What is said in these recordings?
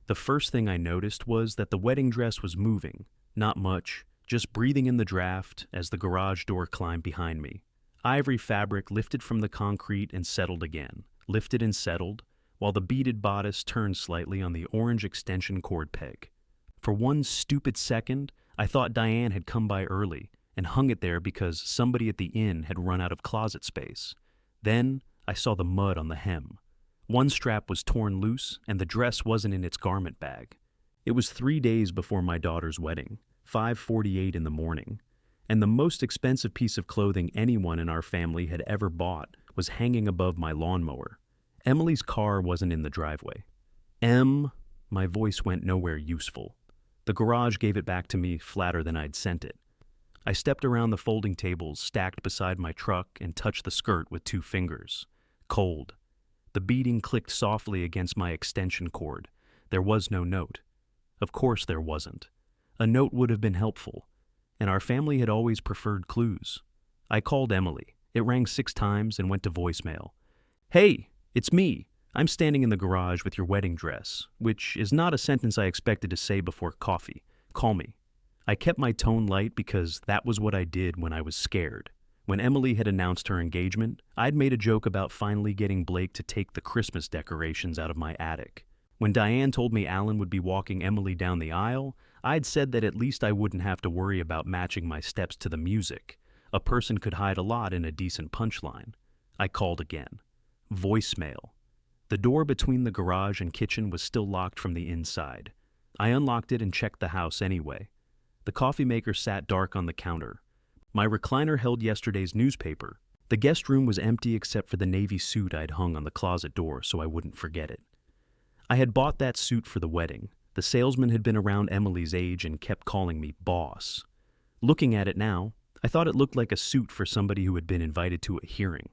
The first thing I noticed was that the wedding dress was moving, not much, just breathing in the draft as the garage door climbed behind me. Ivory fabric lifted from the concrete and settled again, lifted and settled, while the beaded bodice turned slightly on the orange extension cord peg. For one stupid second, I thought Diane had come by early and hung it there because somebody at the inn had run out of closet space. Then I saw the mud on the hem. One strap was torn loose and the dress wasn't in its garment bag. It was 3 days before my daughter's wedding, 5:48 in the morning, and the most expensive piece of clothing anyone in our family had ever bought was hanging above my lawnmower. Emily's car wasn't in the driveway. My voice went nowhere useful. The garage gave it back to me flatter than I'd sent it. I stepped around the folding tables stacked beside my truck and touched the skirt with 2 fingers. Cold. The beading clicked softly against my extension cord. There was no note. Of course there wasn't. A note would have been helpful, and our family had always preferred clues. I called Emily. It rang 6 times and went to voicemail. "Hey, it's me. I'm standing in the garage with your wedding dress," which is not a sentence I expected to say before coffee. "Call me." I kept my tone light because that was what I did when I was scared. When Emily had announced her engagement, I'd made a joke about finally getting Blake to take the Christmas decorations out of my attic. When Diane told me Alan would be walking Emily down the aisle, I'd said that at least I wouldn't have to worry about matching my steps to the music. A person could hide a lot in a decent punchline. I called again. Voicemail. The door between the garage and kitchen was still locked from the inside. I unlocked it and checked the house anyway. The coffee maker sat dark on the counter. My recliner held yesterday's newspaper. The guest room was empty except for the navy suit I'd hung on the closet door so I wouldn't forget it. I had bought that suit for the wedding. The salesman had been around Emily's age and kept calling me boss. Looking at it now, I thought it looked like a suit for somebody who had been invited to a hearing.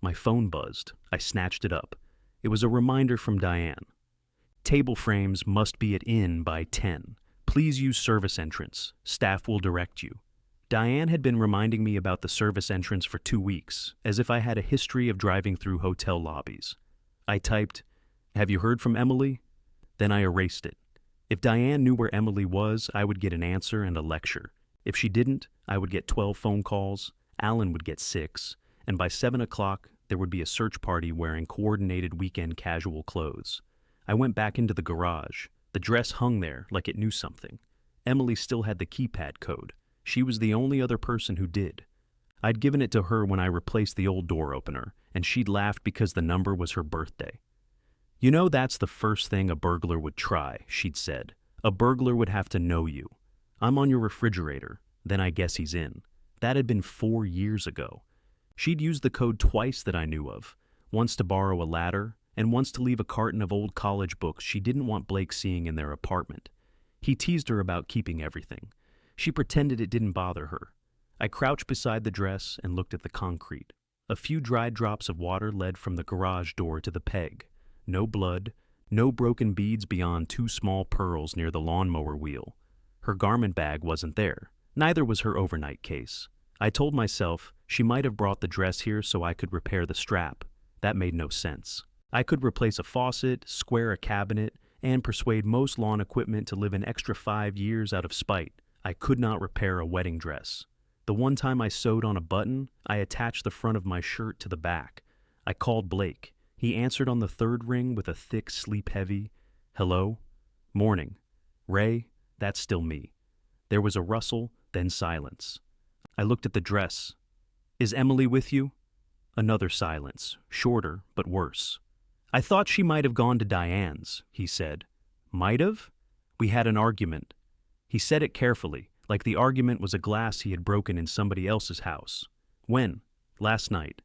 My phone buzzed. I snatched it up. It was a reminder from Diane. "Table frames must be at inn by 10. Please use service entrance. Staff will direct you." Diane had been reminding me about the service entrance for 2 weeks, as if I had a history of driving through hotel lobbies. I typed, "Have you heard from Emily?" Then I erased it. If Diane knew where Emily was, I would get an answer and a lecture. If she didn't, I would get 12 phone calls, Alan would get 6, and by 7 o'clock, there would be a search party wearing coordinated weekend casual clothes. I went back into the garage. The dress hung there like it knew something. Emily still had the keypad code. She was the only other person who did. I'd given it to her when I replaced the old door opener, and she'd laughed because the number was her birthday. "You know that's the first thing a burglar would try," she'd said. "A burglar would have to know you. I'm on your refrigerator. Then I guess he's in." That had been 4 years ago. She'd used the code twice that I knew of, once to borrow a ladder, and once to leave a carton of old college books she didn't want Blake seeing in their apartment. He teased her about keeping everything. She pretended it didn't bother her. I crouched beside the dress and looked at the concrete. A few dried drops of water led from the garage door to the peg. No blood, no broken beads beyond 2 small pearls near the lawnmower wheel. Her garment bag wasn't there. Neither was her overnight case. I told myself she might have brought the dress here so I could repair the strap. That made no sense. I could replace a faucet, square a cabinet, and persuade most lawn equipment to live an extra 5 years out of spite. I could not repair a wedding dress. The one time I sewed on a button, I attached the front of my shirt to the back. I called Blake. He answered on the 3rd ring with a thick, sleep-heavy, "Hello? Morning. Ray, that's still me." There was a rustle, then silence. I looked at the dress. "Is Emily with you?" Another silence, shorter but worse. "I thought she might have gone to Diane's," he said. "Might have?" "We had an argument." He said it carefully, like the argument was a glass he had broken in somebody else's house. "When?" "Last night."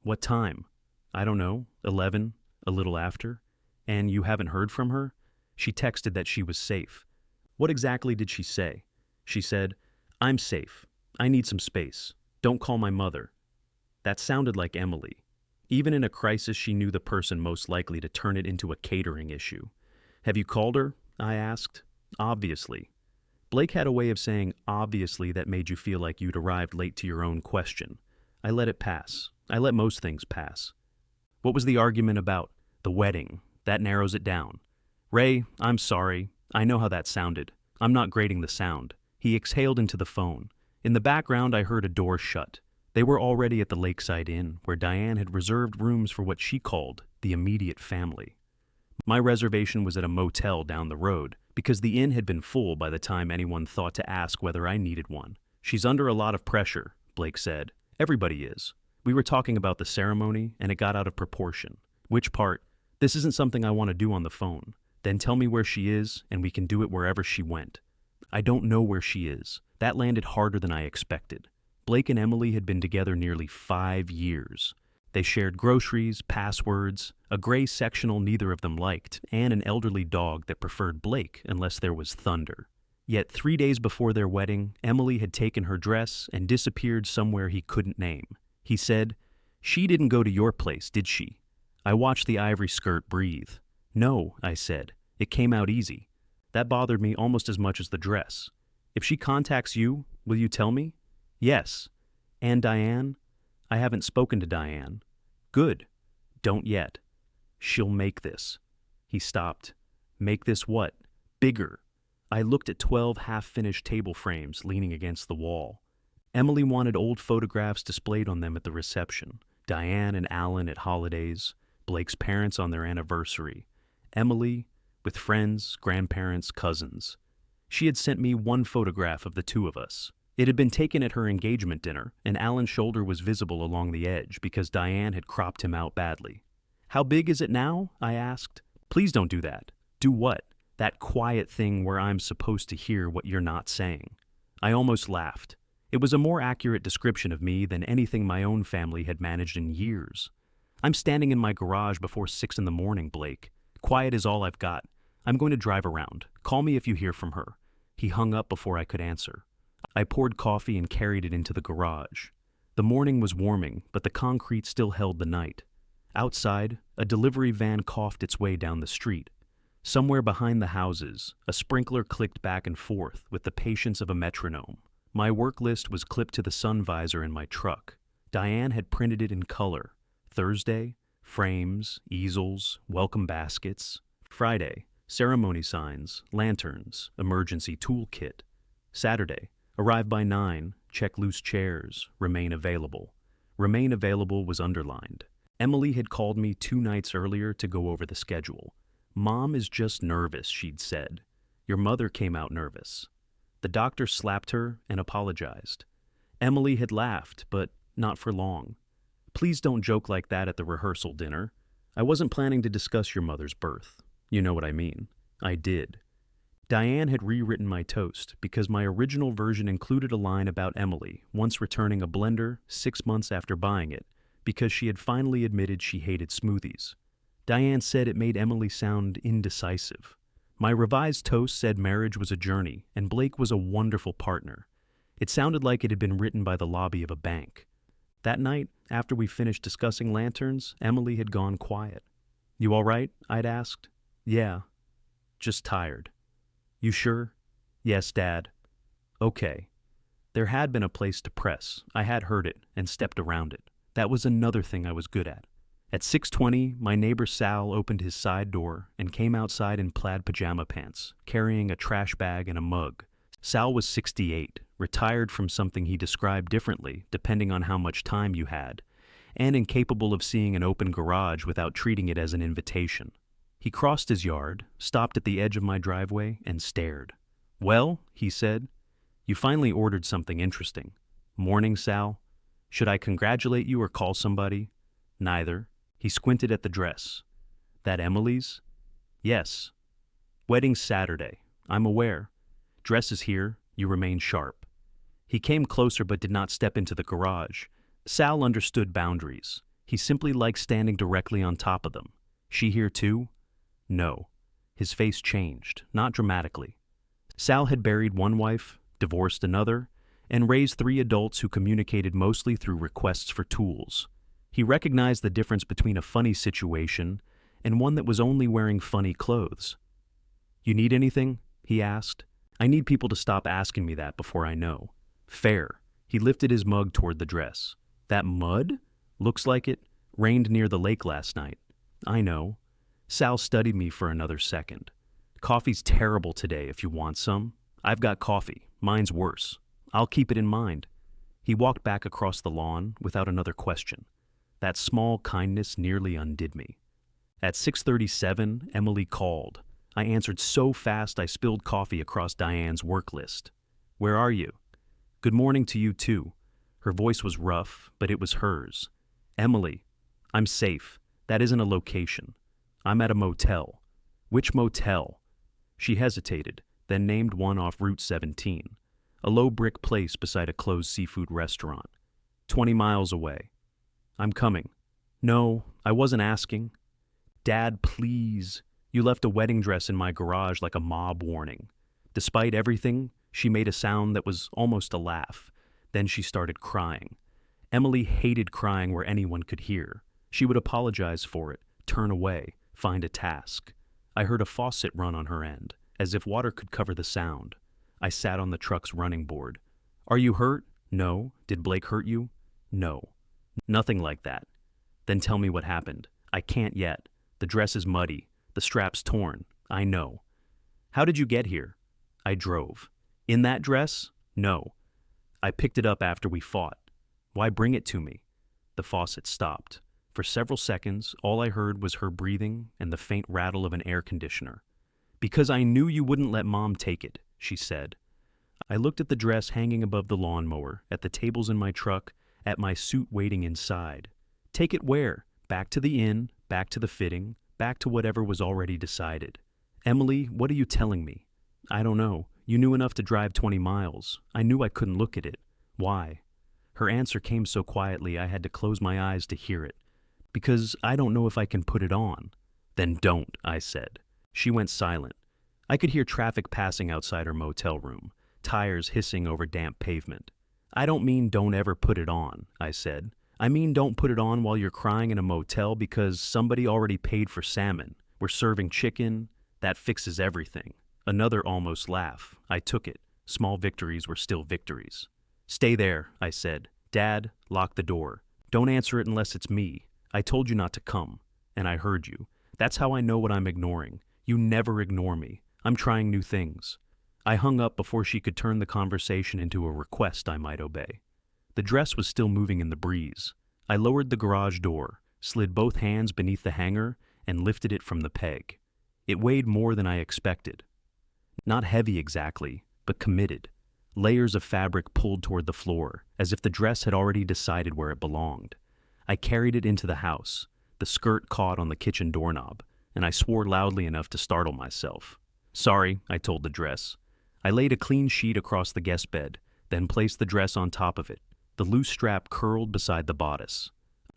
"What time?" "I don't know, 11, a little after." "And you haven't heard from her?" "She texted that she was safe." "What exactly did she say?" "She said, 'I'm safe. I need some space. Don't call my mother.'" That sounded like Emily. Even in a crisis, she knew the person most likely to turn it into a catering issue. "Have you called her?" I asked. "Obviously." Blake had a way of saying obviously that made you feel like you'd arrived late to your own question. I let it pass. I let most things pass. "What was the argument about?" "The wedding. That narrows it down." Ray, I'm sorry. I know how that sounded. I'm not grading the sound. He exhaled into the phone. In the background, I heard a door shut. They were already at the Lakeside Inn, where Diane had reserved rooms for what she called the immediate family. My reservation was at a motel down the road, because the inn had been full by the time anyone thought to ask whether I needed one. She's under a lot of pressure, Blake said. Everybody is. We were talking about the ceremony, and it got out of proportion. Which part? This isn't something I want to do on the phone. Then tell me where she is, and we can do it wherever she went. I don't know where she is. That landed harder than I expected. Blake and Emily had been together nearly 5 years. They shared groceries, passwords, a gray sectional neither of them liked, and an elderly dog that preferred Blake unless there was thunder. Yet 3 days before their wedding, Emily had taken her dress and disappeared somewhere he couldn't name. He said, "She didn't go to your place, did she?" I watched the ivory skirt breathe. "No," I said. "It came out easy." That bothered me almost as much as the dress. "If she contacts you, will you tell me?" "Yes." "And Diane?" "I haven't spoken to Diane." "Good." "Don't yet." "She'll make this." He stopped. "Make this what?" "Bigger." I looked at 12 half-finished table frames leaning against the wall. Emily wanted old photographs displayed on them at the reception. Diane and Alan at holidays, Blake's parents on their anniversary, Emily with friends, grandparents, cousins. She had sent me one photograph of the two of us. It had been taken at her engagement dinner, and Alan's shoulder was visible along the edge because Diane had cropped him out badly. "How big is it now?" I asked. "Please don't do that." "Do what?" "That quiet thing where I'm supposed to hear what you're not saying." I almost laughed. It was a more accurate description of me than anything my own family had managed in years. "I'm standing in my garage before 6 in the morning, Blake. Quiet is all I've got. I'm going to drive around. Call me if you hear from her." He hung up before I could answer. I poured coffee and carried it into the garage. The morning was warming, but the concrete still held the night. Outside, a delivery van coughed its way down the street. Somewhere behind the houses, a sprinkler clicked back and forth with the patience of a metronome. My work list was clipped to the sun visor in my truck. Diane had printed it in color. Thursday, frames, easels, welcome baskets. Friday, ceremony signs, lanterns, emergency toolkit. Saturday, arrive by 9, check loose chairs, remain available. Remain available was underlined. Emily had called me 2 nights earlier to go over the schedule. "Mom is just nervous," she'd said. "Your mother came out nervous." The doctor slapped her and apologized. Emily had laughed, but not for long. "Please don't joke like that at the rehearsal dinner. I wasn't planning to discuss your mother's birth. You know what I mean." I did. Diane had rewritten my toast because my original version included a line about Emily once returning a blender 6 months after buying it because she had finally admitted she hated smoothies. Diane said it made Emily sound indecisive. My revised toast said marriage was a journey and Blake was a wonderful partner. It sounded like it had been written by the lobby of a bank. That night, after we finished discussing lanterns, Emily had gone quiet. "You all right?" I'd asked. "Yeah. Just tired." "You sure?" "Yes, Dad." "Okay." There had been a place to press. I had heard it and stepped around it. That was another thing I was good at. At 6:20, my neighbor Sal opened his side door and came outside in plaid pajama pants, carrying a trash bag and a mug. Sal was 68, retired from something he described differently depending on how much time you had, and incapable of seeing an open garage without treating it as an invitation. He crossed his yard, stopped at the edge of my driveway, and stared. "Well," he said, "you finally ordered something interesting." "Morning, Sal. Should I congratulate you or call somebody?" "Neither." He squinted at the dress. "That Emily's?" "Yes." "Wedding's Saturday. I'm aware. Dress is here. You remain sharp." He came closer but did not step into the garage. Sal understood boundaries. He simply liked standing directly on top of them. "She here too?" "No." His face changed, not dramatically. Sal had buried one wife, divorced another, and raised 3 adults who communicated mostly through requests for tools. He recognized the difference between a funny situation and one that was only wearing funny clothes. "You need anything?" he asked. "I need people to stop asking me that before I know." "Fair." He lifted his mug toward the dress. "That mud? Looks like it. Rained near the lake last night." "I know." Sal studied me for another second. Coffee's terrible today if you want some. I've got coffee. Mine's worse. I'll keep it in mind. He walked back across the lawn without another question. That small kindness nearly undid me. At 6:37, Emily called. I answered so fast I spilled coffee across Diane's work list. Where are you? Good morning to you too. Her voice was rough, but it was hers. Emily, I'm safe. That isn't a location. I'm at a motel. Which motel? She hesitated, then named one off Route 17, a low brick place beside a closed seafood restaurant. 20 miles away. I'm coming. No, I wasn't asking. Dad, please. You left a wedding dress in my garage like a mob warning. Despite everything, she made a sound that was almost a laugh. Then she started crying. Emily hated crying where anyone could hear. She would apologize for it, turn away, find a task. I heard a faucet run on her end, as if water could cover the sound. I sat on the truck's running board. Are you hurt? No. Did Blake hurt you? No. Nothing like that. Then tell me what happened. I can't yet. The dress is muddy. The strap's torn. I know. How did you get here? I drove. In that dress? No. I picked it up after we fought. Why bring it to me? The faucet stopped. For several seconds, all I heard was her breathing and the faint rattle of an air conditioner. Because I knew you wouldn't let Mom take it, she said. I looked at the dress hanging above the lawnmower, at the tables in my truck, at my suit waiting inside. Take it where? Back to the inn, back to the fitting, back to whatever was already decided. Emily, what are you telling me? I don't know. You knew enough to drive 20 miles. I knew I couldn't look at it. Why? Her answer came so quietly I had to close my eyes to hear it. Because I don't know if I can put it on. Then don't, I said. She went silent. I could hear traffic passing outside her motel room, tires hissing over damp pavement. I don't mean don't ever put it on, I said. I mean don't put it on while you're crying in a motel because somebody already paid for salmon. We're serving chicken. That fixes everything. Another almost laugh. I took it. Small victories were still victories. Stay there, I said. Dad, lock the door. Don't answer it unless it's me. I told you not to come, and I heard you. That's how I know what I'm ignoring. You never ignore me. I'm trying new things. I hung up before she could turn the conversation into a request I might obey. The dress was still moving in the breeze. I lowered the garage door, slid both hands beneath the hanger, and lifted it from the peg. It weighed more than I expected. Not heavy exactly, but committed. Layers of fabric pulled toward the floor, as if the dress had already decided where it belonged. I carried it into the house. The skirt caught on the kitchen doorknob, and I swore loudly enough to startle myself. Sorry, I told the dress. I laid a clean sheet across the guest bed, then placed the dress on top of it. The loose strap curled beside the bodice.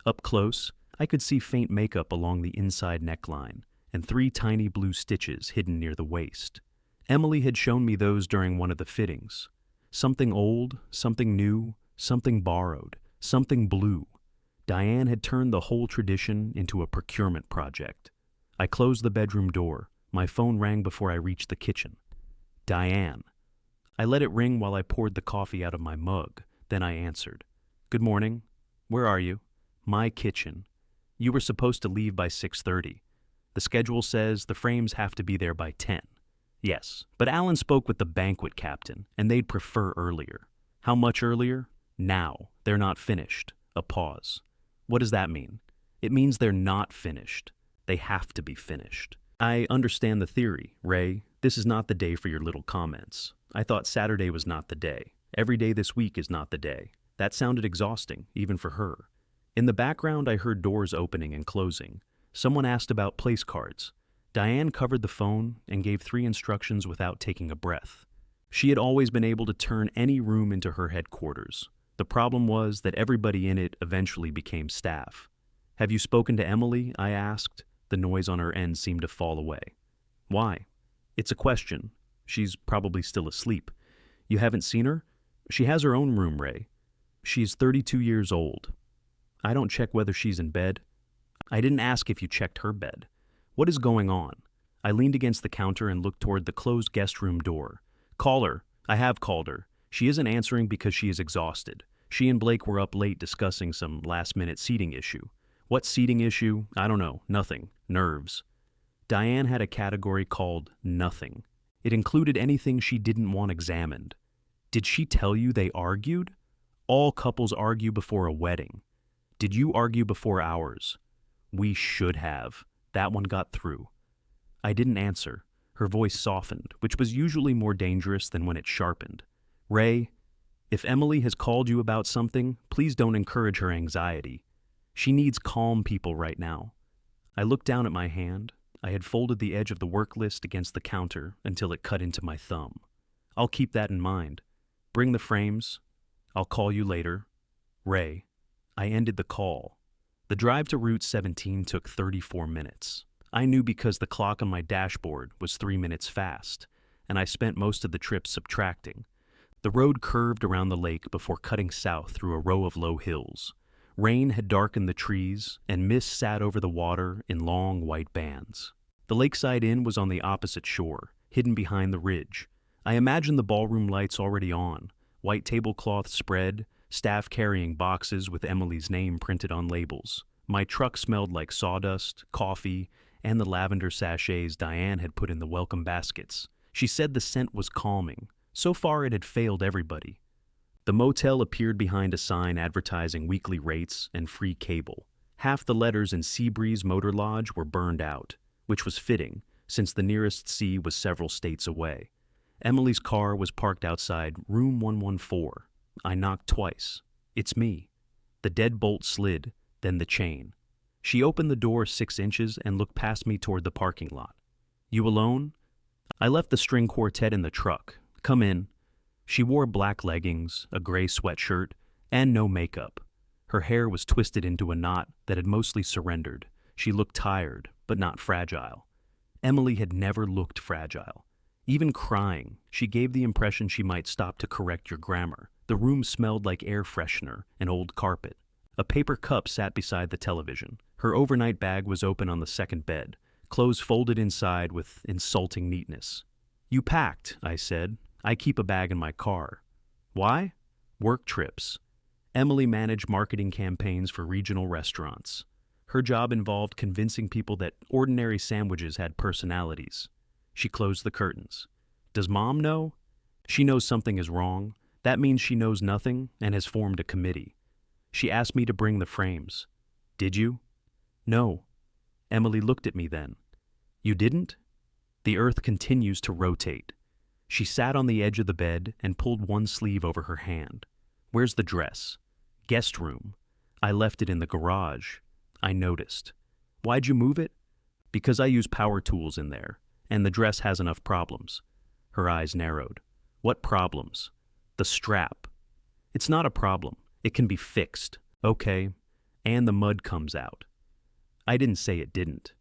Up close, I could see faint makeup along the inside neckline, and 3 tiny blue stitches hidden near the waist. Emily had shown me those during one of the fittings. Something old, something new, something borrowed, something blue. Diane had turned the whole tradition into a procurement project. I closed the bedroom door. My phone rang before I reached the kitchen. Diane. I let it ring while I poured the coffee out of my mug. Then I answered. Good morning. Where are you? My kitchen. You were supposed to leave by 6:30. The schedule says the frames have to be there by 10. Yes, but Alan spoke with the banquet captain, and they'd prefer earlier. How much earlier? Now. They're not finished. A pause. What does that mean? It means they're not finished. They have to be finished. I understand the theory, Ray. This is not the day for your little comments. I thought Saturday was not the day. Every day this week is not the day. That sounded exhausting, even for her. In the background, I heard doors opening and closing. Someone asked about place cards. Diane covered the phone and gave 3 instructions without taking a breath. She had always been able to turn any room into her headquarters. The problem was that everybody in it eventually became staff. Have you spoken to Emily? I asked. The noise on her end seemed to fall away. Why? It's a question. She's probably still asleep. You haven't seen her? She has her own room, Ray. She's 32 years old. I don't check whether she's in bed. I didn't ask if you checked her bed. What is going on? I leaned against the counter and looked toward the closed guest room door. Call her. I have called her. She isn't answering because she is exhausted. She and Blake were up late discussing some last-minute seating issue. What seating issue? I don't know. Nothing. Nerves. Diane had a category called nothing. It included anything she didn't want examined. Did she tell you they argued? All couples argue before a wedding. Did you argue before ours? We should have. That one got through. I didn't answer. Her voice softened, which was usually more dangerous than when it sharpened. Ray, if Emily has called you about something, please don't encourage her anxiety. She needs calm people right now. I looked down at my hand. I had folded the edge of the work list against the counter until it cut into my thumb. I'll keep that in mind. Bring the frames. I'll call you later. Ray. I ended the call. The drive to Route 17 took 34 minutes. I knew because the clock on my dashboard was 3 minutes fast, and I spent most of the trip subtracting. The road curved around the lake before cutting south through a row of low hills. Rain had darkened the trees, and mist sat over the water in long white bands. The lakeside inn was on the opposite shore, hidden behind the ridge. I imagined the ballroom lights already on, white tablecloths spread, staff carrying boxes with Emily's name printed on labels. My truck smelled like sawdust, coffee, and the lavender sachets Diane had put in the welcome baskets. She said the scent was calming. So far it had failed everybody. The motel appeared behind a sign advertising weekly rates and free cable. Half the letters in Seabreeze Motor Lodge were burned out, which was fitting, since the nearest sea was several states away. Emily's car was parked outside room 114. I knocked twice. It's me. The deadbolt slid, then the chain. She opened the door 6 inches and looked past me toward the parking lot. You alone? I left the string quartet in the truck. Come in. She wore black leggings, a gray sweatshirt, and no makeup. Her hair was twisted into a knot that had mostly surrendered. She looked tired, but not fragile. Emily had never looked fragile. Even crying, she gave the impression she might stop to correct your grammar. The room smelled like air freshener and old carpet. A paper cup sat beside the television. Her overnight bag was open on the second bed, clothes folded inside with insulting neatness. You packed, I said. I keep a bag in my car. Why? Work trips. Emily managed marketing campaigns for regional restaurants. Her job involved convincing people that ordinary sandwiches had personalities. She closed the curtains. Does Mom know? She knows something is wrong. That means she knows nothing and has formed a committee. She asked me to bring the frames. Did you? No. Emily looked at me then. You didn't? The earth continues to rotate. She sat on the edge of the bed and pulled one sleeve over her hand. Where's the dress? Guest room. I left it in the garage. I noticed. Why'd you move it? Because I use power tools in there, and the dress has enough problems. Her eyes narrowed. What problems? The strap. It's not a problem. It can be fixed. Okay. And the mud comes out. I didn't say it didn't.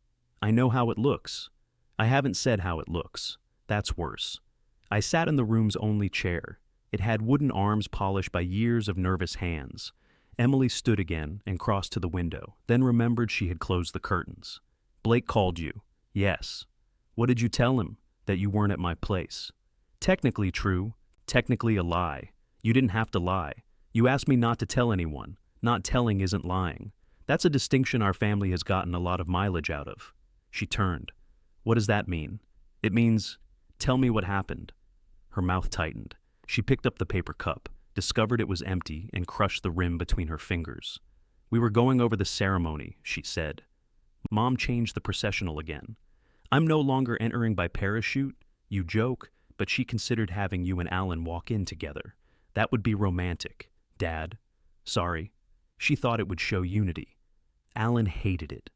I know how it looks. I haven't said how it looks. That's worse. I sat in the room's only chair. It had wooden arms polished by years of nervous hands. Emily stood again and crossed to the window, then remembered she had closed the curtains. Blake called you. Yes. What did you tell him? That you weren't at my place. Technically true. Technically a lie. You didn't have to lie. You asked me not to tell anyone. Not telling isn't lying. That's a distinction our family has gotten a lot of mileage out of. She turned. What does that mean? It means, tell me what happened. Her mouth tightened. She picked up the paper cup, discovered it was empty, and crushed the rim between her fingers. We were going over the ceremony, she said. Mom changed the processional again. I'm no longer entering by parachute. You joke, but she considered having you and Alan walk in together. That would be romantic. Dad. Sorry. She thought it would show unity. Alan hated it.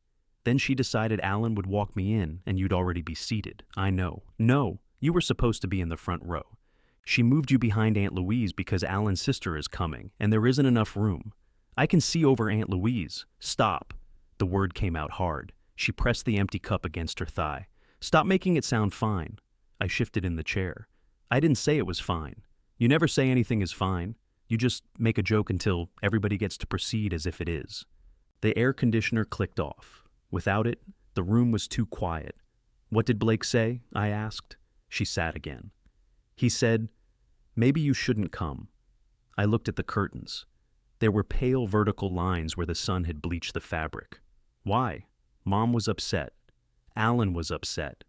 Then she decided Alan would walk me in and you'd already be seated. I know. No, you were supposed to be in the front row. She moved you behind Aunt Louise because Alan's sister is coming and there isn't enough room. I can see over Aunt Louise. Stop. The word came out hard. She pressed the empty cup against her thigh. Stop making it sound fine. I shifted in the chair. I didn't say it was fine. You never say anything is fine. You just make a joke until everybody gets to proceed as if it is. The air conditioner clicked off. Without it, the room was too quiet. What did Blake say? I asked. She sat again. He said, maybe you shouldn't come. I looked at the curtains. There were pale vertical lines where the sun had bleached the fabric. Why? Mom was upset. Alan was upset.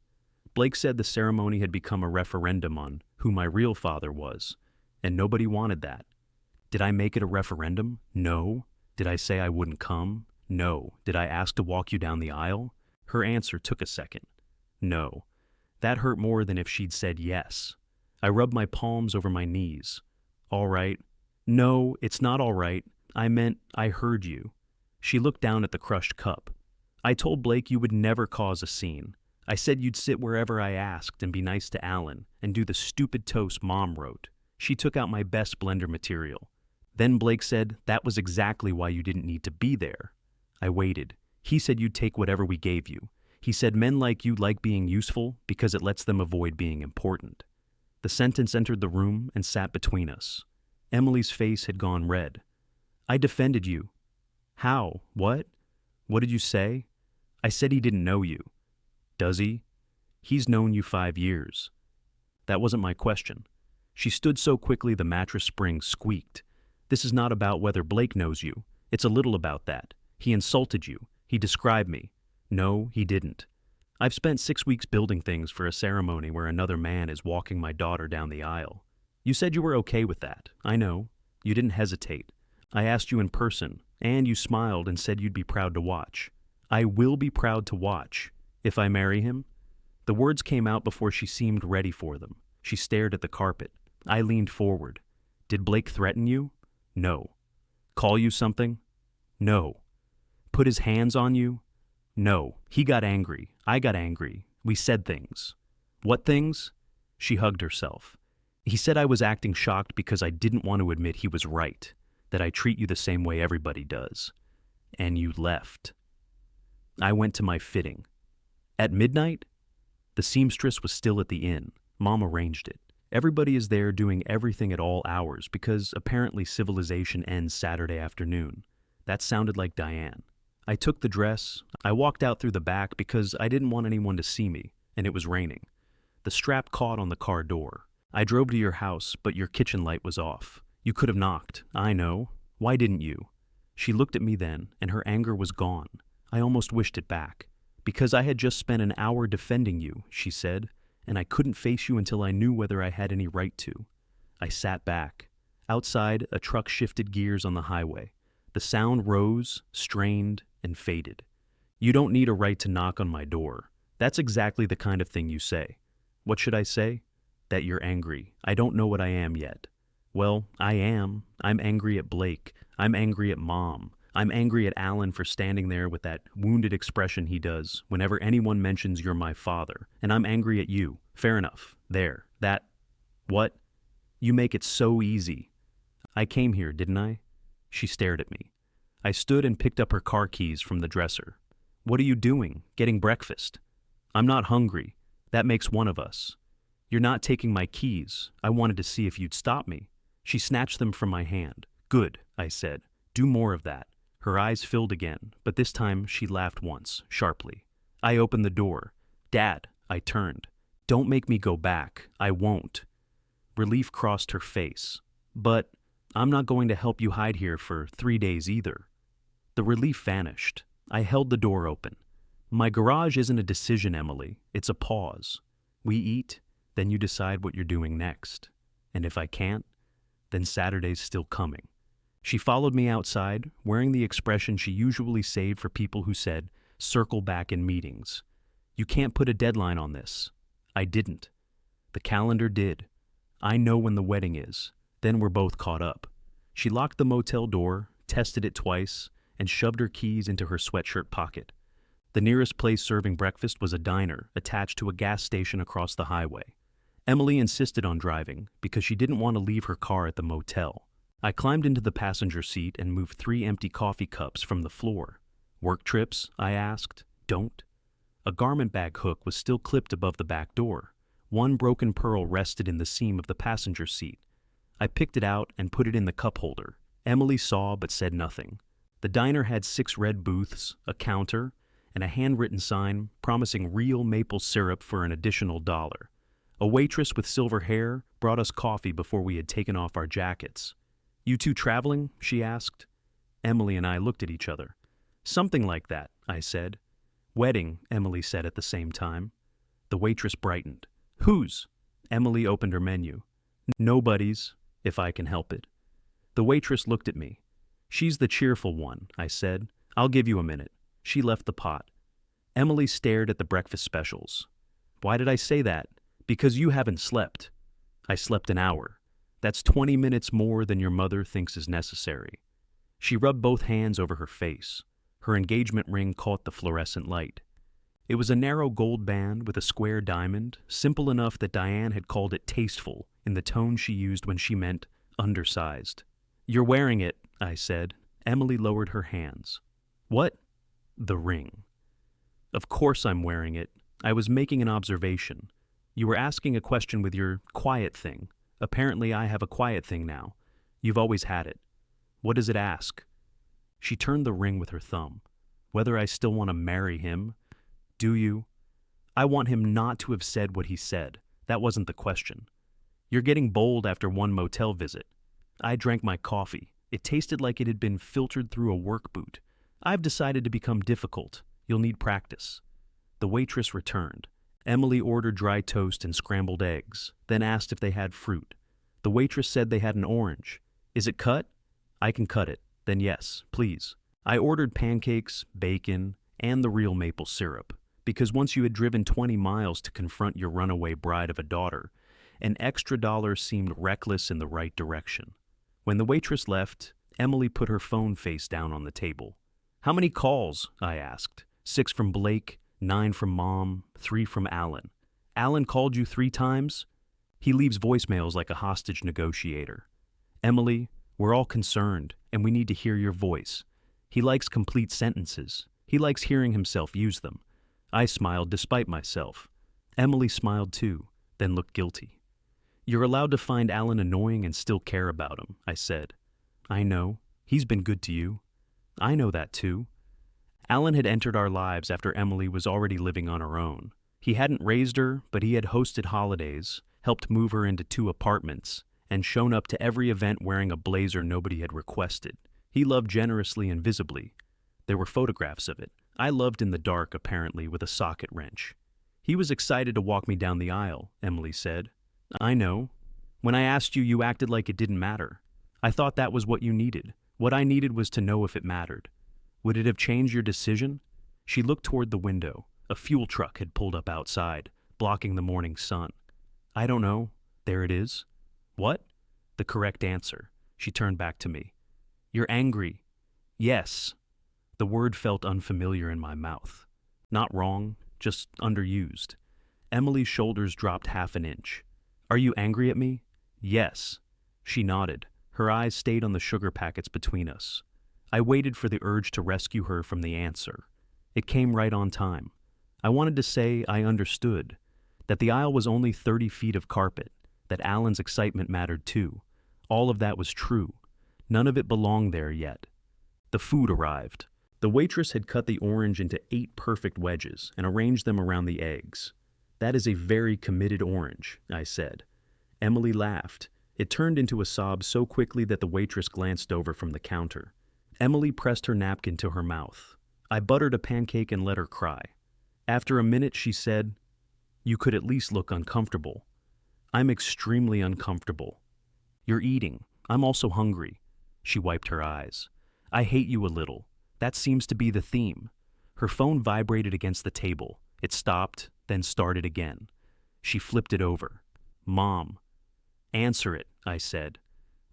Blake said the ceremony had become a referendum on who my real father was, and nobody wanted that. Did I make it a referendum? No. Did I say I wouldn't come? No. Did I ask to walk you down the aisle? Her answer took a second. No. That hurt more than if she'd said yes. I rubbed my palms over my knees. All right. No, it's not all right. I meant I heard you. She looked down at the crushed cup. I told Blake you would never cause a scene. I said you'd sit wherever I asked and be nice to Alan and do the stupid toast Mom wrote. She took out my best blender material. Then Blake said that was exactly why you didn't need to be there. I waited. He said you'd take whatever we gave you. He said men like you like being useful because it lets them avoid being important. The sentence entered the room and sat between us. Emily's face had gone red. I defended you. How? What? What did you say? I said he didn't know you. Does he? He's known you 5 years. That wasn't my question. She stood so quickly the mattress springs squeaked. This is not about whether Blake knows you. It's a little about that. He insulted you. He described me. No, he didn't. I've spent 6 weeks building things for a ceremony where another man is walking my daughter down the aisle. You said you were okay with that. I know. You didn't hesitate. I asked you in person, and you smiled and said you'd be proud to watch. I will be proud to watch. If I marry him? The words came out before she seemed ready for them. She stared at the carpet. I leaned forward. Did Blake threaten you? No. Call you something? No. Put his hands on you? No. He got angry. I got angry. We said things. What things? She hugged herself. He said I was acting shocked because I didn't want to admit he was right, that I treat you the same way everybody does. And you left. I went to my fitting. At midnight? The seamstress was still at the inn. Mom arranged it. Everybody is there doing everything at all hours because apparently civilization ends Saturday afternoon. That sounded like Diane. I took the dress. I walked out through the back because I didn't want anyone to see me, and it was raining. The strap caught on the car door. I drove to your house, but your kitchen light was off. You could have knocked. I know. Why didn't you? She looked at me then, and her anger was gone. I almost wished it back. Because I had just spent an hour defending you, she said, and I couldn't face you until I knew whether I had any right to. I sat back. Outside, a truck shifted gears on the highway. The sound rose, strained, and faded. You don't need a right to knock on my door. That's exactly the kind of thing you say. What should I say? That you're angry. I don't know what I am yet. Well, I am. I'm angry at Blake. I'm angry at Mom. I'm angry at Alan for standing there with that wounded expression he does whenever anyone mentions you're my father. And I'm angry at you. Fair enough. There. That. What? You make it so easy. I came here, didn't I? She stared at me. I stood and picked up her car keys from the dresser. What are you doing? Getting breakfast. I'm not hungry. That makes one of us. You're not taking my keys. I wanted to see if you'd stop me. She snatched them from my hand. Good, I said. Do more of that. Her eyes filled again, but this time she laughed once, sharply. I opened the door. Dad, I turned. Don't make me go back. I won't. Relief crossed her face. But I'm not going to help you hide here for 3 days either. The relief vanished. I held the door open. My garage isn't a decision, Emily. It's a pause. We eat, then you decide what you're doing next. And if I can't, then Saturday's still coming. She followed me outside, wearing the expression she usually saved for people who said, circle back in meetings. You can't put a deadline on this. I didn't. The calendar did. I know when the wedding is. Then we're both caught up. She locked the motel door, tested it twice, and shoved her keys into her sweatshirt pocket. The nearest place serving breakfast was a diner attached to a gas station across the highway. Emily insisted on driving because she didn't want to leave her car at the motel. I climbed into the passenger seat and moved 3 empty coffee cups from the floor. Work trips? I asked. Don't. A garment bag hook was still clipped above the back door. One broken pearl rested in the seam of the passenger seat. I picked it out and put it in the cup holder. Emily saw but said nothing. The diner had 6 red booths, a counter, and a handwritten sign promising real maple syrup for an additional $1. A waitress with silver hair brought us coffee before we had taken off our jackets. You two traveling? She asked. Emily and I looked at each other. Something like that, I said. Wedding, Emily said at the same time. The waitress brightened. Whose? Emily opened her menu. Nobody's, if I can help it. The waitress looked at me. She's the cheerful one, I said. I'll give you a minute. She left the pot. Emily stared at the breakfast specials. Why did I say that? Because you haven't slept. I slept an hour. That's 20 minutes more than your mother thinks is necessary. She rubbed both hands over her face. Her engagement ring caught the fluorescent light. It was a narrow gold band with a square diamond, simple enough that Diane had called it tasteful in the tone she used when she meant undersized. You're wearing it, I said. Emily lowered her hands. What? The ring. Of course I'm wearing it. I was making an observation. You were asking a question with your quiet thing. Apparently I have a quiet thing now. You've always had it. What does it ask? She turned the ring with her thumb. Whether I still want to marry him? Do you? I want him not to have said what he said. That wasn't the question. You're getting bold after one motel visit. I drank my coffee. It tasted like it had been filtered through a work boot. I've decided to become difficult. You'll need practice. The waitress returned. Emily ordered dry toast and scrambled eggs, then asked if they had fruit. The waitress said they had an orange. Is it cut? I can cut it. Then yes, please. I ordered pancakes, bacon, and the real maple syrup, because once you had driven 20 miles to confront your runaway bride of a daughter, an extra dollar seemed reckless in the right direction. When the waitress left, Emily put her phone face down on the table. How many calls? I asked. 6 from Blake, 9 from Mom, 3 from Alan. Alan called you 3 times? He leaves voicemails like a hostage negotiator. Emily, we're all concerned, and we need to hear your voice. He likes complete sentences. He likes hearing himself use them. I smiled despite myself. Emily smiled too, then looked guilty. You're allowed to find Alan annoying and still care about him, I said. I know. He's been good to you. I know that too. Alan had entered our lives after Emily was already living on her own. He hadn't raised her, but he had hosted holidays, helped move her into 2 apartments, and shown up to every event wearing a blazer nobody had requested. He loved generously and visibly. There were photographs of it. I loved in the dark, apparently, with a socket wrench. He was excited to walk me down the aisle, Emily said. I know. When I asked you, you acted like it didn't matter. I thought that was what you needed. What I needed was to know if it mattered. Would it have changed your decision? She looked toward the window. A fuel truck had pulled up outside, blocking the morning sun. I don't know. There it is. What? The correct answer. She turned back to me. You're angry. Yes. The word felt unfamiliar in my mouth. Not wrong, just underused. Emily's shoulders dropped half an inch. Are you angry at me? Yes. She nodded. Her eyes stayed on the sugar packets between us. I waited for the urge to rescue her from the answer. It came right on time. I wanted to say I understood, that the aisle was only 30 feet of carpet, that Alan's excitement mattered too. All of that was true. None of it belonged there yet. The food arrived. The waitress had cut the orange into 8 perfect wedges and arranged them around the eggs. That is a very committed orange, I said. Emily laughed. It turned into a sob so quickly that the waitress glanced over from the counter. Emily pressed her napkin to her mouth. I buttered a pancake and let her cry. After a minute, she said, You could at least look uncomfortable. I'm extremely uncomfortable. You're eating. I'm also hungry. She wiped her eyes. I hate you a little. That seems to be the theme. Her phone vibrated against the table. It stopped, then started again. She flipped it over. Mom. Answer it, I said.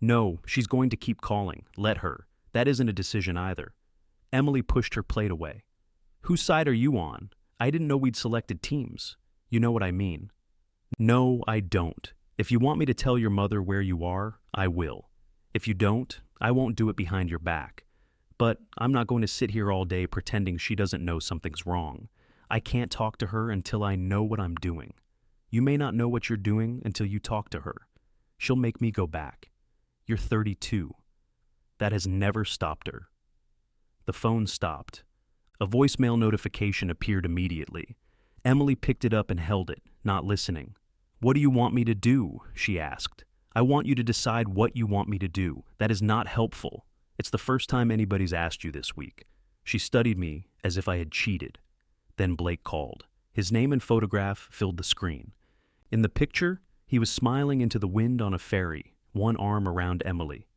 No, she's going to keep calling. Let her. That isn't a decision either. Emily pushed her plate away. Whose side are you on? I didn't know we'd selected teams. You know what I mean. No, I don't. If you want me to tell your mother where you are, I will. If you don't, I won't do it behind your back. But I'm not going to sit here all day pretending she doesn't know something's wrong. I can't talk to her until I know what I'm doing. You may not know what you're doing until you talk to her. She'll make me go back. You're 32. That has never stopped her. The phone stopped. A voicemail notification appeared immediately. Emily picked it up and held it, not listening. What do you want me to do? She asked. I want you to decide what you want me to do. That is not helpful. It's the first time anybody's asked you this week. She studied me as if I had cheated. Then Blake called. His name and photograph filled the screen. In the picture, he was smiling into the wind on a ferry, one arm around Emily.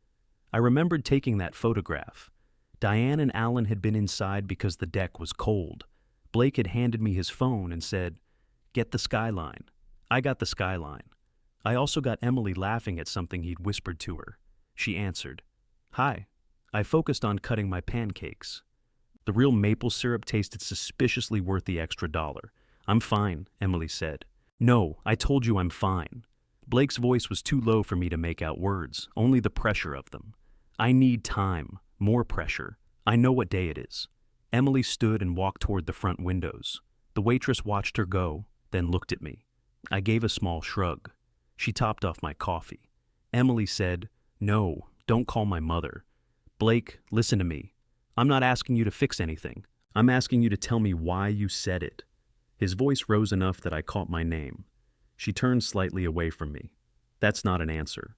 I remembered taking that photograph. Diane and Alan had been inside because the deck was cold. Blake had handed me his phone and said, "Get the skyline." I got the skyline. I also got Emily laughing at something he'd whispered to her. She answered, "Hi." I focused on cutting my pancakes. The real maple syrup tasted suspiciously worth the extra $1. "I'm fine," Emily said. "No, I told you I'm fine." Blake's voice was too low for me to make out words, only the pressure of them. "I need time, more pressure. I know what day it is." Emily stood and walked toward the front windows. The waitress watched her go, then looked at me. I gave a small shrug. She topped off my coffee. Emily said, "No, don't call my mother." "Blake, listen to me. I'm not asking you to fix anything. I'm asking you to tell me why you said it." His voice rose enough that I caught my name. She turned slightly away from me. "That's not an answer."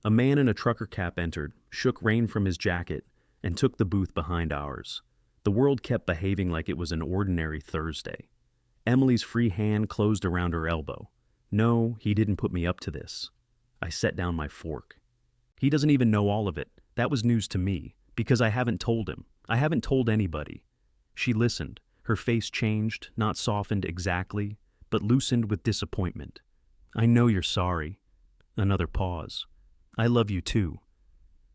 A man in a trucker cap entered, shook rain from his jacket, and took the booth behind ours. The world kept behaving like it was an ordinary Thursday. Emily's free hand closed around her elbow. "No, he didn't put me up to this." I set down my fork. "He doesn't even know all of it. That was news to me, because I haven't told him. I haven't told anybody." She listened. Her face changed, not softened exactly, but loosened with disappointment. "I know you're sorry." Another pause. "I love you too."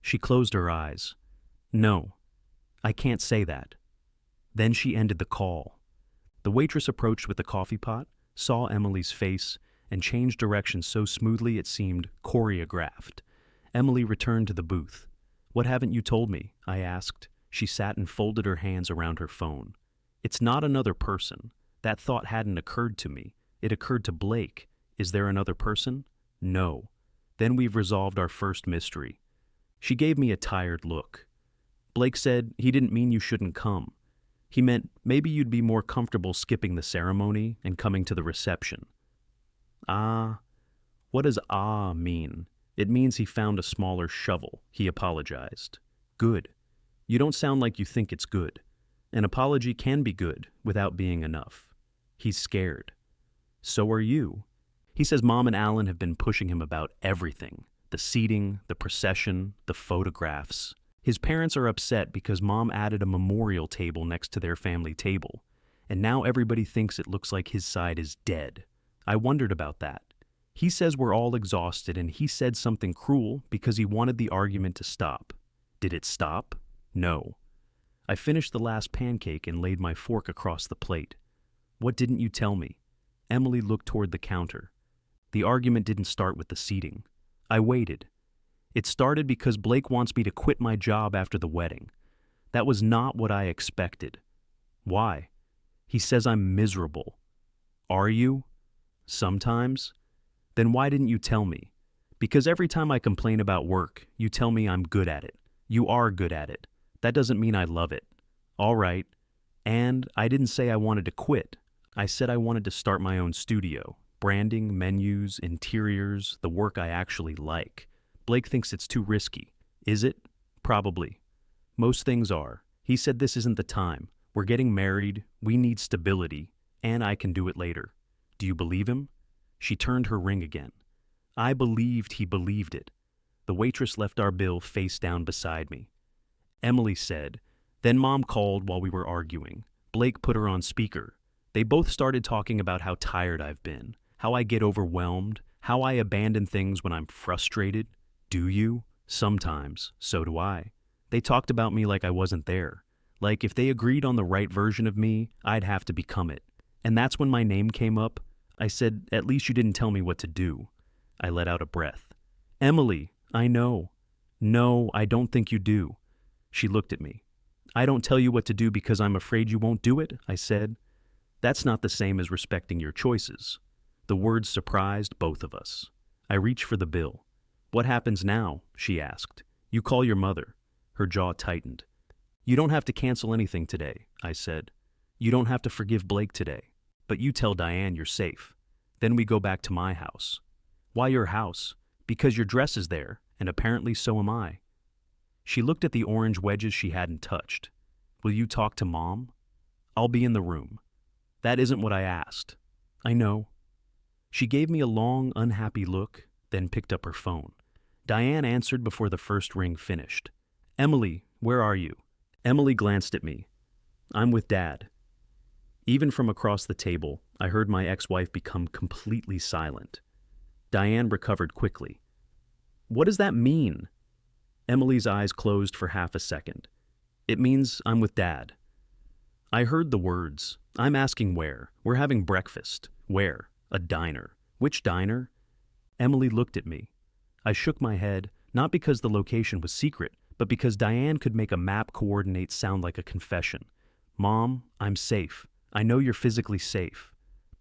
She closed her eyes. "No, I can't say that." Then she ended the call. The waitress approached with the coffee pot, saw Emily's face, and changed direction so smoothly it seemed choreographed. Emily returned to the booth. "What haven't you told me?" I asked. She sat and folded her hands around her phone. "It's not another person. That thought hadn't occurred to me. It occurred to Blake. Is there another person? No. Then we've resolved our first mystery." She gave me a tired look. "Blake said he didn't mean you shouldn't come. He meant maybe you'd be more comfortable skipping the ceremony and coming to the reception." "Ah." What does "ah" mean? It means he found a smaller shovel. He apologized. "Good. You don't sound like you think it's good. An apology can be good without being enough." He's scared. "So are you." He says Mom and Alan have been pushing him about everything. The seating, the procession, the photographs. His parents are upset because Mom added a memorial table next to their family table, and now everybody thinks it looks like his side is dead. I wondered about that. He says we're all exhausted and he said something cruel because he wanted the argument to stop. Did it stop? No. I finished the last pancake and laid my fork across the plate. "What didn't you tell me?" Emily looked toward the counter. "The argument didn't start with the seating. I waited. It started because Blake wants me to quit my job after the wedding. That was not what I expected." "Why?" "He says I'm miserable." "Are you?" "Sometimes." "Then why didn't you tell me?" "Because every time I complain about work, you tell me I'm good at it. You are good at it. That doesn't mean I love it." "All right." "And I didn't say I wanted to quit. I said I wanted to start my own studio. Branding, menus, interiors, the work I actually like. Blake thinks it's too risky. Is it? Probably. Most things are. He said this isn't the time. We're getting married, we need stability, and I can do it later. Do you believe him?" She turned her ring again. I believed he believed it. The waitress left our bill face down beside me. Emily said, "Then Mom called while we were arguing. Blake put her on speaker. They both started talking about how tired I've been, how I get overwhelmed, how I abandon things when I'm frustrated. Do you? Sometimes. So do I. They talked about me like I wasn't there. Like if they agreed on the right version of me, I'd have to become it. And that's when my name came up. I said, at least you didn't tell me what to do." I let out a breath. "Emily, I know." "No, I don't think you do." She looked at me. "I don't tell you what to do because I'm afraid you won't do it," I said. "That's not the same as respecting your choices." The words surprised both of us. I reached for the bill. "What happens now?" she asked. "You call your mother." Her jaw tightened. "You don't have to cancel anything today," I said. "You don't have to forgive Blake today. But you tell Diane you're safe. Then we go back to my house." "Why your house?" "Because your dress is there, and apparently so am I." She looked at the orange wedges she hadn't touched. "Will you talk to Mom?" "I'll be in the room." That isn't what I asked. I know. She gave me a long, unhappy look, then picked up her phone. Diane answered before the first ring finished. Emily, where are you? Emily glanced at me. I'm with Dad. Even from across the table, I heard my ex-wife become completely silent. Diane recovered quickly. What does that mean? Emily's eyes closed for half a second. It means I'm with Dad. I heard the words. I'm asking where. We're having breakfast. Where? A diner. Which diner? Emily looked at me. I shook my head, not because the location was secret, but because Diane could make a map coordinate sound like a confession. Mom, I'm safe. I know you're physically safe.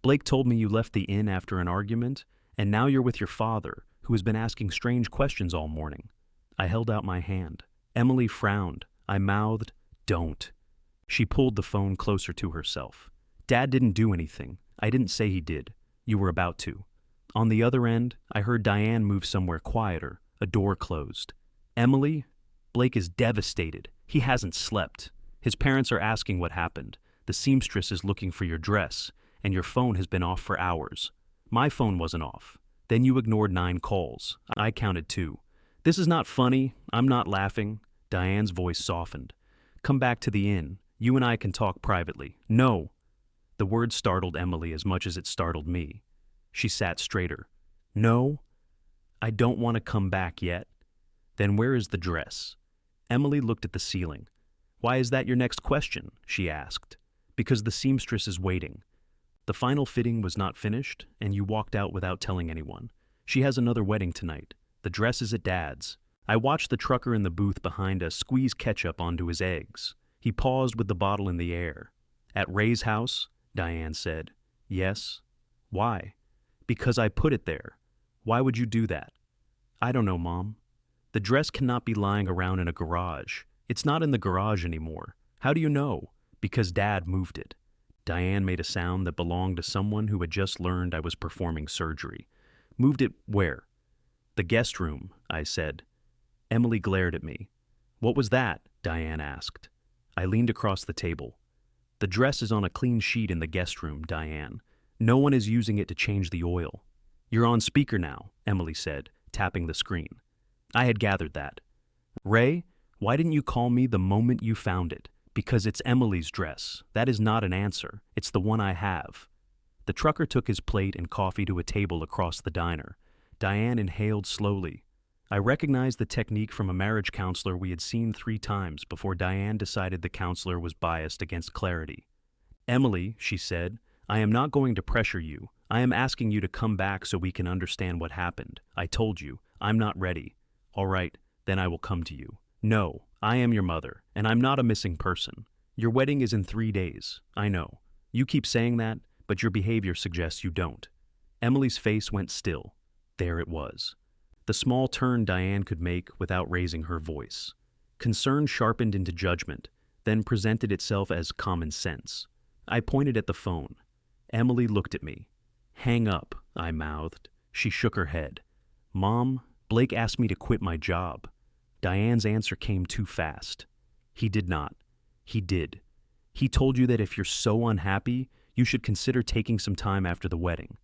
Blake told me you left the inn after an argument, and now you're with your father, who has been asking strange questions all morning. I held out my hand. Emily frowned. I mouthed, "Don't." She pulled the phone closer to herself. Dad didn't do anything. I didn't say he did. You were about to. On the other end, I heard Diane move somewhere quieter. A door closed. Emily? Blake is devastated. He hasn't slept. His parents are asking what happened. The seamstress is looking for your dress, and your phone has been off for hours. My phone wasn't off. Then you ignored 9 calls. I counted 2. This is not funny. I'm not laughing. Diane's voice softened. Come back to the inn. You and I can talk privately. No. The word startled Emily as much as it startled me. She sat straighter. No? I don't want to come back yet. Then where is the dress? Emily looked at the ceiling. Why is that your next question? She asked. Because the seamstress is waiting. The final fitting was not finished, and you walked out without telling anyone. She has another wedding tonight. The dress is at Dad's. I watched the trucker in the booth behind us squeeze ketchup onto his eggs. He paused with the bottle in the air. At Ray's house? Diane said. Yes. Why? Because I put it there. Why would you do that? I don't know, Mom. The dress cannot be lying around in a garage. It's not in the garage anymore. How do you know? Because Dad moved it. Diane made a sound that belonged to someone who had just learned I was performing surgery. Moved it where? The guest room, I said. Emily glared at me. What was that? Diane asked. I leaned across the table. The dress is on a clean sheet in the guest room, Diane. No one is using it to change the oil. You're on speaker now, Emily said, tapping the screen. I had gathered that. Ray, why didn't you call me the moment you found it? Because it's Emily's dress. That is not an answer. It's the one I have. The trucker took his plate and coffee to a table across the diner. Diane inhaled slowly. I recognized the technique from a marriage counselor we had seen 3 times before Diane decided the counselor was biased against clarity. Emily, she said, I am not going to pressure you. I am asking you to come back so we can understand what happened. I told you, I'm not ready. All right, then I will come to you. No, I am your mother, and I'm not a missing person. Your wedding is in 3 days. I know. You keep saying that, but your behavior suggests you don't. Emily's face went still. There it was. The small turn Diane could make without raising her voice. Concern sharpened into judgment, then presented itself as common sense. I pointed at the phone. Emily looked at me. Hang up, I mouthed. She shook her head. Mom, Blake asked me to quit my job. Diane's answer came too fast. He did not. He did. He told you that if you're so unhappy, you should consider taking some time after the wedding.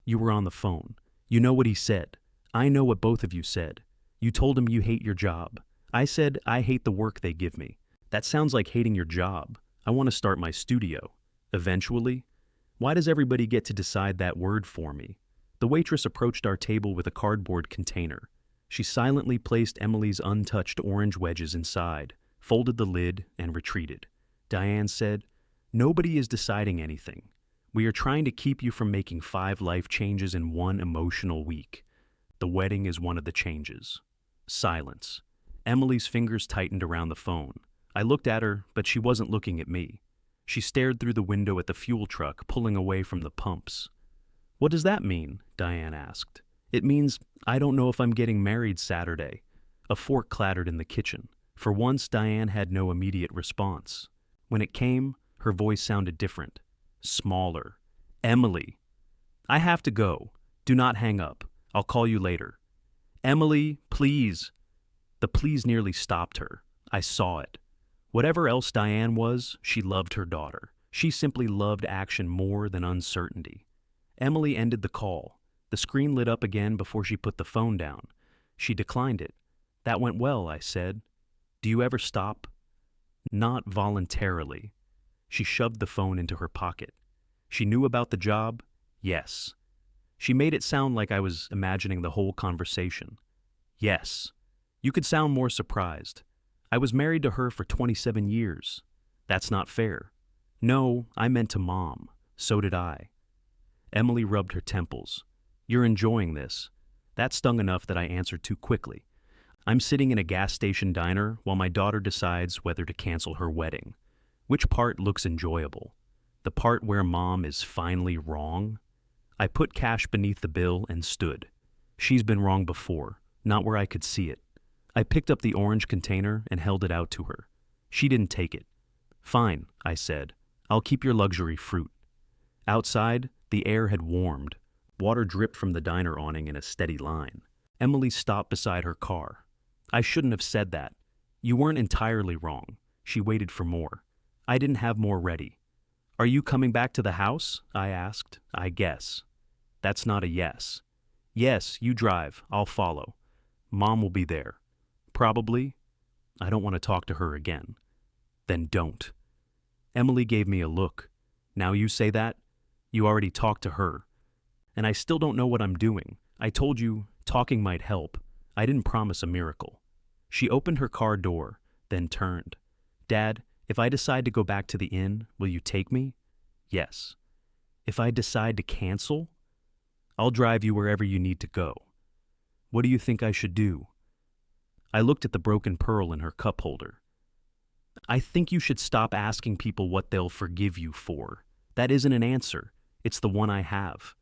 You were on the phone. You know what he said. I know what both of you said. You told him you hate your job. I said I hate the work they give me. That sounds like hating your job. I want to start my studio. Eventually. Why does everybody get to decide that word for me? The waitress approached our table with a cardboard container. She silently placed Emily's untouched orange wedges inside, folded the lid, and retreated. Diane said, Nobody is deciding anything. We are trying to keep you from making 5 life changes in 1 emotional week. The wedding is one of the changes. Silence. Emily's fingers tightened around the phone. I looked at her, but she wasn't looking at me. She stared through the window at the fuel truck pulling away from the pumps. What does that mean? Diane asked. It means I don't know if I'm getting married Saturday. A fork clattered in the kitchen. For once, Diane had no immediate response. When it came, her voice sounded different. Smaller. Emily. I have to go. Do not hang up. I'll call you later. Emily, please. The please nearly stopped her. I saw it. Whatever else Diane was, she loved her daughter. She simply loved action more than uncertainty. Emily ended the call. The screen lit up again before she put the phone down. She declined it. "That went well," I said. "Do you ever stop?" "Not voluntarily." She shoved the phone into her pocket. "She knew about the job?" "Yes." She made it sound like I was imagining the whole conversation. "Yes." "You could sound more surprised. I was married to her for 27 years. That's not fair." "No, I meant to Mom. So did I." Emily rubbed her temples. "You're enjoying this." That stung enough that I answered too quickly. "I'm sitting in a gas station diner while my daughter decides whether to cancel her wedding. Which part looks enjoyable? The part where Mom is finally wrong?" I put cash beneath the bill and stood. She's been wrong before, not where I could see it. I picked up the orange container and held it out to her. She didn't take it. "Fine," I said. "I'll keep your luxury fruit." Outside, the air had warmed. Water dripped from the diner awning in a steady line. Emily stopped beside her car. "I shouldn't have said that. You weren't entirely wrong." She waited for more. I didn't have more ready. "Are you coming back to the house?" I asked. "I guess." "That's not a yes." "Yes, you drive. I'll follow. Mom will be there." "Probably." I don't want to talk to her again. "Then don't." Emily gave me a look. "Now you say that? You already talked to her." "And I still don't know what I'm doing. I told you talking might help. I didn't promise a miracle." She opened her car door, then turned. "Dad, if I decide to go back to the inn, will you take me?" "Yes." "If I decide to cancel?" "I'll drive you wherever you need to go." "What do you think I should do?" I looked at the broken pearl in her cup holder. "I think you should stop asking people what they'll forgive you for. That isn't an answer. It's the one I have."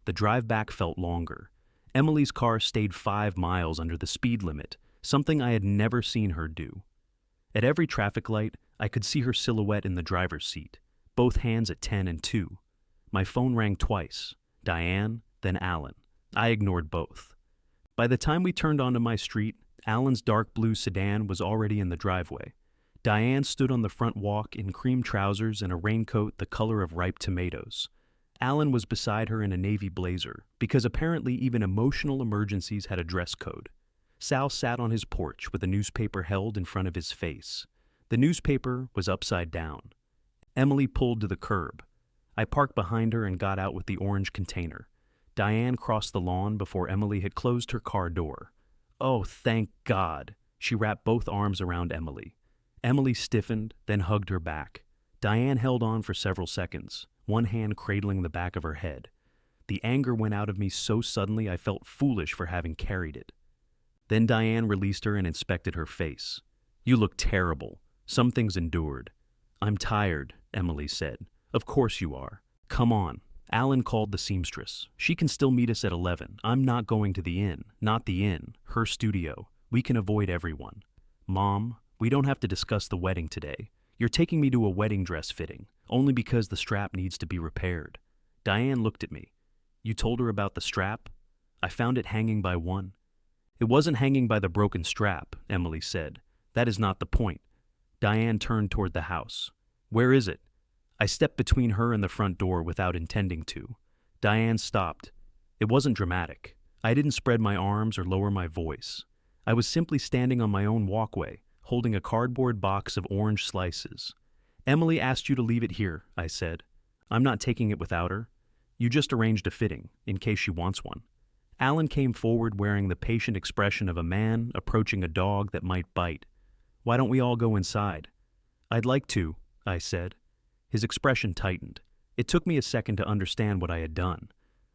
The drive back felt longer. Emily's car stayed 5 miles under the speed limit, something I had never seen her do. At every traffic light, I could see her silhouette in the driver's seat, both hands at 10 and 2. My phone rang twice. Diane, then Alan. I ignored both. By the time we turned onto my street, Alan's dark blue sedan was already in the driveway. Diane stood on the front walk in cream trousers and a raincoat the color of ripe tomatoes. Alan was beside her in a navy blazer, because apparently even emotional emergencies had a dress code. Sal sat on his porch with a newspaper held in front of his face. The newspaper was upside down. Emily pulled to the curb. I parked behind her and got out with the orange container. Diane crossed the lawn before Emily had closed her car door. "Oh, thank God!" She wrapped both arms around Emily. Emily stiffened, then hugged her back. Diane held on for several seconds, one hand cradling the back of her head. The anger went out of me so suddenly I felt foolish for having carried it. Then Diane released her and inspected her face. "You look terrible. Some things endured." "I'm tired," Emily said. "Of course you are. Come on." Alan called the seamstress. "She can still meet us at 11. I'm not going to the inn. Not the inn. Her studio. We can avoid everyone." "Mom, we don't have to discuss the wedding today. You're taking me to a wedding dress fitting, only because the strap needs to be repaired." Diane looked at me. "You told her about the strap?" "I found it hanging by one." "It wasn't hanging by the broken strap," Emily said. "That is not the point." Diane turned toward the house. "Where is it?" I stepped between her and the front door without intending to. Diane stopped. It wasn't dramatic. I didn't spread my arms or lower my voice. I was simply standing on my own walkway, holding a cardboard box of orange slices. "Emily asked you to leave it here," I said. "I'm not taking it without her. You just arranged a fitting, in case she wants one." Alan came forward wearing the patient expression of a man approaching a dog that might bite. "Why don't we all go inside?" "I'd like to," I said. His expression tightened. It took me a second to understand what I had done.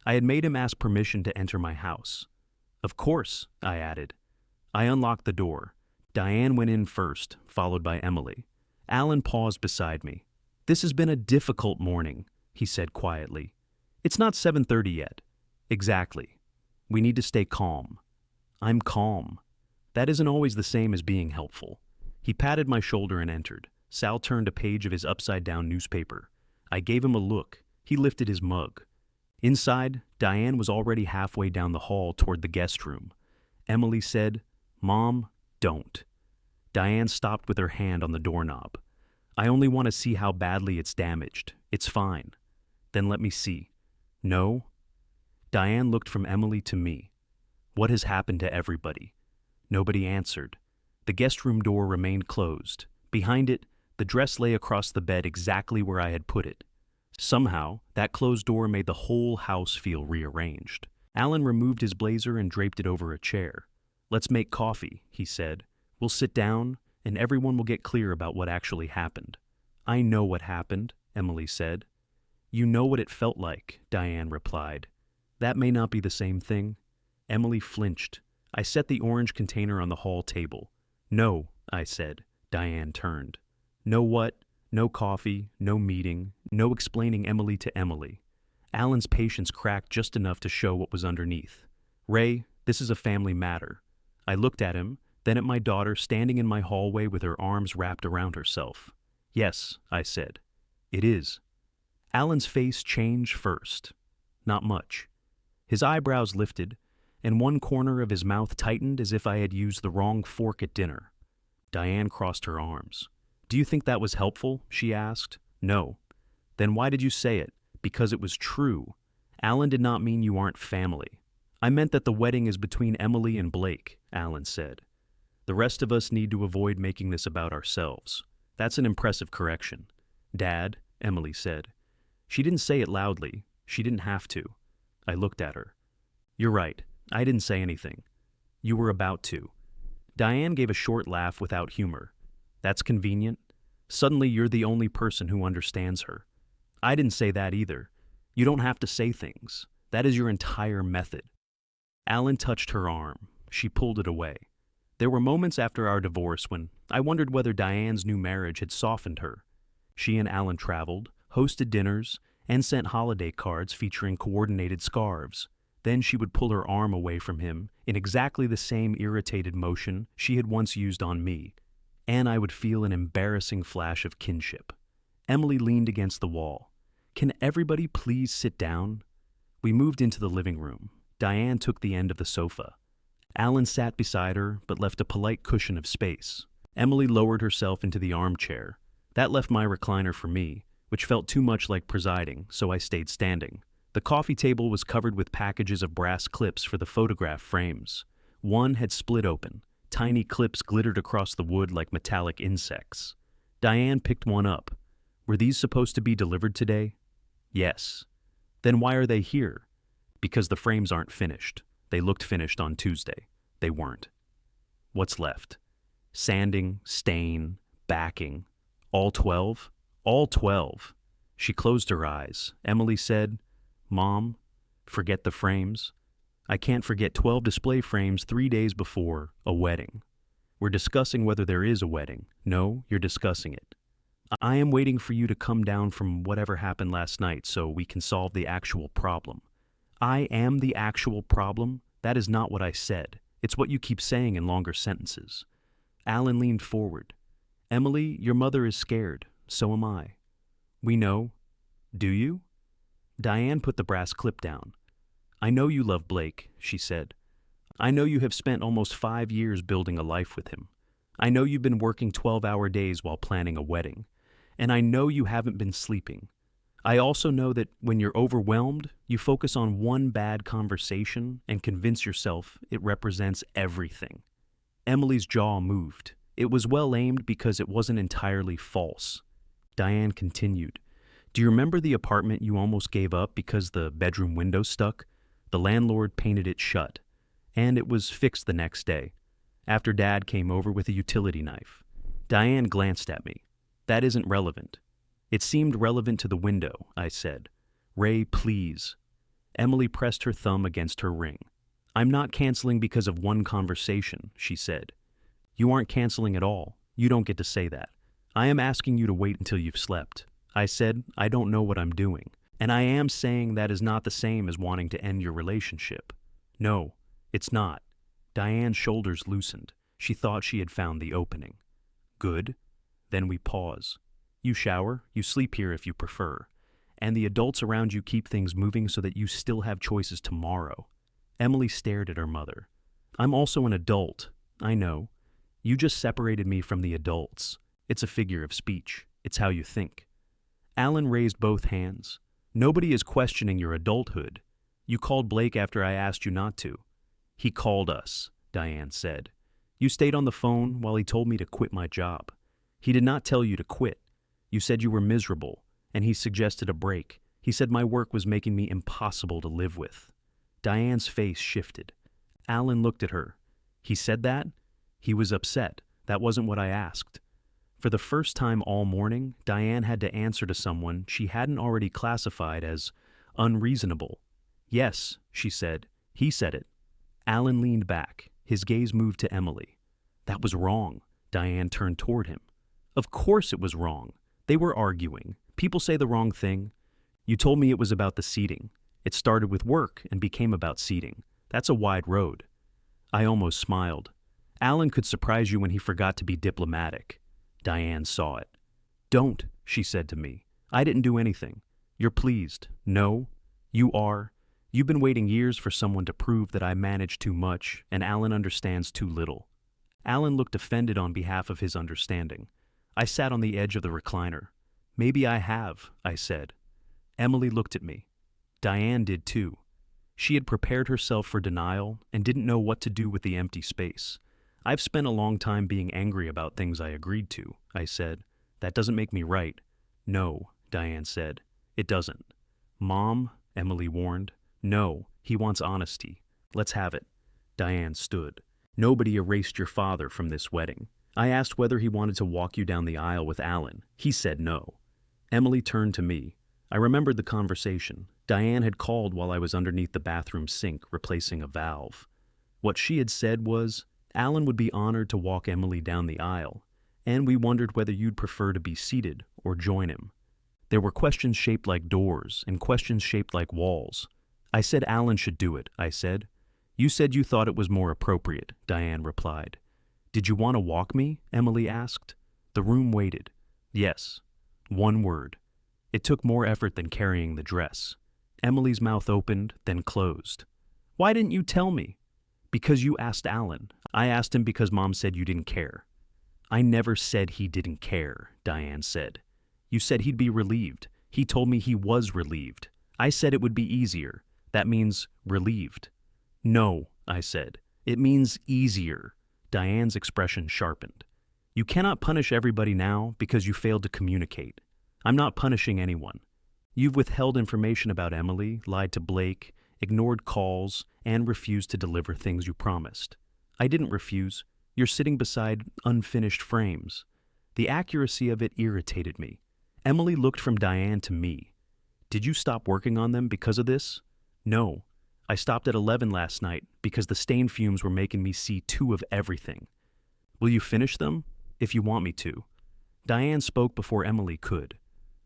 I had made him ask permission to enter my house. "Of course," I added. I unlocked the door. Diane went in first, followed by Emily. Alan paused beside me. "This has been a difficult morning," he said quietly. "It's not 7:30 yet." "Exactly. We need to stay calm." "I'm calm." That isn't always the same as being helpful. He patted my shoulder and entered. Sal turned a page of his upside-down newspaper. I gave him a look. He lifted his mug. Inside, Diane was already halfway down the hall toward the guest room. Emily said, "Mom, don't." Diane stopped with her hand on the doorknob. I only want to see how badly it's damaged. It's fine. Then let me see. No? Diane looked from Emily to me. What has happened to everybody? Nobody answered. The guest room door remained closed. Behind it, the dress lay across the bed exactly where I had put it. Somehow, that closed door made the whole house feel rearranged. Alan removed his blazer and draped it over a chair. Let's make coffee, he said. We'll sit down, and everyone will get clear about what actually happened. I know what happened, Emily said. You know what it felt like, Diane replied. That may not be the same thing. Emily flinched. I set the orange container on the hall table. No, I said. Diane turned. No what? No coffee, no meeting, no explaining Emily to Emily. Alan's patience cracked just enough to show what was underneath. Ray, this is a family matter. I looked at him, then at my daughter standing in my hallway with her arms wrapped around herself. Yes, I said. It is. Alan's face changed first. Not much. His eyebrows lifted, and one corner of his mouth tightened as if I had used the wrong fork at dinner. Diane crossed her arms. Do you think that was helpful? She asked. No. Then why did you say it? Because it was true. Alan did not mean you aren't family. I meant that the wedding is between Emily and Blake, Alan said. The rest of us need to avoid making this about ourselves. That's an impressive correction. Dad, Emily said. She didn't say it loudly. She didn't have to. I looked at her. You're right. I didn't say anything. You were about to. Diane gave a short laugh without humor. That's convenient. Suddenly you're the only person who understands her. I didn't say that either. You don't have to say things. That is your entire method. Alan touched her arm. She pulled it away. There were moments after our divorce when I wondered whether Diane's new marriage had softened her. She and Alan traveled, hosted dinners, and sent holiday cards featuring coordinated scarves. Then she would pull her arm away from him in exactly the same irritated motion she had once used on me, and I would feel an embarrassing flash of kinship. Emily leaned against the wall. Can everybody please sit down? We moved into the living room. Diane took the end of the sofa. Alan sat beside her, but left a polite cushion of space. Emily lowered herself into the armchair. That left my recliner for me, which felt too much like presiding, so I stayed standing. The coffee table was covered with packages of brass clips for the photograph frames. One had split open. Tiny clips glittered across the wood like metallic insects. Diane picked one up. Were these supposed to be delivered today? Yes. Then why are they here? Because the frames aren't finished. They looked finished on Tuesday. They weren't. What's left? Sanding, stain, backing. All 12? All 12. She closed her eyes. Emily said, Mom, forget the frames. I can't forget 12 display frames 3 days before a wedding. We're discussing whether there is a wedding. No, you're discussing it. I am waiting for you to come down from whatever happened last night so we can solve the actual problem. I am the actual problem? That is not what I said. It's what you keep saying in longer sentences. Alan leaned forward. Emily, your mother is scared. So am I. We know. Do you? Diane put the brass clip down. I know you love Blake, she said. I know you have spent almost 5 years building a life with him. I know you've been working 12-hour days while planning a wedding. And I know you haven't been sleeping. I also know that when you're overwhelmed, you focus on one bad conversation and convince yourself it represents everything. Emily's jaw moved. It was well aimed because it wasn't entirely false. Diane continued. Do you remember the apartment you almost gave up because the bedroom window stuck? The landlord painted it shut, and it was fixed the next day, after Dad came over with a utility knife. Diane glanced at me. That isn't relevant. It seemed relevant to the window, I said. Ray, please. Emily pressed her thumb against her ring. I'm not canceling because of one conversation, she said. You aren't canceling at all. You don't get to say that. I am asking you to wait until you've slept. I said, I don't know what I'm doing. And I am saying that is not the same as wanting to end your relationship. No, it's not. Diane's shoulders loosened. She thought she had found the opening. Good. Then we pause. You shower, you sleep here if you prefer. And the adults around you keep things moving so that you still have choices tomorrow. Emily stared at her mother. I'm also an adult. I know. You just separated me from the adults. It's a figure of speech. It's how you think. Alan raised both hands. Nobody is questioning your adulthood. You called Blake after I asked you not to. He called us, Diane said. You stayed on the phone while he told me to quit my job. He did not tell you to quit. You said you were miserable, and he suggested a break. He said my work was making me impossible to live with. Diane's face shifted. Alan looked at her. He said that? He was upset. That wasn't what I asked. For the first time all morning, Diane had to answer to someone she hadn't already classified as unreasonable. Yes, she said. He said it. Alan leaned back. His gaze moved to Emily. That was wrong. Diane turned toward him. Of course it was wrong. They were arguing. People say the wrong thing. You told me it was about the seating. It started with work and became about seating. That's a wide road. I almost smiled. Alan could surprise you when he forgot to be diplomatic. Diane saw it. Don't, she said to me. I didn't do anything. You're pleased. No, you are. You've been waiting years for someone to prove that I manage too much and Alan understands too little. Alan looked offended on behalf of his understanding. I sat on the edge of the recliner. Maybe I have, I said. Emily looked at me. Diane did too. She had prepared herself for denial and didn't know what to do with the empty space. I've spent a long time being angry about things I agreed to, I said. That doesn't make me right. No, Diane said. It doesn't. Mom, Emily warned. No, he wants honesty. Let's have it. Diane stood. Nobody erased your father from this wedding. I asked whether he wanted to walk you down the aisle with Alan. He said no. Emily turned to me. I remembered the conversation. Diane had called while I was underneath the bathroom sink, replacing a valve. What she had said was, Alan would be honored to walk Emily down the aisle, and we wondered whether you'd prefer to be seated or join him. There were questions shaped like doors and questions shaped like walls. I said Alan should do it, I said. You said you thought it was more appropriate, Diane replied. Did you want to walk me? Emily asked. The room waited. Yes. One word. It took more effort than carrying the dress. Emily's mouth opened, then closed. Why didn't you tell me? Because you asked Alan. I asked him because Mom said you didn't care. I never said he didn't care, Diane said. You said he'd be relieved. He told me he was relieved. I said it would be easier. That means relieved. No, I said. It means easier. Diane's expression sharpened. You cannot punish everybody now because you failed to communicate. I'm not punishing anyone. You've withheld information about Emily, lied to Blake, ignored calls, and refused to deliver things you promised. I didn't refuse. You're sitting beside unfinished frames. The accuracy of it irritated me. Emily looked from Diane to me. Did you stop working on them because of this? No. I stopped at 11 last night because the stain fumes were making me see two of everything. Will you finish them? If you want me to. Diane spoke before Emily could.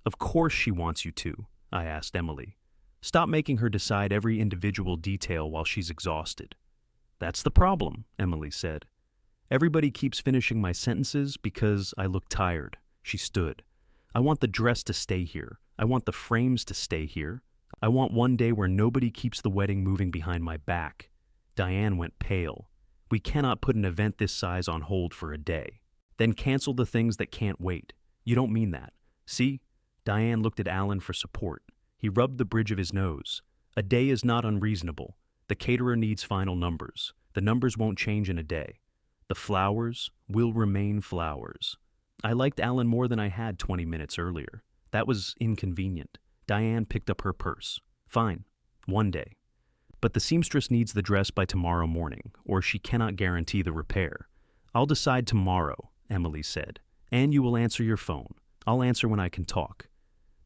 Of course she wants you to, I asked Emily. Stop making her decide every individual detail while she's exhausted. That's the problem, Emily said. Everybody keeps finishing my sentences because I look tired. She stood. I want the dress to stay here. I want the frames to stay here. I want one day where nobody keeps the wedding moving behind my back. Diane went pale. We cannot put an event this size on hold for a day. Then cancel the things that can't wait. You don't mean that. See? Diane looked at Alan for support. He rubbed the bridge of his nose. A day is not unreasonable. The caterer needs final numbers. The numbers won't change in a day. The flowers will remain flowers. I liked Alan more than I had 20 minutes earlier. That was inconvenient. Diane picked up her purse. Fine. One day. But the seamstress needs the dress by tomorrow morning, or she cannot guarantee the repair. I'll decide tomorrow, Emily said. And you will answer your phone. I'll answer when I can talk.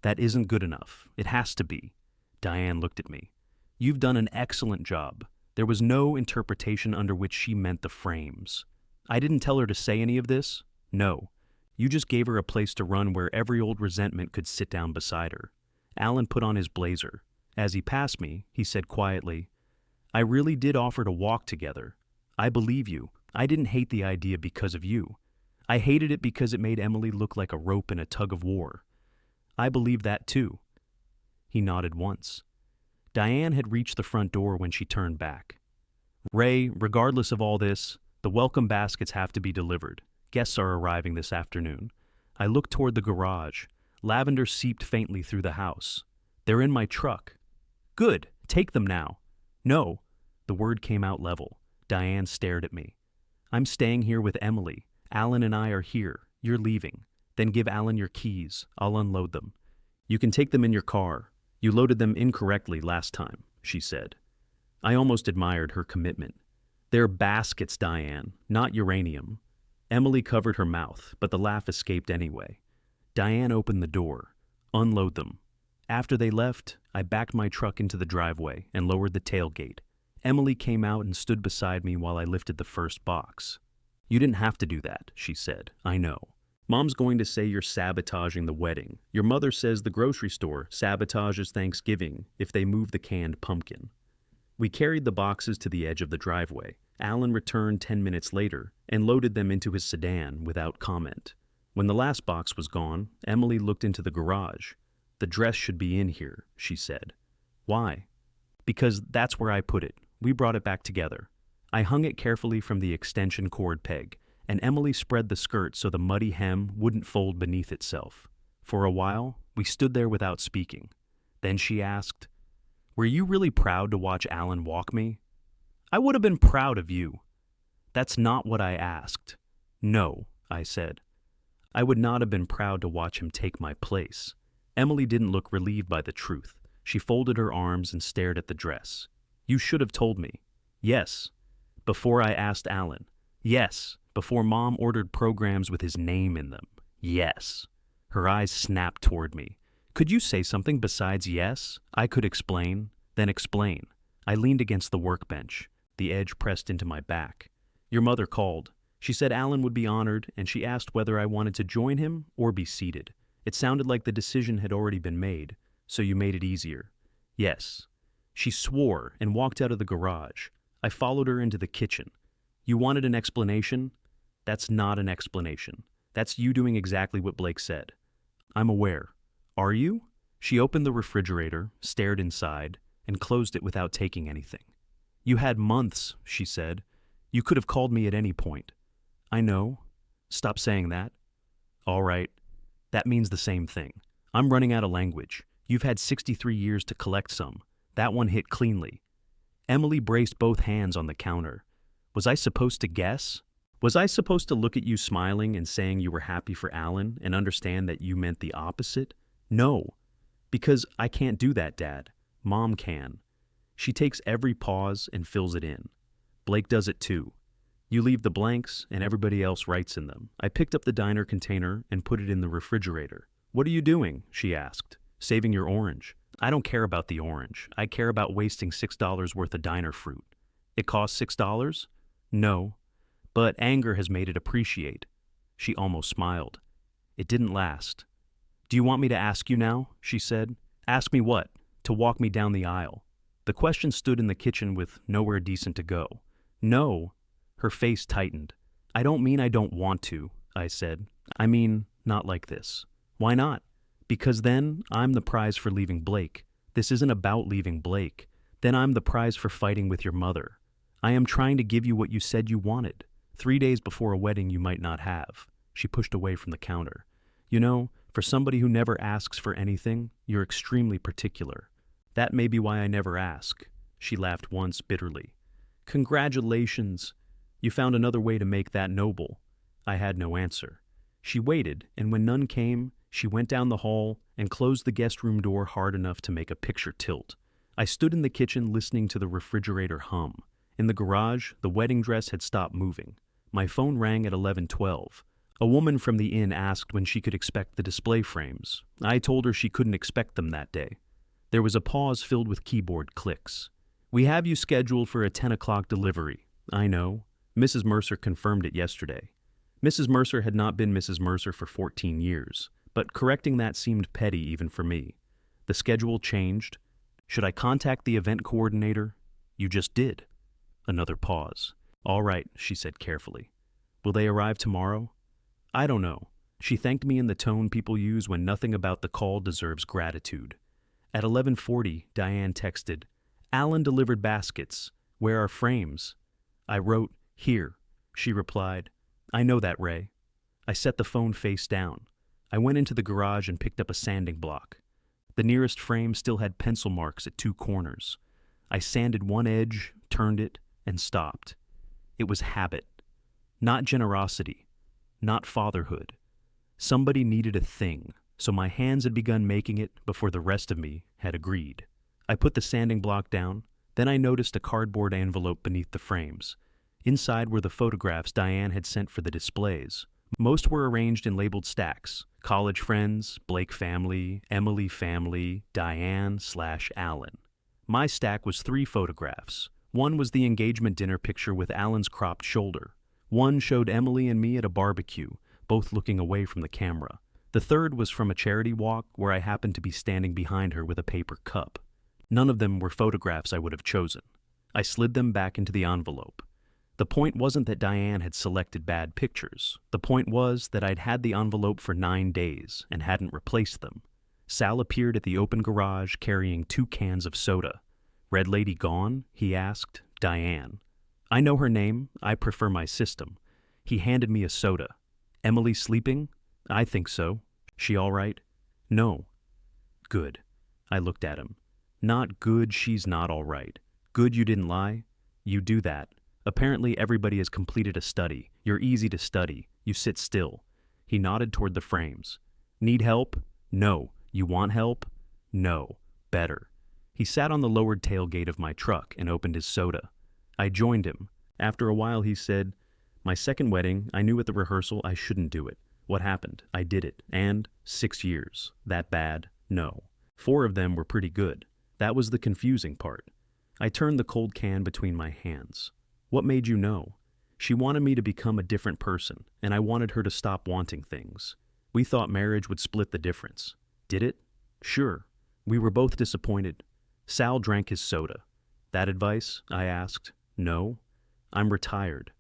That isn't good enough. It has to be. Diane looked at me. You've done an excellent job. There was no interpretation under which she meant the frames. I didn't tell her to say any of this. No. You just gave her a place to run where every old resentment could sit down beside her. Alan put on his blazer. As he passed me, he said quietly, I really did offer to walk together. I believe you. I didn't hate the idea because of you. I hated it because it made Emily look like a rope in a tug of war. I believe that too. He nodded once. Diane had reached the front door when she turned back. Ray, regardless of all this, the welcome baskets have to be delivered. Guests are arriving this afternoon. I looked toward the garage. Lavender seeped faintly through the house. They're in my truck. Good, take them now. No. The word came out level. Diane stared at me. I'm staying here with Emily. Alan and I are here. You're leaving. Then give Alan your keys. I'll unload them. You can take them in your car. You loaded them incorrectly last time, she said. I almost admired her commitment. They're baskets, Diane, not uranium. Emily covered her mouth, but the laugh escaped anyway. Diane opened the door. Unload them. After they left, I backed my truck into the driveway and lowered the tailgate. Emily came out and stood beside me while I lifted the first box. You didn't have to do that, she said. I know. Mom's going to say you're sabotaging the wedding. Your mother says the grocery store sabotages Thanksgiving if they move the canned pumpkin. We carried the boxes to the edge of the driveway. Alan returned 10 minutes later and loaded them into his sedan without comment. When the last box was gone, Emily looked into the garage. The dress should be in here, she said. Why? Because that's where I put it. We brought it back together. I hung it carefully from the extension cord peg, and Emily spread the skirt so the muddy hem wouldn't fold beneath itself. For a while, we stood there without speaking. Then she asked, Were you really proud to watch Alan walk me? I would have been proud of you. That's not what I asked. No, I said. I would not have been proud to watch him take my place. Emily didn't look relieved by the truth. She folded her arms and stared at the dress. You should have told me. Yes. Before I asked Alan. Yes. Before Mom ordered programs with his name in them. Yes. Her eyes snapped toward me. Could you say something besides yes? I could explain, then explain. I leaned against the workbench. The edge pressed into my back. Your mother called. She said Alan would be honored, and she asked whether I wanted to join him or be seated. It sounded like the decision had already been made, so you made it easier. Yes. She swore and walked out of the garage. I followed her into the kitchen. You wanted an explanation? That's not an explanation. That's you doing exactly what Blake said. I'm aware. Are you? She opened the refrigerator, stared inside, and closed it without taking anything. You had months, she said. You could have called me at any point. I know. Stop saying that. All right. That means the same thing. I'm running out of language. You've had 63 years to collect some. That one hit cleanly. Emily braced both hands on the counter. Was I supposed to guess? Was I supposed to look at you smiling and saying you were happy for Alan and understand that you meant the opposite? No. Because I can't do that, Dad. Mom can. She takes every pause and fills it in. Blake does it too. You leave the blanks and everybody else writes in them. I picked up the diner container and put it in the refrigerator. What are you doing? She asked. Saving your orange. I don't care about the orange. I care about wasting $6 worth of diner fruit. It costs $6? No. But anger has made it appreciate. She almost smiled. It didn't last. Do you want me to ask you now? She said. Ask me what? To walk me down the aisle. The question stood in the kitchen with nowhere decent to go. No. Her face tightened. I don't mean I don't want to, I said. I mean, not like this. Why not? Because then I'm the prize for leaving Blake. This isn't about leaving Blake. Then I'm the prize for fighting with your mother. I am trying to give you what you said you wanted. 3 days before a wedding you might not have. She pushed away from the counter. You know, for somebody who never asks for anything, you're extremely particular. That may be why I never ask. She laughed once bitterly. Congratulations. You found another way to make that noble. I had no answer. She waited, and when none came, she went down the hall and closed the guest room door hard enough to make a picture tilt. I stood in the kitchen listening to the refrigerator hum. In the garage, the wedding dress had stopped moving. My phone rang at 11:12. A woman from the inn asked when she could expect the display frames. I told her she couldn't expect them that day. There was a pause filled with keyboard clicks. We have you scheduled for a 10 o'clock delivery. I know. Mrs. Mercer confirmed it yesterday. Mrs. Mercer had not been Mrs. Mercer for 14 years, but correcting that seemed petty even for me. The schedule changed. Should I contact the event coordinator? You just did. Another pause. All right, she said carefully. Will they arrive tomorrow? I don't know. She thanked me in the tone people use when nothing about the call deserves gratitude. At 11:40, Diane texted, Alan delivered baskets. Where are frames? I wrote, Here. She replied, I know that, Ray. I set the phone face down. I went into the garage and picked up a sanding block. The nearest frame still had pencil marks at 2 corners. I sanded one edge, turned it, and stopped. It was habit, not generosity, not fatherhood. Somebody needed a thing, so my hands had begun making it before the rest of me had agreed. I put the sanding block down, then I noticed a cardboard envelope beneath the frames. Inside were the photographs Diane had sent for the displays. Most were arranged in labeled stacks: college friends, Blake family, Emily family, Diane/Alan. My stack was 3 photographs. One was the engagement dinner picture with Alan's cropped shoulder. One showed Emily and me at a barbecue, both looking away from the camera. The third was from a charity walk where I happened to be standing behind her with a paper cup. None of them were photographs I would have chosen. I slid them back into the envelope. The point wasn't that Diane had selected bad pictures. The point was that I'd had the envelope for 9 days and hadn't replaced them. Sal appeared at the open garage carrying 2 cans of soda. "Red lady gone?" he asked. "Diane." "I know her name. I prefer my system." He handed me a soda. "Emily sleeping?" "I think so." "She all right?" "No." "Good." I looked at him. "Not good she's not all right. Good you didn't lie? You do that. Apparently everybody has completed a study. You're easy to study. You sit still." He nodded toward the frames. "Need help?" "No." "You want help?" "No." "Better." He sat on the lowered tailgate of my truck and opened his soda. I joined him. After a while he said, "My second wedding, I knew at the rehearsal I shouldn't do it. What happened? I did it. And 6 years. That bad? No. 4 of them were pretty good. That was the confusing part." I turned the cold can between my hands. "What made you know?" "She wanted me to become a different person, and I wanted her to stop wanting things. We thought marriage would split the difference. Did it? Sure. We were both disappointed." Sal drank his soda. "That advice?" I asked. "No. I'm retired."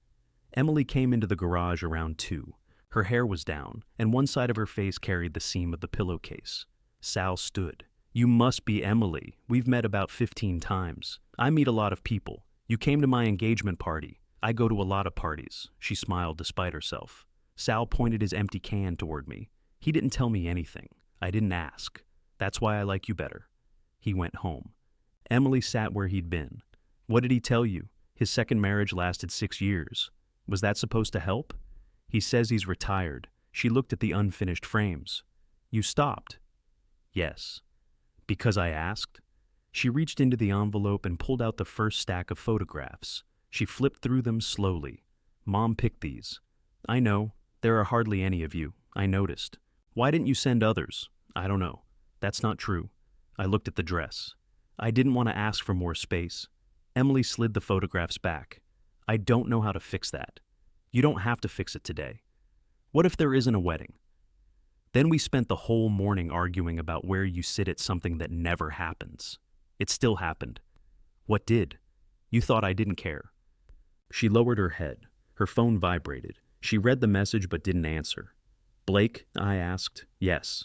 Emily came into the garage around 2. Her hair was down, and one side of her face carried the seam of the pillowcase. Sal stood. "You must be Emily. We've met about 15 times. I meet a lot of people. You came to my engagement party. I go to a lot of parties." She smiled despite herself. Sal pointed his empty can toward me. "He didn't tell me anything. I didn't ask. That's why I like you better." He went home. Emily sat where he'd been. "What did he tell you? His second marriage lasted 6 years. Was that supposed to help?" "He says he's retired." She looked at the unfinished frames. "You stopped?" "Yes." "Because I asked?" She reached into the envelope and pulled out the first stack of photographs. She flipped through them slowly. "Mom picked these." "I know. There are hardly any of you. I noticed." "Why didn't you send others?" "I don't know." "That's not true." I looked at the dress. I didn't want to ask for more space. Emily slid the photographs back. "I don't know how to fix that." "You don't have to fix it today." "What if there isn't a wedding?" Then we spent the whole morning arguing about where you sit at something that never happens. It still happened. "What did?" "You thought I didn't care." She lowered her head. Her phone vibrated. She read the message but didn't answer. "Blake?" I asked. "Yes."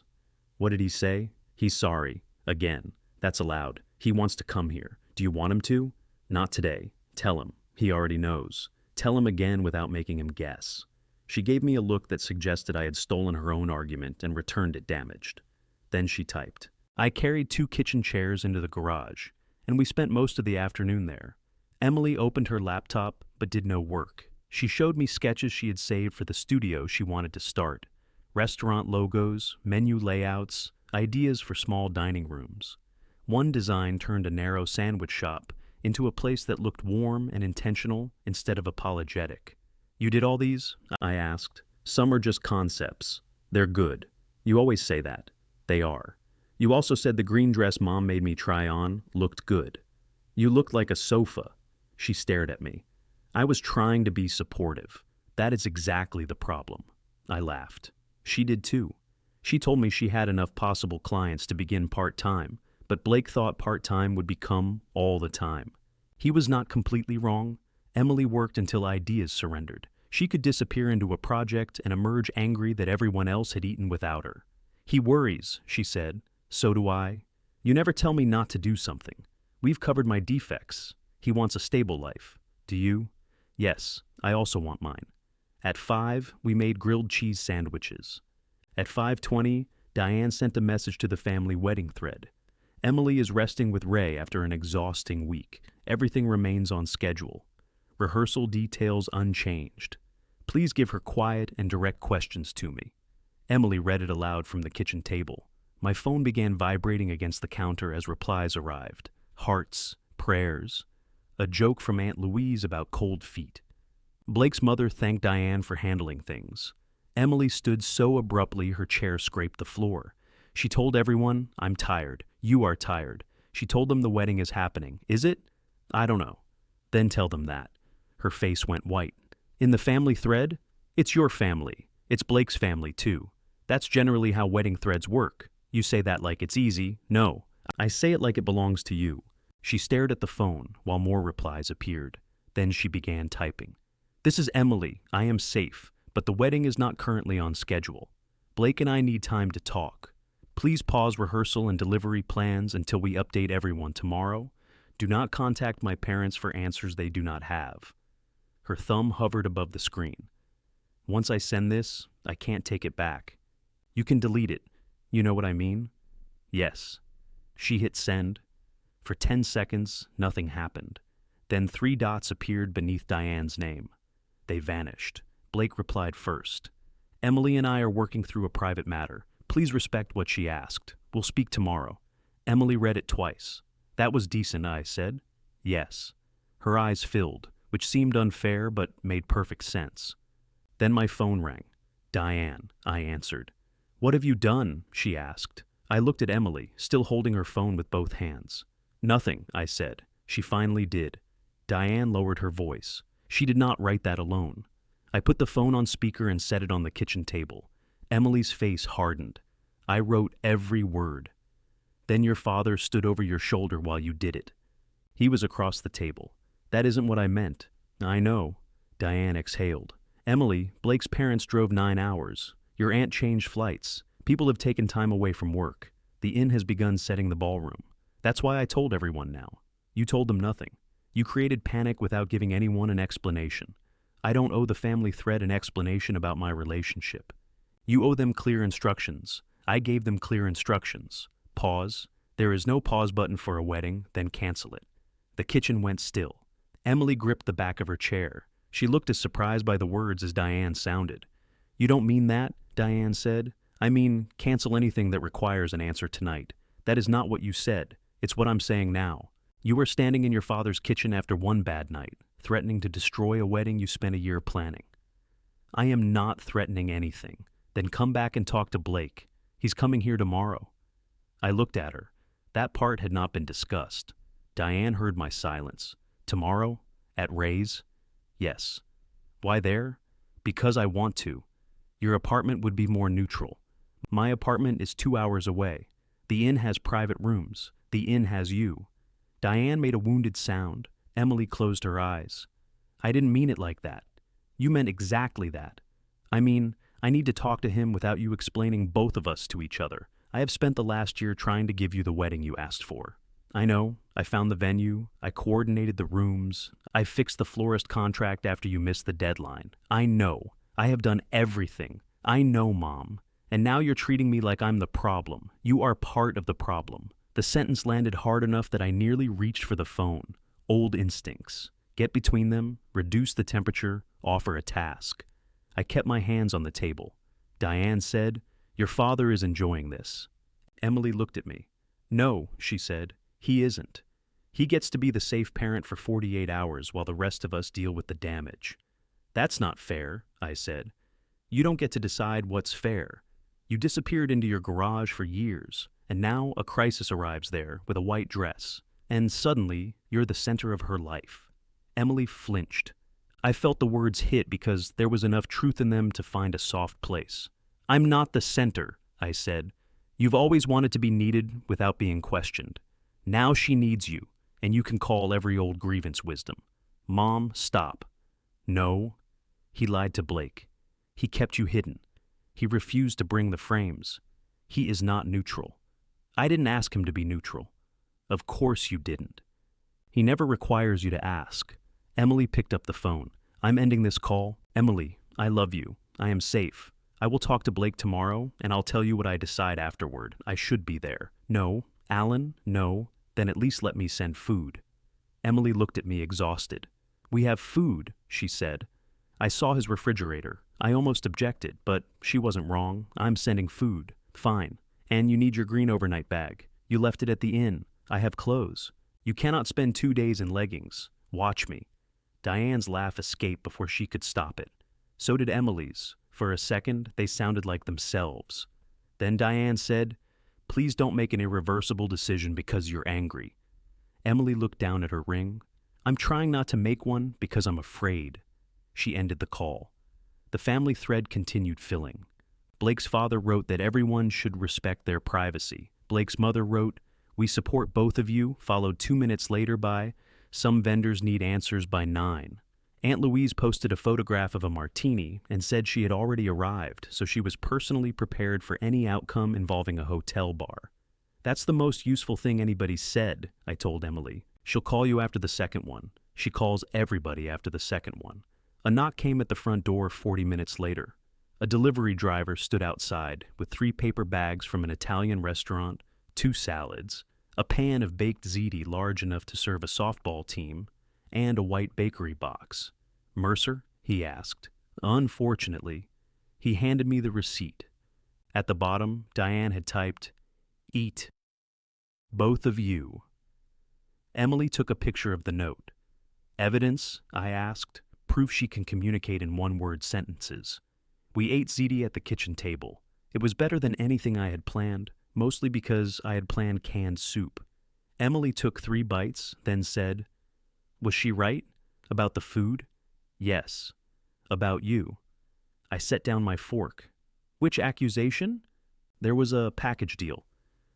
"What did he say?" "He's sorry. Again. That's allowed. He wants to come here. Do you want him to?" "Not today. Tell him. He already knows. Tell him again without making him guess." She gave me a look that suggested I had stolen her own argument and returned it damaged. Then she typed. I carried 2 kitchen chairs into the garage, and we spent most of the afternoon there. Emily opened her laptop but did no work. She showed me sketches she had saved for the studio she wanted to start. Restaurant logos, menu layouts, ideas for small dining rooms. One design turned a narrow sandwich shop into a place that looked warm and intentional instead of apologetic. "You did all these?" I asked. "Some are just concepts. They're good. You always say that. They are. You also said the green dress Mom made me try on looked good. You looked like a sofa." She stared at me. I was trying to be supportive. That is exactly the problem. I laughed. She did too. She told me she had enough possible clients to begin part-time, but Blake thought part-time would become all the time. He was not completely wrong. Emily worked until ideas surrendered. She could disappear into a project and emerge angry that everyone else had eaten without her. "He worries," she said. "So do I. You never tell me not to do something. We've covered my defects. He wants a stable life. Do you?" "Yes, I also want mine." At 5, we made grilled cheese sandwiches. At 5:20, Diane sent a message to the family wedding thread. Emily is resting with Ray after an exhausting week. Everything remains on schedule. Rehearsal details unchanged. Please give her quiet and direct questions to me. Emily read it aloud from the kitchen table. My phone began vibrating against the counter as replies arrived. Hearts, prayers. A joke from Aunt Louise about cold feet. Blake's mother thanked Diane for handling things. Emily stood so abruptly her chair scraped the floor. She told everyone, "I'm tired. You are tired." She told them the wedding is happening. Is it? I don't know. Then tell them that. Her face went white. In the family thread? It's your family. It's Blake's family, too. That's generally how wedding threads work. You say that like it's easy. No, I say it like it belongs to you. She stared at the phone while more replies appeared. Then she began typing. This is Emily. I am safe, but the wedding is not currently on schedule. Blake and I need time to talk. Please pause rehearsal and delivery plans until we update everyone tomorrow. Do not contact my parents for answers they do not have. Her thumb hovered above the screen. Once I send this, I can't take it back. You can delete it. You know what I mean? Yes. She hit send. For 10 seconds, nothing happened. Then 3 dots appeared beneath Diane's name. They vanished. Blake replied first. Emily and I are working through a private matter. Please respect what she asked. We'll speak tomorrow. Emily read it twice. That was decent, I said. Yes. Her eyes filled, which seemed unfair but made perfect sense. Then my phone rang. Diane, I answered. What have you done? She asked. I looked at Emily, still holding her phone with both hands. Nothing, I said. She finally did. Diane lowered her voice. She did not write that alone. I put the phone on speaker and set it on the kitchen table. Emily's face hardened. I wrote every word. Then your father stood over your shoulder while you did it. He was across the table. That isn't what I meant. I know. Diane exhaled. Emily, Blake's parents drove 9 hours. Your aunt changed flights. People have taken time away from work. The inn has begun setting the ballroom. That's why I told everyone now. You told them nothing. You created panic without giving anyone an explanation. I don't owe the family thread an explanation about my relationship. You owe them clear instructions. I gave them clear instructions. Pause. There is no pause button for a wedding, then cancel it. The kitchen went still. Emily gripped the back of her chair. She looked as surprised by the words as Diane sounded. You don't mean that? Diane said. I mean, cancel anything that requires an answer tonight. That is not what you said. It's what I'm saying now. You were standing in your father's kitchen after one bad night, threatening to destroy a wedding you spent a year planning. I am not threatening anything. Then come back and talk to Blake. He's coming here tomorrow. I looked at her. That part had not been discussed. Diane heard my silence. Tomorrow? At Ray's? Yes. Why there? Because I want to. Your apartment would be more neutral. My apartment is 2 hours away. The inn has private rooms. The inn has you. Diane made a wounded sound. Emily closed her eyes. I didn't mean it like that. You meant exactly that. I mean, I need to talk to him without you explaining both of us to each other. I have spent the last year trying to give you the wedding you asked for. I know. I found the venue. I coordinated the rooms. I fixed the florist contract after you missed the deadline. I know. I have done everything. I know, Mom. And now you're treating me like I'm the problem. You are part of the problem. The sentence landed hard enough that I nearly reached for the phone. Old instincts. Get between them, reduce the temperature, offer a task. I kept my hands on the table. Diane said, Your father is enjoying this. Emily looked at me. No, she said, he isn't. He gets to be the safe parent for 48 hours while the rest of us deal with the damage. That's not fair, I said. You don't get to decide what's fair. You disappeared into your garage for years, and now a crisis arrives there with a white dress, and suddenly you're the center of her life. Emily flinched. I felt the words hit because there was enough truth in them to find a soft place. I'm not the center, I said. You've always wanted to be needed without being questioned. Now she needs you, and you can call every old grievance wisdom. Mom, stop. No. He lied to Blake. He kept you hidden. He refused to bring the frames. He is not neutral. I didn't ask him to be neutral. Of course you didn't. He never requires you to ask. Emily picked up the phone. I'm ending this call. Emily, I love you. I am safe. I will talk to Blake tomorrow, and I'll tell you what I decide afterward. I should be there. No. Alan, no. Then at least let me send food. Emily looked at me exhausted. We have food, she said. I saw his refrigerator. I almost objected, but she wasn't wrong. I'm sending food. Fine. And you need your green overnight bag. You left it at the inn. I have clothes. You cannot spend 2 days in leggings. Watch me. Diane's laugh escaped before she could stop it. So did Emily's. For a second, they sounded like themselves. Then Diane said, "Please don't make an irreversible decision because you're angry." Emily looked down at her ring. "I'm trying not to make one because I'm afraid." She ended the call. The family thread continued filling. Blake's father wrote that everyone should respect their privacy. Blake's mother wrote, "We support both of you," followed 2 minutes later by, "Some vendors need answers by 9. Aunt Louise posted a photograph of a martini and said she had already arrived, so she was personally prepared for any outcome involving a hotel bar. "That's the most useful thing anybody said," I told Emily. "She'll call you after the second one." She calls everybody after the second one. A knock came at the front door 40 minutes later. A delivery driver stood outside with 3 paper bags from an Italian restaurant, 2 salads, a pan of baked ziti large enough to serve a softball team, and a white bakery box. "Mercer?" he asked. Unfortunately, he handed me the receipt. At the bottom, Diane had typed, "Eat. Both of you." Emily took a picture of the note. "Evidence?" I asked. "Proof she can communicate in one-word sentences." We ate ziti at the kitchen table. It was better than anything I had planned, mostly because I had planned canned soup. Emily took 3 bites, then said, "Was she right? About the food?" "Yes. About you." I set down my fork. "Which accusation?" "There was a package deal.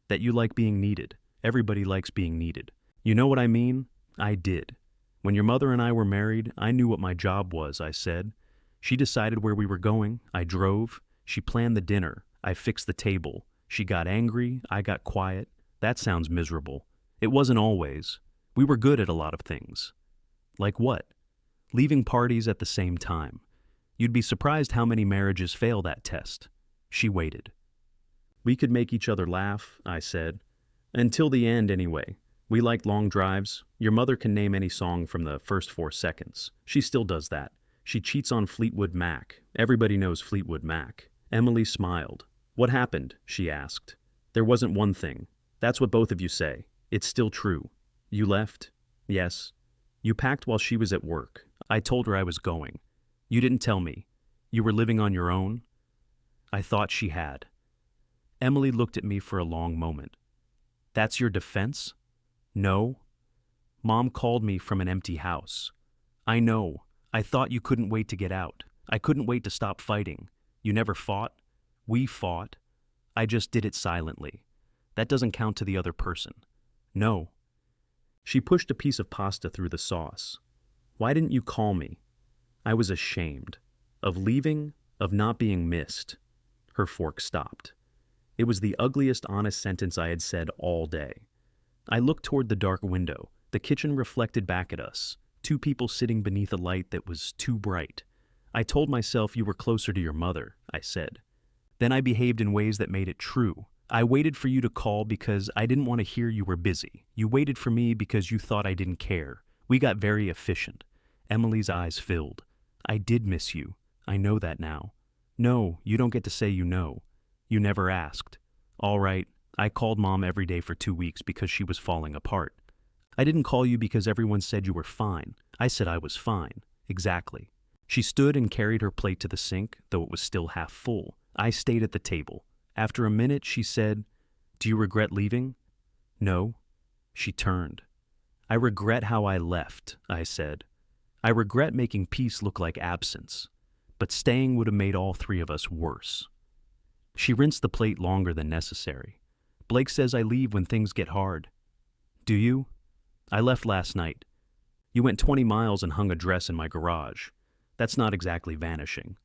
That you like being needed. Everybody likes being needed." "You know what I mean?" I did. "When your mother and I were married, I knew what my job was," I said. "She decided where we were going. I drove. She planned the dinner. I fixed the table. She got angry. I got quiet. That sounds miserable. It wasn't always. We were good at a lot of things." "Like what?" "Leaving parties at the same time. You'd be surprised how many marriages fail that test." She waited. "We could make each other laugh," I said. "Until the end, anyway. We liked long drives. Your mother can name any song from the first 4 seconds. She still does that. She cheats on Fleetwood Mac. Everybody knows Fleetwood Mac." Emily smiled. "What happened?" she asked. "There wasn't one thing. That's what both of you say. It's still true. You left?" "Yes." "You packed while she was at work. I told her I was going. You didn't tell me. You were living on your own?" I thought she had. Emily looked at me for a long moment. "That's your defense?" "No. Mom called me from an empty house." "I know. I thought you couldn't wait to get out. I couldn't wait to stop fighting. You never fought. We fought. I just did it silently. That doesn't count to the other person." "No." She pushed a piece of pasta through the sauce. "Why didn't you call me?" I was ashamed. Of leaving, of not being missed. Her fork stopped. It was the ugliest honest sentence I had said all day. I looked toward the dark window. The kitchen reflected back at us. 2 people sitting beneath a light that was too bright. "I told myself you were closer to your mother," I said. "Then I behaved in ways that made it true. I waited for you to call because I didn't want to hear you were busy. You waited for me because you thought I didn't care. We got very efficient." Emily's eyes filled. "I did miss you. I know that now." "No, you don't get to say you know. You never asked." "All right, I called Mom every day for 2 weeks because she was falling apart. I didn't call you because everyone said you were fine. I said I was fine." "Exactly." She stood and carried her plate to the sink, though it was still half full. I stayed at the table. After a minute, she said, "Do you regret leaving?" "No." She turned. "I regret how I left," I said. "I regret making peace look like absence. But staying would have made all 3 of us worse." She rinsed the plate longer than necessary. "Blake says I leave when things get hard." "Do you?" "I left last night. You went 20 miles and hung a dress in my garage. That's not exactly vanishing."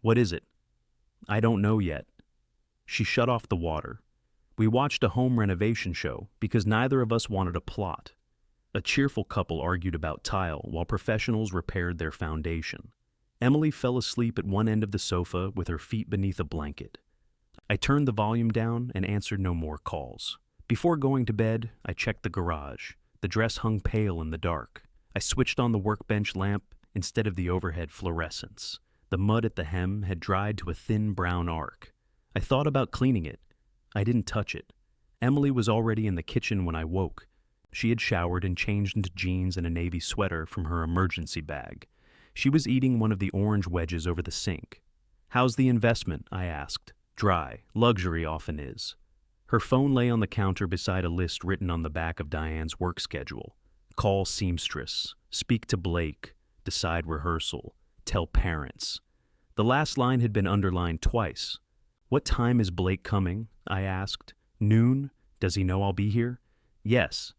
"What is it?" "I don't know yet." She shut off the water. We watched a home renovation show because neither of us wanted a plot. A cheerful couple argued about tile while professionals repaired their foundation. Emily fell asleep at one end of the sofa with her feet beneath a blanket. I turned the volume down and answered no more calls. Before going to bed, I checked the garage. The dress hung pale in the dark. I switched on the workbench lamp instead of the overhead fluorescence. The mud at the hem had dried to a thin brown arc. I thought about cleaning it. I didn't touch it. Emily was already in the kitchen when I woke. She had showered and changed into jeans and a navy sweater from her emergency bag. She was eating one of the orange wedges over the sink. "How's the investment?" I asked. "Dry. Luxury often is." Her phone lay on the counter beside a list written on the back of Diane's work schedule. Call seamstress. Speak to Blake. Decide rehearsal. Tell parents. The last line had been underlined twice. "What time is Blake coming?" I asked. "Noon? Does he know I'll be here?" "Yes."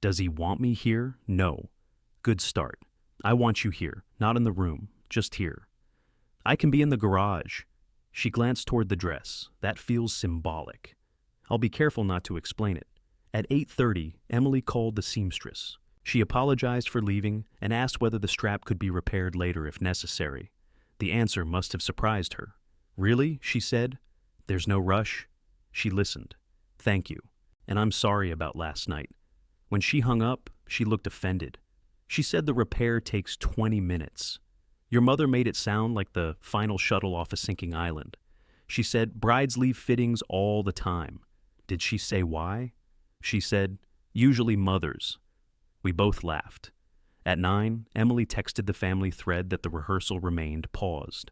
"Does he want me here?" "No." "Good start. I want you here, not in the room, just here." "I can be in the garage." She glanced toward the dress. "That feels symbolic." I'll be careful not to explain it. At 8:30, Emily called the seamstress. She apologized for leaving and asked whether the strap could be repaired later if necessary. The answer must have surprised her. "Really?" she said. "There's no rush?" She listened. "Thank you. And I'm sorry about last night." When she hung up, she looked offended. She said the repair takes 20 minutes. Your mother made it sound like the final shuttle off a sinking island. She said brides leave fittings all the time. Did she say why? She said, "Usually mothers." We both laughed. At 9, Emily texted the family thread that the rehearsal remained paused.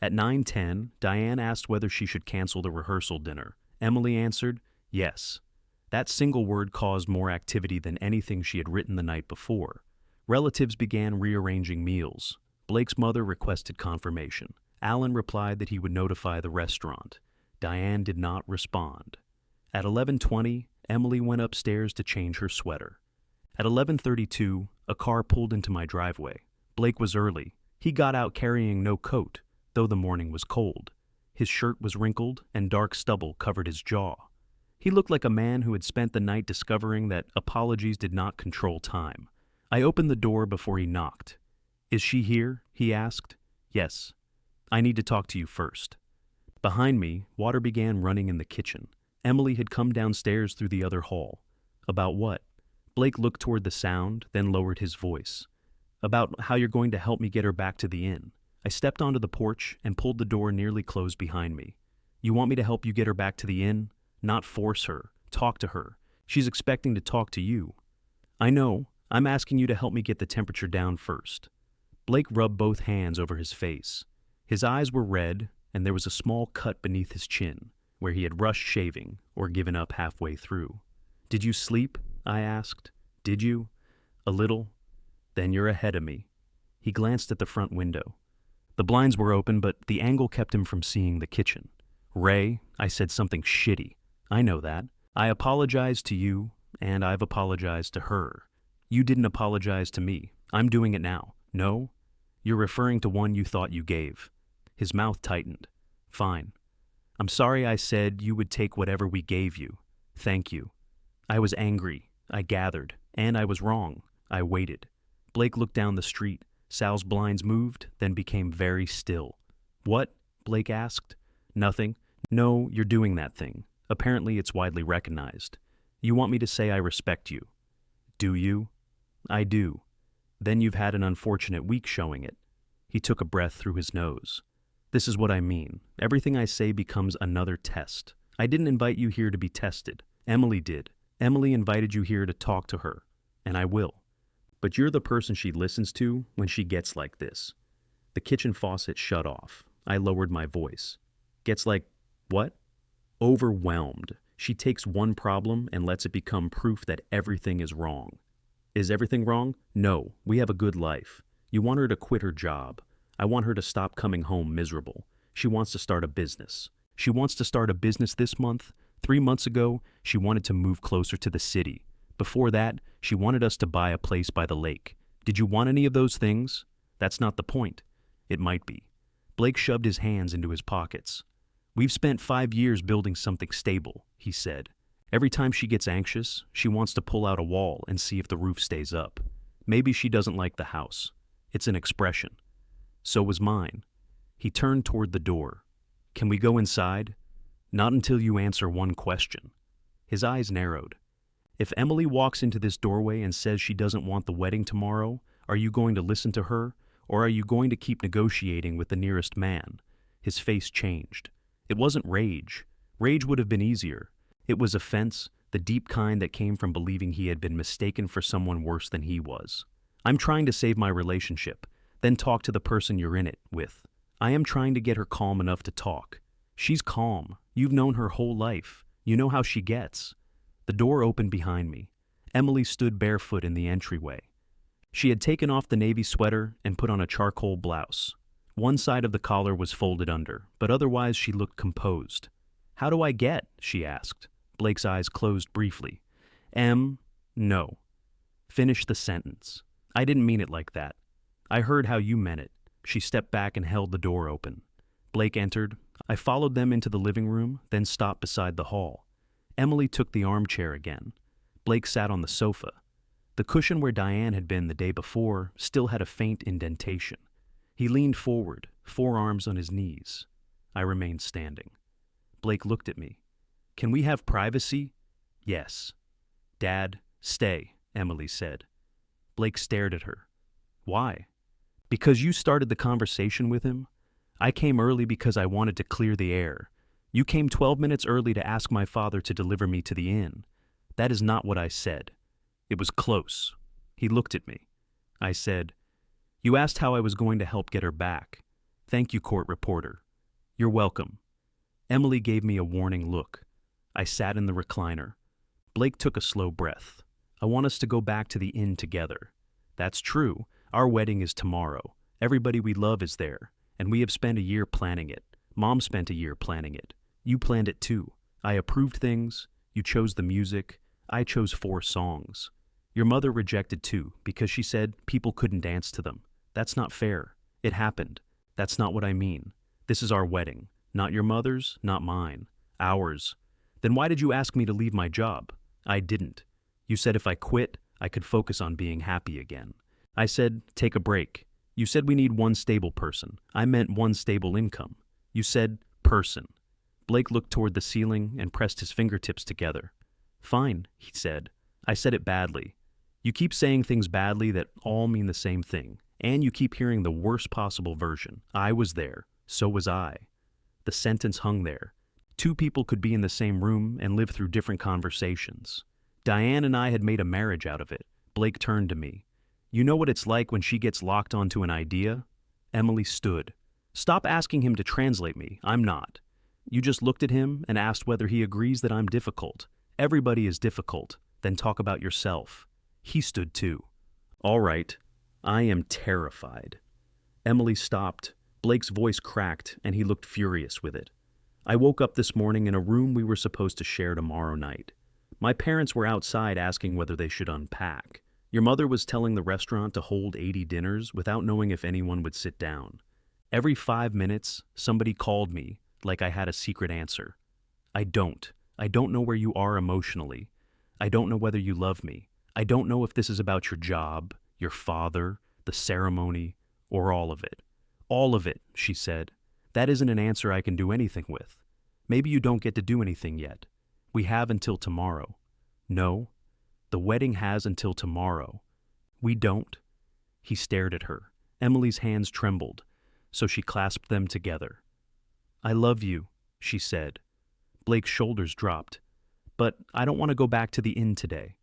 At 9:10, Diane asked whether she should cancel the rehearsal dinner. Emily answered, yes. That single word caused more activity than anything she had written the night before. Relatives began rearranging meals. Blake's mother requested confirmation. Alan replied that he would notify the restaurant. Diane did not respond. At 11:20, Emily went upstairs to change her sweater. At 11:32, a car pulled into my driveway. Blake was early. He got out carrying no coat, though the morning was cold. His shirt was wrinkled and dark stubble covered his jaw. He looked like a man who had spent the night discovering that apologies did not control time. I opened the door before he knocked. "Is she here?" he asked. "Yes." "I need to talk to you first." Behind me, water began running in the kitchen. Emily had come downstairs through the other hall. "About what?" Blake looked toward the sound, then lowered his voice. "About how you're going to help me get her back to the inn." I stepped onto the porch and pulled the door nearly closed behind me. "You want me to help you get her back to the inn? Not force her. Talk to her. She's expecting to talk to you." "I know. I'm asking you to help me get the temperature down first." Blake rubbed both hands over his face. His eyes were red, and there was a small cut beneath his chin, where he had rushed shaving or given up halfway through. "Did you sleep?" I asked. "Did you?" "A little." "Then you're ahead of me." He glanced at the front window. The blinds were open, but the angle kept him from seeing the kitchen. "Ray, I said something shitty. I know that. I apologized to you, and I've apologized to her. You didn't apologize to me. I'm doing it now." "No? You're referring to one you thought you gave." His mouth tightened. "Fine. I'm sorry I said you would take whatever we gave you. Thank you." I was angry. I gathered. And I was wrong. I waited. Blake looked down the street. Sal's blinds moved, then became very still. "What?" Blake asked. "Nothing. No, you're doing that thing. Apparently it's widely recognized. You want me to say I respect you." "Do you?" "I do." "Then you've had an unfortunate week showing it." He took a breath through his nose. "This is what I mean. Everything I say becomes another test. I didn't invite you here to be tested. Emily did. Emily invited you here to talk to her, and I will. But you're the person she listens to when she gets like this." The kitchen faucet shut off. I lowered my voice. "Gets like what?" "Overwhelmed. She takes one problem and lets it become proof that everything is wrong." "Is everything wrong?" "No. We have a good life. You want her to quit her job. I want her to stop coming home miserable. She wants to start a business. She wants to start a business this month. 3 months ago, she wanted to move closer to the city. Before that, she wanted us to buy a place by the lake. Did you want any of those things? That's not the point. It might be." Blake shoved his hands into his pockets. "We've spent 5 years building something stable," he said. "Every time she gets anxious, she wants to pull out a wall and see if the roof stays up. Maybe she doesn't like the house. It's an expression." So was mine. He turned toward the door. Can we go inside? Not until you answer one question. His eyes narrowed. If Emily walks into this doorway and says she doesn't want the wedding tomorrow, are you going to listen to her, or are you going to keep negotiating with the nearest man? His face changed. It wasn't rage. Rage would have been easier. It was offense, the deep kind that came from believing he had been mistaken for someone worse than he was. I'm trying to save my relationship, then talk to the person you're in it with. I am trying to get her calm enough to talk. She's calm. You've known her whole life. You know how she gets. The door opened behind me. Emily stood barefoot in the entryway. She had taken off the navy sweater and put on a charcoal blouse. One side of the collar was folded under, but otherwise she looked composed. How do I get? She asked. Blake's eyes closed briefly. No. Finish the sentence. I didn't mean it like that. I heard how you meant it. She stepped back and held the door open. Blake entered. I followed them into the living room, then stopped beside the hall. Emily took the armchair again. Blake sat on the sofa. The cushion where Diane had been the day before still had a faint indentation. He leaned forward, forearms on his knees. I remained standing. Blake looked at me. Can we have privacy? Yes. Dad, stay, Emily said. Blake stared at her. Why? Because you started the conversation with him? I came early because I wanted to clear the air. You came 12 minutes early to ask my father to deliver me to the inn. That is not what I said. It was close. He looked at me. I said, you asked how I was going to help get her back. Thank you, court reporter. You're welcome. Emily gave me a warning look. I sat in the recliner. Blake took a slow breath. I want us to go back to the inn together. That's true. Our wedding is tomorrow. Everybody we love is there, and we have spent a year planning it. Mom spent a year planning it. You planned it too. I approved things. You chose the music. I chose 4 songs. Your mother rejected 2 because she said people couldn't dance to them. That's not fair. It happened. That's not what I mean. This is our wedding. Not your mother's, not mine. Ours. Then why did you ask me to leave my job? I didn't. You said if I quit, I could focus on being happy again. I said, take a break. You said we need one stable person. I meant one stable income. You said, person. Blake looked toward the ceiling and pressed his fingertips together. Fine, he said. I said it badly. You keep saying things badly that all mean the same thing, and you keep hearing the worst possible version. I was there. So was I. The sentence hung there. 2 people could be in the same room and live through different conversations. Diane and I had made a marriage out of it. Blake turned to me. You know what it's like when she gets locked onto an idea? Emily stood. Stop asking him to translate me. I'm not. You just looked at him and asked whether he agrees that I'm difficult. Everybody is difficult. Then talk about yourself. He stood too. All right. I am terrified. Emily stopped. Blake's voice cracked, and he looked furious with it. I woke up this morning in a room we were supposed to share tomorrow night. My parents were outside asking whether they should unpack. Your mother was telling the restaurant to hold 80 dinners without knowing if anyone would sit down. Every 5 minutes, somebody called me like I had a secret answer. I don't. I don't know where you are emotionally. I don't know whether you love me. I don't know if this is about your job, your father, the ceremony, or all of it. All of it, she said. That isn't an answer I can do anything with. Maybe you don't get to do anything yet. We have until tomorrow. No, the wedding has until tomorrow. We don't. He stared at her. Emily's hands trembled, so she clasped them together. I love you, she said. Blake's shoulders dropped. But I don't want to go back to the inn today.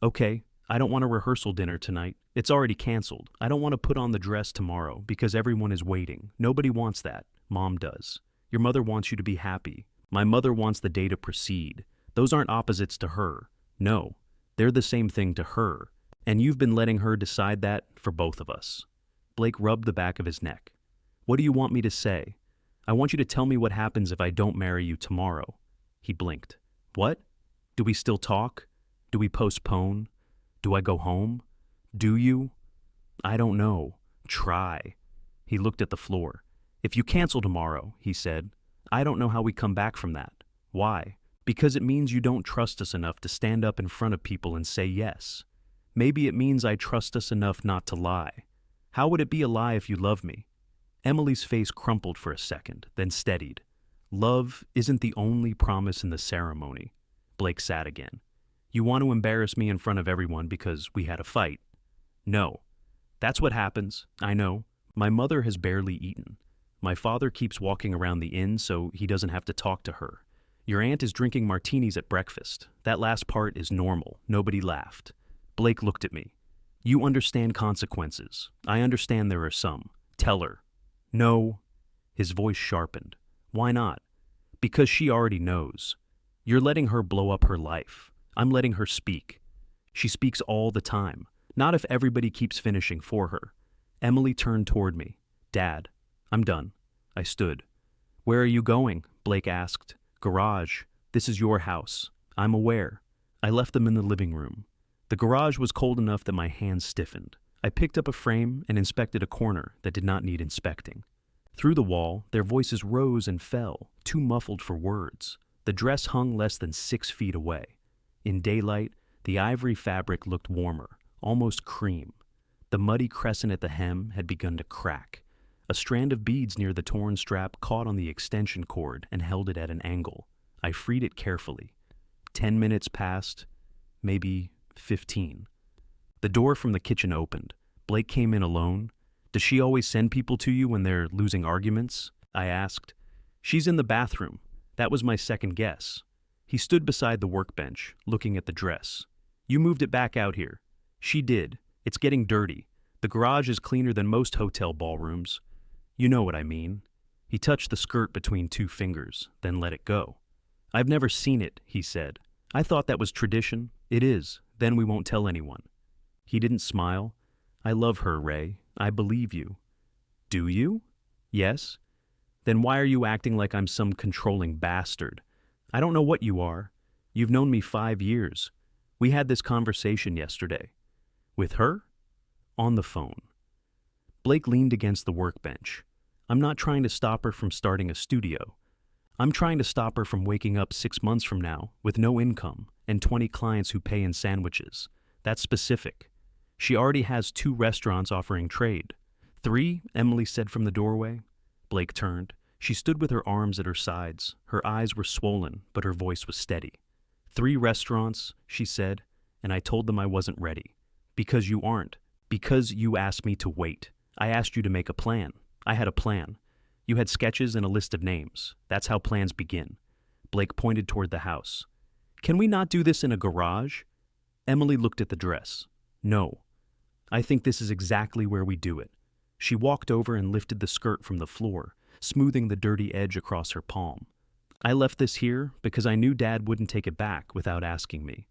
Okay, I don't want a rehearsal dinner tonight. It's already canceled. I don't want to put on the dress tomorrow because everyone is waiting. Nobody wants that. Mom does. Your mother wants you to be happy. My mother wants the day to proceed. Those aren't opposites to her. No, they're the same thing to her. And you've been letting her decide that for both of us. Blake rubbed the back of his neck. What do you want me to say? I want you to tell me what happens if I don't marry you tomorrow. He blinked. What? Do we still talk? Do we postpone? Do I go home? Do you? I don't know. Try. He looked at the floor. If you cancel tomorrow, he said, I don't know how we come back from that. Why? Because it means you don't trust us enough to stand up in front of people and say yes. Maybe it means I trust us enough not to lie. How would it be a lie if you love me? Emily's face crumpled for a second, then steadied. Love isn't the only promise in the ceremony. Blake sat again. You want to embarrass me in front of everyone because we had a fight? No. That's what happens, I know. My mother has barely eaten. My father keeps walking around the inn so he doesn't have to talk to her. Your aunt is drinking martinis at breakfast. That last part is normal. Nobody laughed. Blake looked at me. You understand consequences. I understand there are some. Tell her. No. His voice sharpened. Why not? Because she already knows. You're letting her blow up her life. I'm letting her speak. She speaks all the time. Not if everybody keeps finishing for her. Emily turned toward me. Dad, I'm done. I stood. Where are you going? Blake asked. Garage. This is your house. I'm aware. I left them in the living room. The garage was cold enough that my hands stiffened. I picked up a frame and inspected a corner that did not need inspecting. Through the wall, their voices rose and fell, too muffled for words. The dress hung less than 6 feet away. In daylight, the ivory fabric looked warmer, almost cream. The muddy crescent at the hem had begun to crack. A strand of beads near the torn strap caught on the extension cord and held it at an angle. I freed it carefully. 10 minutes passed, maybe 15. The door from the kitchen opened. Blake came in alone. Does she always send people to you when they're losing arguments? I asked. She's in the bathroom. That was my second guess. He stood beside the workbench, looking at the dress. You moved it back out here. She did. It's getting dirty. The garage is cleaner than most hotel ballrooms. You know what I mean. He touched the skirt between 2 fingers, then let it go. I've never seen it, he said. I thought that was tradition. It is. Then we won't tell anyone. He didn't smile. I love her, Ray. I believe you. Do you? Yes. Then why are you acting like I'm some controlling bastard? I don't know what you are. You've known me 5 years. We had this conversation yesterday. With her? On the phone. Blake leaned against the workbench. I'm not trying to stop her from starting a studio. I'm trying to stop her from waking up 6 months from now with no income and 20 clients who pay in sandwiches. That's specific. She already has 2 restaurants offering trade. 3, Emily said from the doorway. Blake turned. She stood with her arms at her sides. Her eyes were swollen, but her voice was steady. 3 restaurants, she said, and I told them I wasn't ready. Because you aren't. Because you asked me to wait. I asked you to make a plan. I had a plan. You had sketches and a list of names. That's how plans begin. Blake pointed toward the house. Can we not do this in a garage? Emily looked at the dress. No. I think this is exactly where we do it. She walked over and lifted the skirt from the floor, smoothing the dirty edge across her palm. I left this here because I knew Dad wouldn't take it back without asking me.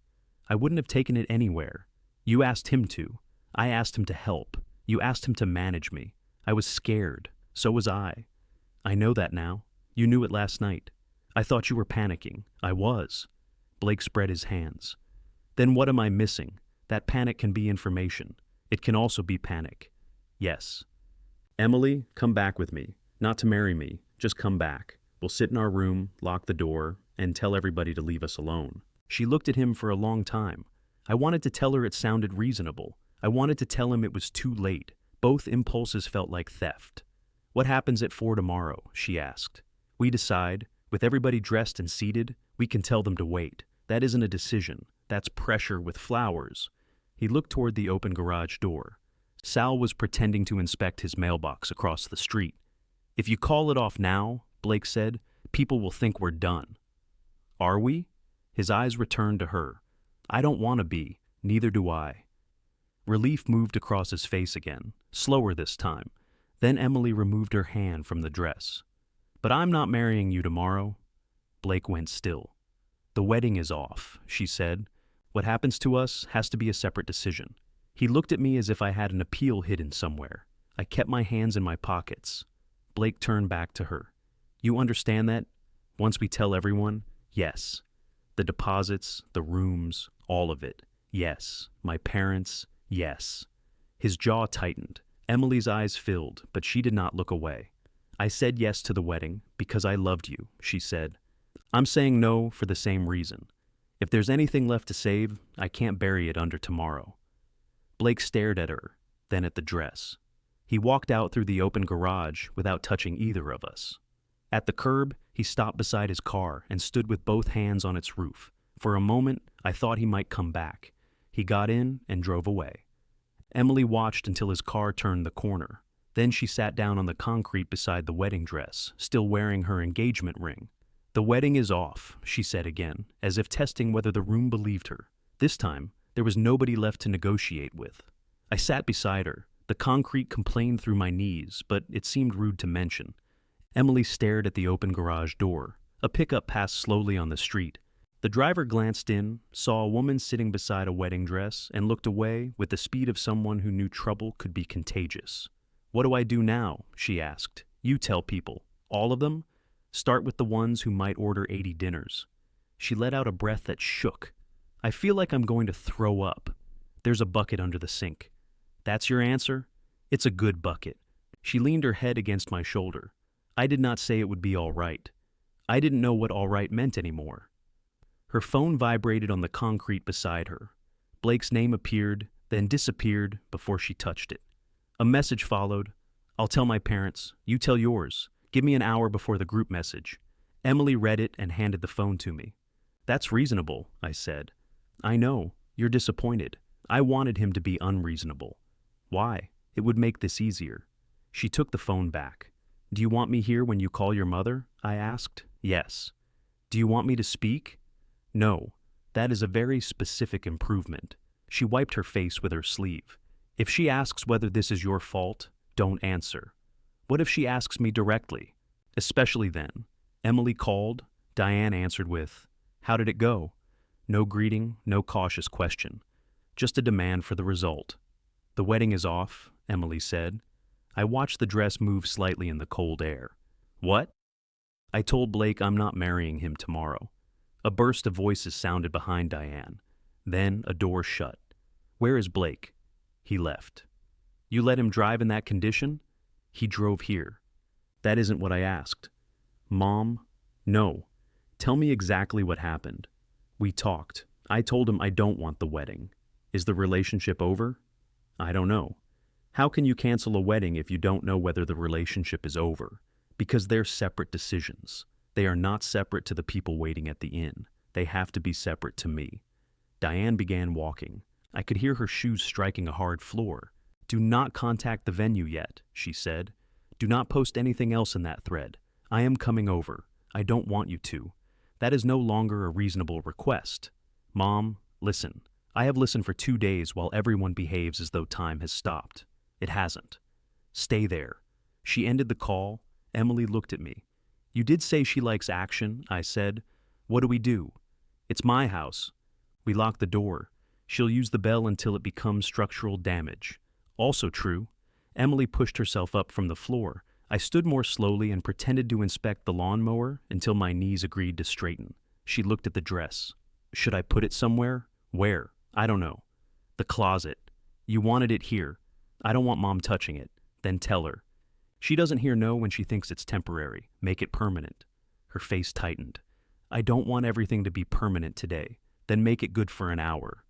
I wouldn't have taken it anywhere. You asked him to. I asked him to help. You asked him to manage me. I was scared. So was I. I know that now. You knew it last night. I thought you were panicking. I was. Blake spread his hands. Then what am I missing? That panic can be information. It can also be panic. Yes. Emily, come back with me. Not to marry me. Just come back. We'll sit in our room, lock the door, and tell everybody to leave us alone. She looked at him for a long time. I wanted to tell her it sounded reasonable. I wanted to tell him it was too late. Both impulses felt like theft. What happens at 4 tomorrow? She asked. We decide. With everybody dressed and seated, we can tell them to wait. That isn't a decision. That's pressure with flowers. He looked toward the open garage door. Sal was pretending to inspect his mailbox across the street. If you call it off now, Blake said, people will think we're done. Are we? His eyes returned to her. I don't want to be. Neither do I. Relief moved across his face again, slower this time. Then Emily removed her hand from the dress. But I'm not marrying you tomorrow. Blake went still. The wedding is off, she said. What happens to us has to be a separate decision. He looked at me as if I had an appeal hidden somewhere. I kept my hands in my pockets. Blake turned back to her. You understand that? Once we tell everyone, yes. The deposits, the rooms, all of it. Yes. My parents, yes. His jaw tightened. Emily's eyes filled, but she did not look away. I said yes to the wedding because I loved you, she said. I'm saying no for the same reason. If there's anything left to save, I can't bury it under tomorrow. Blake stared at her, then at the dress. He walked out through the open garage without touching either of us. At the curb, he stopped beside his car and stood with both hands on its roof. For a moment, I thought he might come back. He got in and drove away. Emily watched until his car turned the corner. Then she sat down on the concrete beside the wedding dress, still wearing her engagement ring. "The wedding is off," she said again, as if testing whether the room believed her. This time, there was nobody left to negotiate with. I sat beside her. The concrete complained through my knees, but it seemed rude to mention. Emily stared at the open garage door. A pickup passed slowly on the street. The driver glanced in, saw a woman sitting beside a wedding dress, and looked away with the speed of someone who knew trouble could be contagious. "What do I do now?" she asked. "You tell people. All of them? Start with the ones who might order 80 dinners." She let out a breath that shook. "I feel like I'm going to throw up." "There's a bucket under the sink." "That's your answer?" "It's a good bucket." She leaned her head against my shoulder. I did not say it would be all right. I didn't know what all right meant anymore. Her phone vibrated on the concrete beside her. Blake's name appeared, then disappeared before she touched it. A message followed. "I'll tell my parents. You tell yours. Give me an hour before the group message." Emily read it and handed the phone to me. "That's reasonable," I said. "I know. You're disappointed. I wanted him to be unreasonable." "Why? It would make this easier." She took the phone back. "Do you want me here when you call your mother?" I asked. "Yes." "Do you want me to speak?" "No. That is a very specific improvement." She wiped her face with her sleeve. "If she asks whether this is your fault, don't answer." "What if she asks me directly?" "Especially then." Emily called. Diane answered with, "How did it go?" No greeting, no cautious question. Just a demand for the result. "The wedding is off," Emily said. I watched the dress move slightly in the cold air. "What?" "I told Blake I'm not marrying him tomorrow." A burst of voices sounded behind Diane. Then a door shut. "Where is Blake?" "He left." "You let him drive in that condition?" "He drove here." "That isn't what I asked." "Mom?" "No. Tell me exactly what happened." "We talked. I told him I don't want the wedding." "Is the relationship over?" "I don't know." "How can you cancel a wedding if you don't know whether the relationship is over?" "Because they're separate decisions. They are not separate to the people waiting at the inn. They have to be separate to me." Diane began walking. I could hear her shoes striking a hard floor. "Do not contact the venue yet," she said. "Do not post anything else in that thread. I am coming over. I don't want you to. That is no longer a reasonable request. Mom, listen. I have listened for 2 days while everyone behaves as though time has stopped. It hasn't. Stay there." She ended the call. Emily looked at me. "You did say she likes action," I said. "What do we do?" "It's my house." "We lock the door. She'll use the bell until it becomes structural damage." "Also true." Emily pushed herself up from the floor. I stood more slowly and pretended to inspect the lawnmower until my knees agreed to straighten. She looked at the dress. "Should I put it somewhere?" "Where?" "I don't know." "The closet." "You wanted it here." "I don't want Mom touching it." "Then tell her." "She doesn't hear no when she thinks it's temporary. Make it permanent." Her face tightened. "I don't want everything to be permanent today. Then make it good for an hour."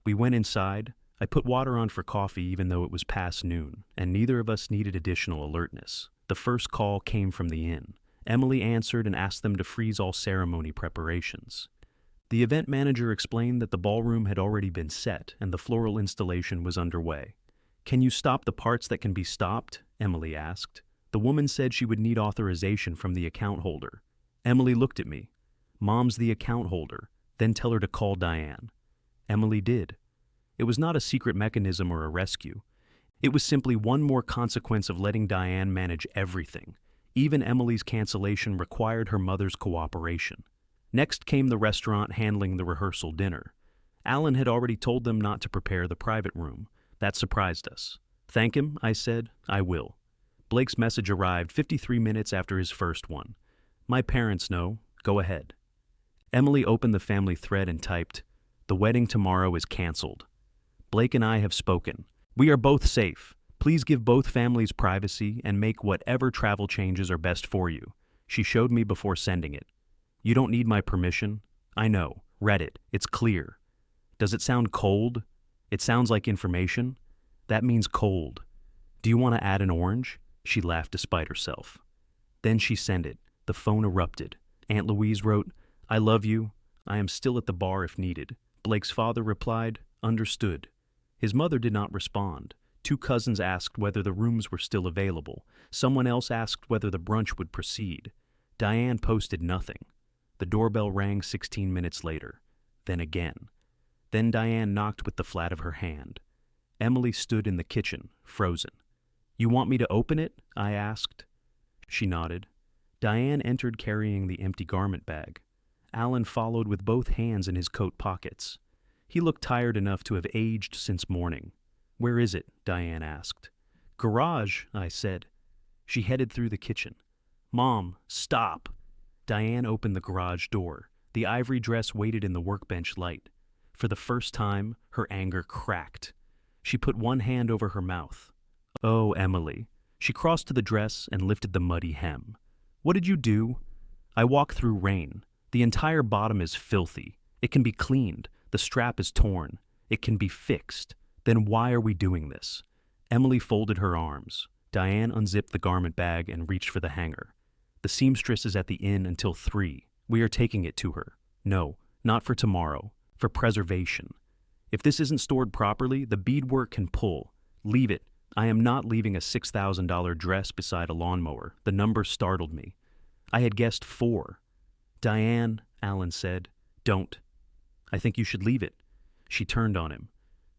We went inside. I put water on for coffee even though it was past noon, and neither of us needed additional alertness. The first call came from the inn. Emily answered and asked them to freeze all ceremony preparations. The event manager explained that the ballroom had already been set and the floral installation was underway. "Can you stop the parts that can be stopped?" Emily asked. The woman said she would need authorization from the account holder. Emily looked at me. "Mom's the account holder. Then tell her to call Diane." Emily did. It was not a secret mechanism or a rescue. It was simply one more consequence of letting Diane manage everything. Even Emily's cancellation required her mother's cooperation. Next came the restaurant handling the rehearsal dinner. Alan had already told them not to prepare the private room. That surprised us. "Thank him," I said. "I will." Blake's message arrived 53 minutes after his first one. "My parents know. Go ahead." Emily opened the family thread and typed, "The wedding tomorrow is canceled. Blake and I have spoken. We are both safe. Please give both families privacy and make whatever travel changes are best for you." She showed me before sending it. "You don't need my permission." "I know. Read it. It's clear." "Does it sound cold?" "It sounds like information." "That means cold." Do you want to add an orange? She laughed despite herself. Then she sent it. The phone erupted. Aunt Louise wrote, I love you. I am still at the bar if needed. Blake's father replied, understood. His mother did not respond. 2 cousins asked whether the rooms were still available. Someone else asked whether the brunch would proceed. Diane posted nothing. The doorbell rang 16 minutes later. Then again. Then Diane knocked with the flat of her hand. Emily stood in the kitchen, frozen. You want me to open it? I asked. She nodded. Diane entered carrying the empty garment bag. Alan followed with both hands in his coat pockets. He looked tired enough to have aged since morning. Where is it? Diane asked. Garage, I said. She headed through the kitchen. Mom, stop. Diane opened the garage door. The ivory dress waited in the workbench light. For the first time, her anger cracked. She put one hand over her mouth. Oh, Emily. She crossed to the dress and lifted the muddy hem. What did you do? I walked through rain. The entire bottom is filthy. It can be cleaned. The strap is torn. It can be fixed. Then why are we doing this? Emily folded her arms. Diane unzipped the garment bag and reached for the hanger. The seamstress is at the inn until 3. We are taking it to her. No, not for tomorrow. For preservation. If this isn't stored properly, the beadwork can pull. Leave it. I am not leaving a $6,000 dress beside a lawnmower. The number startled me. I had guessed 4. Diane, Alan said, don't. I think you should leave it. She turned on him.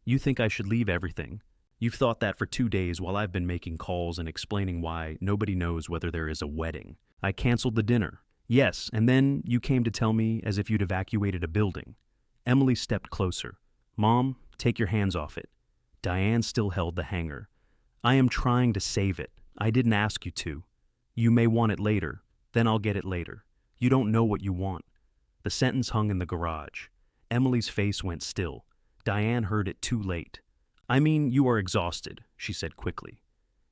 You think I should leave everything? You've thought that for 2 days while I've been making calls and explaining why nobody knows whether there is a wedding. I canceled the dinner. Yes, and then you came to tell me as if you'd evacuated a building. Emily stepped closer. Mom, take your hands off it. Diane still held the hanger. I am trying to save it. I didn't ask you to. You may want it later. Then I'll get it later. You don't know what you want. The sentence hung in the garage. Emily's face went still. Diane heard it too late. I mean, you are exhausted, she said quickly.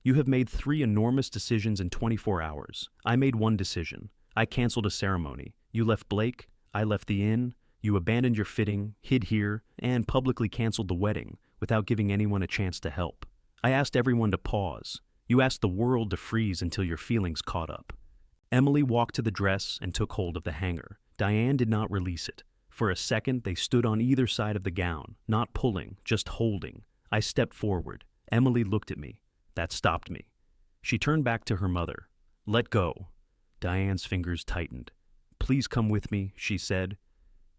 You have made 3 enormous decisions in 24 hours. I made 1 decision. I canceled a ceremony. You left Blake. I left the inn. You abandoned your fitting, hid here, and publicly canceled the wedding without giving anyone a chance to help. I asked everyone to pause. You asked the world to freeze until your feelings caught up. Emily walked to the dress and took hold of the hanger. Diane did not release it. For a second, they stood on either side of the gown, not pulling, just holding. I stepped forward. Emily looked at me. That stopped me. She turned back to her mother. Let go. Diane's fingers tightened. Please come with me, she said.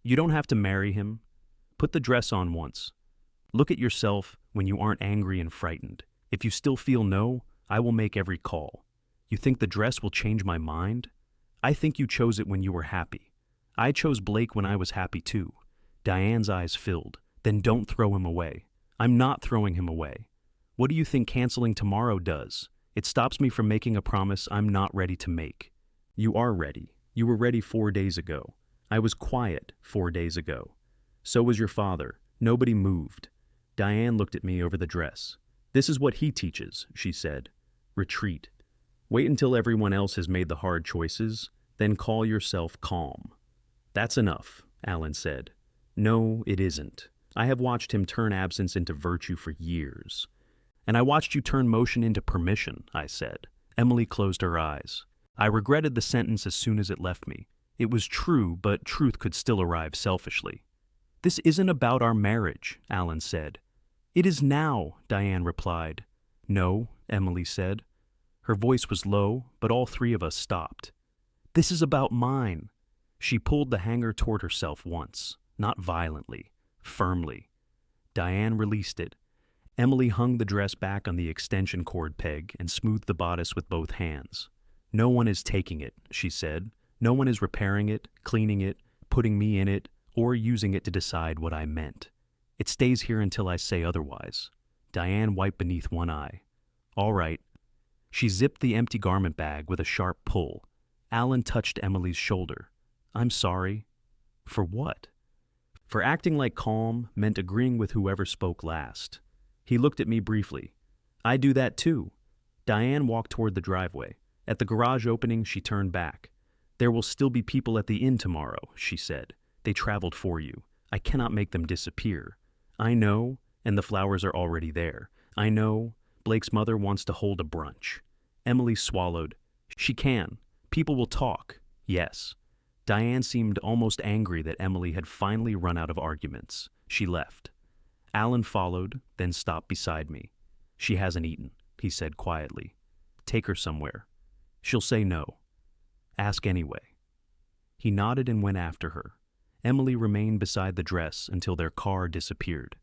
You don't have to marry him. Put the dress on once. Look at yourself when you aren't angry and frightened. If you still feel no, I will make every call. You think the dress will change my mind? I think you chose it when you were happy. I chose Blake when I was happy too. Diane's eyes filled. Then don't throw him away. I'm not throwing him away. What do you think canceling tomorrow does? It stops me from making a promise I'm not ready to make. You are ready. You were ready 4 days ago. I was quiet 4 days ago. So was your father. Nobody moved. Diane looked at me over the dress. This is what he teaches, she said. Retreat. Wait until everyone else has made the hard choices, then call yourself calm. That's enough, Alan said. No, it isn't. I have watched him turn absence into virtue for years. And I watched you turn motion into permission, I said. Emily closed her eyes. I regretted the sentence as soon as it left me. It was true, but truth could still arrive selfishly. This isn't about our marriage, Alan said. It is now, Diane replied. No, Emily said. Her voice was low, but all 3 of us stopped. This is about mine. She pulled the hanger toward herself once, not violently, firmly. Diane released it. Emily hung the dress back on the extension cord peg and smoothed the bodice with both hands. No one is taking it, she said. No one is repairing it, cleaning it, putting me in it, or using it to decide what I meant. It stays here until I say otherwise. Diane wiped beneath one eye. All right. She zipped the empty garment bag with a sharp pull. Alan touched Emily's shoulder. I'm sorry. For what? For acting like calm meant agreeing with whoever spoke last. He looked at me briefly. I do that too. Diane walked toward the driveway. At the garage opening, she turned back. There will still be people at the inn tomorrow, she said. They traveled for you. I cannot make them disappear. I know, and the flowers are already there. I know, Blake's mother wants to hold a brunch. Emily swallowed. She can. People will talk. Yes. Diane seemed almost angry that Emily had finally run out of arguments. She left. Alan followed, then stopped beside me. She hasn't eaten, he said quietly. Take her somewhere. She'll say no. Ask anyway. He nodded and went after her. Emily remained beside the dress until their car disappeared.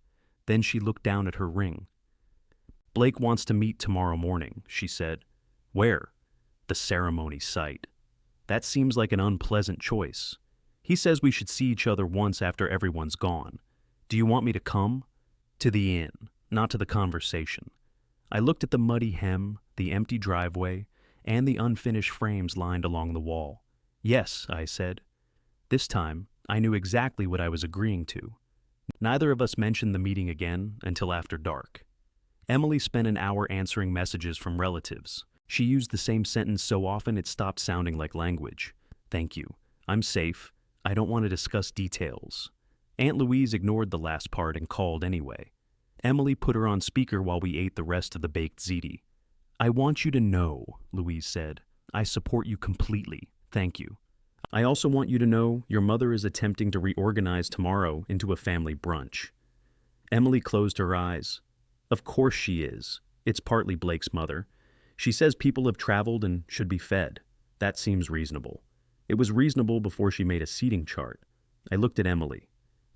Then she looked down at her ring. Blake wants to meet tomorrow morning, she said. Where? The ceremony site. That seems like an unpleasant choice. He says we should see each other once after everyone's gone. Do you want me to come? To the inn, not to the conversation. I looked at the muddy hem, the empty driveway, and the unfinished frames lined along the wall. Yes, I said. This time, I knew exactly what I was agreeing to. Neither of us mentioned the meeting again until after dark. Emily spent an hour answering messages from relatives. She used the same sentence so often it stopped sounding like language. Thank you. I'm safe. I don't want to discuss details. Aunt Louise ignored the last part and called anyway. Emily put her on speaker while we ate the rest of the baked ziti. I want you to know, Louise said. I support you completely. Thank you. I also want you to know your mother is attempting to reorganize tomorrow into a family brunch. Emily closed her eyes. Of course she is. It's partly Blake's mother. She says people have traveled and should be fed. That seems reasonable. It was reasonable before she made a seating chart. I looked at Emily.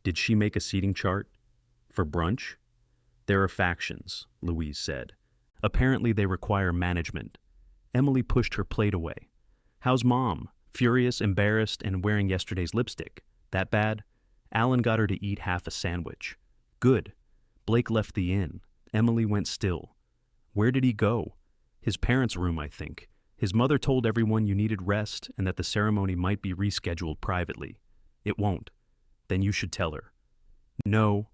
Did she make a seating chart? For brunch? There are factions, Louise said. Apparently they require management. Emily pushed her plate away. How's Mom? Furious, embarrassed, and wearing yesterday's lipstick. That bad? Alan got her to eat half a sandwich. Good. Blake left the inn. Emily went still. Where did he go? His parents' room, I think. His mother told everyone you needed rest and that the ceremony might be rescheduled privately. It won't. Then you should tell her. No.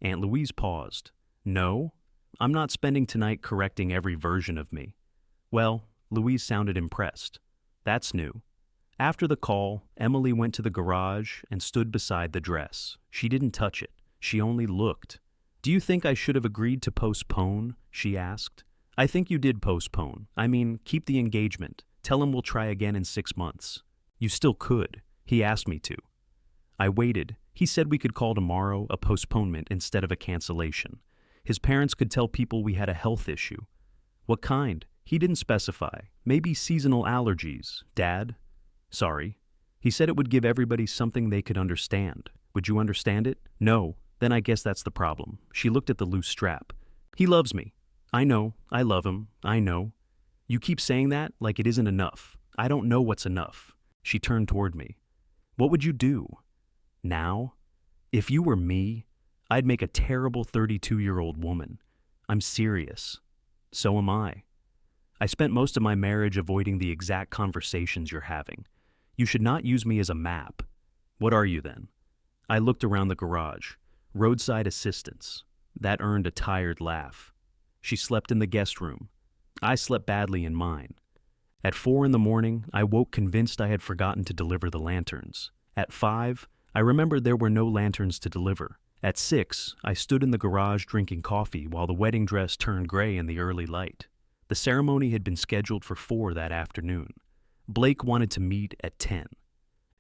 Aunt Louise paused. No? I'm not spending tonight correcting every version of me. Well, Louise sounded impressed. That's new. After the call, Emily went to the garage and stood beside the dress. She didn't touch it. She only looked. Do you think I should have agreed to postpone? She asked. I think you did postpone. I mean, keep the engagement. Tell him we'll try again in 6 months. You still could. He asked me to. I waited. He said we could call tomorrow a postponement instead of a cancellation. His parents could tell people we had a health issue. What kind? He didn't specify. Maybe seasonal allergies. Dad? Sorry. He said it would give everybody something they could understand. Would you understand it? No. Then I guess that's the problem. She looked at the loose strap. He loves me. I know. I love him. I know. You keep saying that like it isn't enough. I don't know what's enough. She turned toward me. What would you do? Now? If you were me, I'd make a terrible 32-year-old woman. I'm serious. So am I. I spent most of my marriage avoiding the exact conversations you're having. You should not use me as a map. What are you then? I looked around the garage. Roadside assistance. That earned a tired laugh. She slept in the guest room. I slept badly in mine. At 4 a.m, I woke convinced I had forgotten to deliver the lanterns. At 5, I remembered there were no lanterns to deliver. At 6, I stood in the garage drinking coffee while the wedding dress turned gray in the early light. The ceremony had been scheduled for 4 that afternoon. Blake wanted to meet at 10.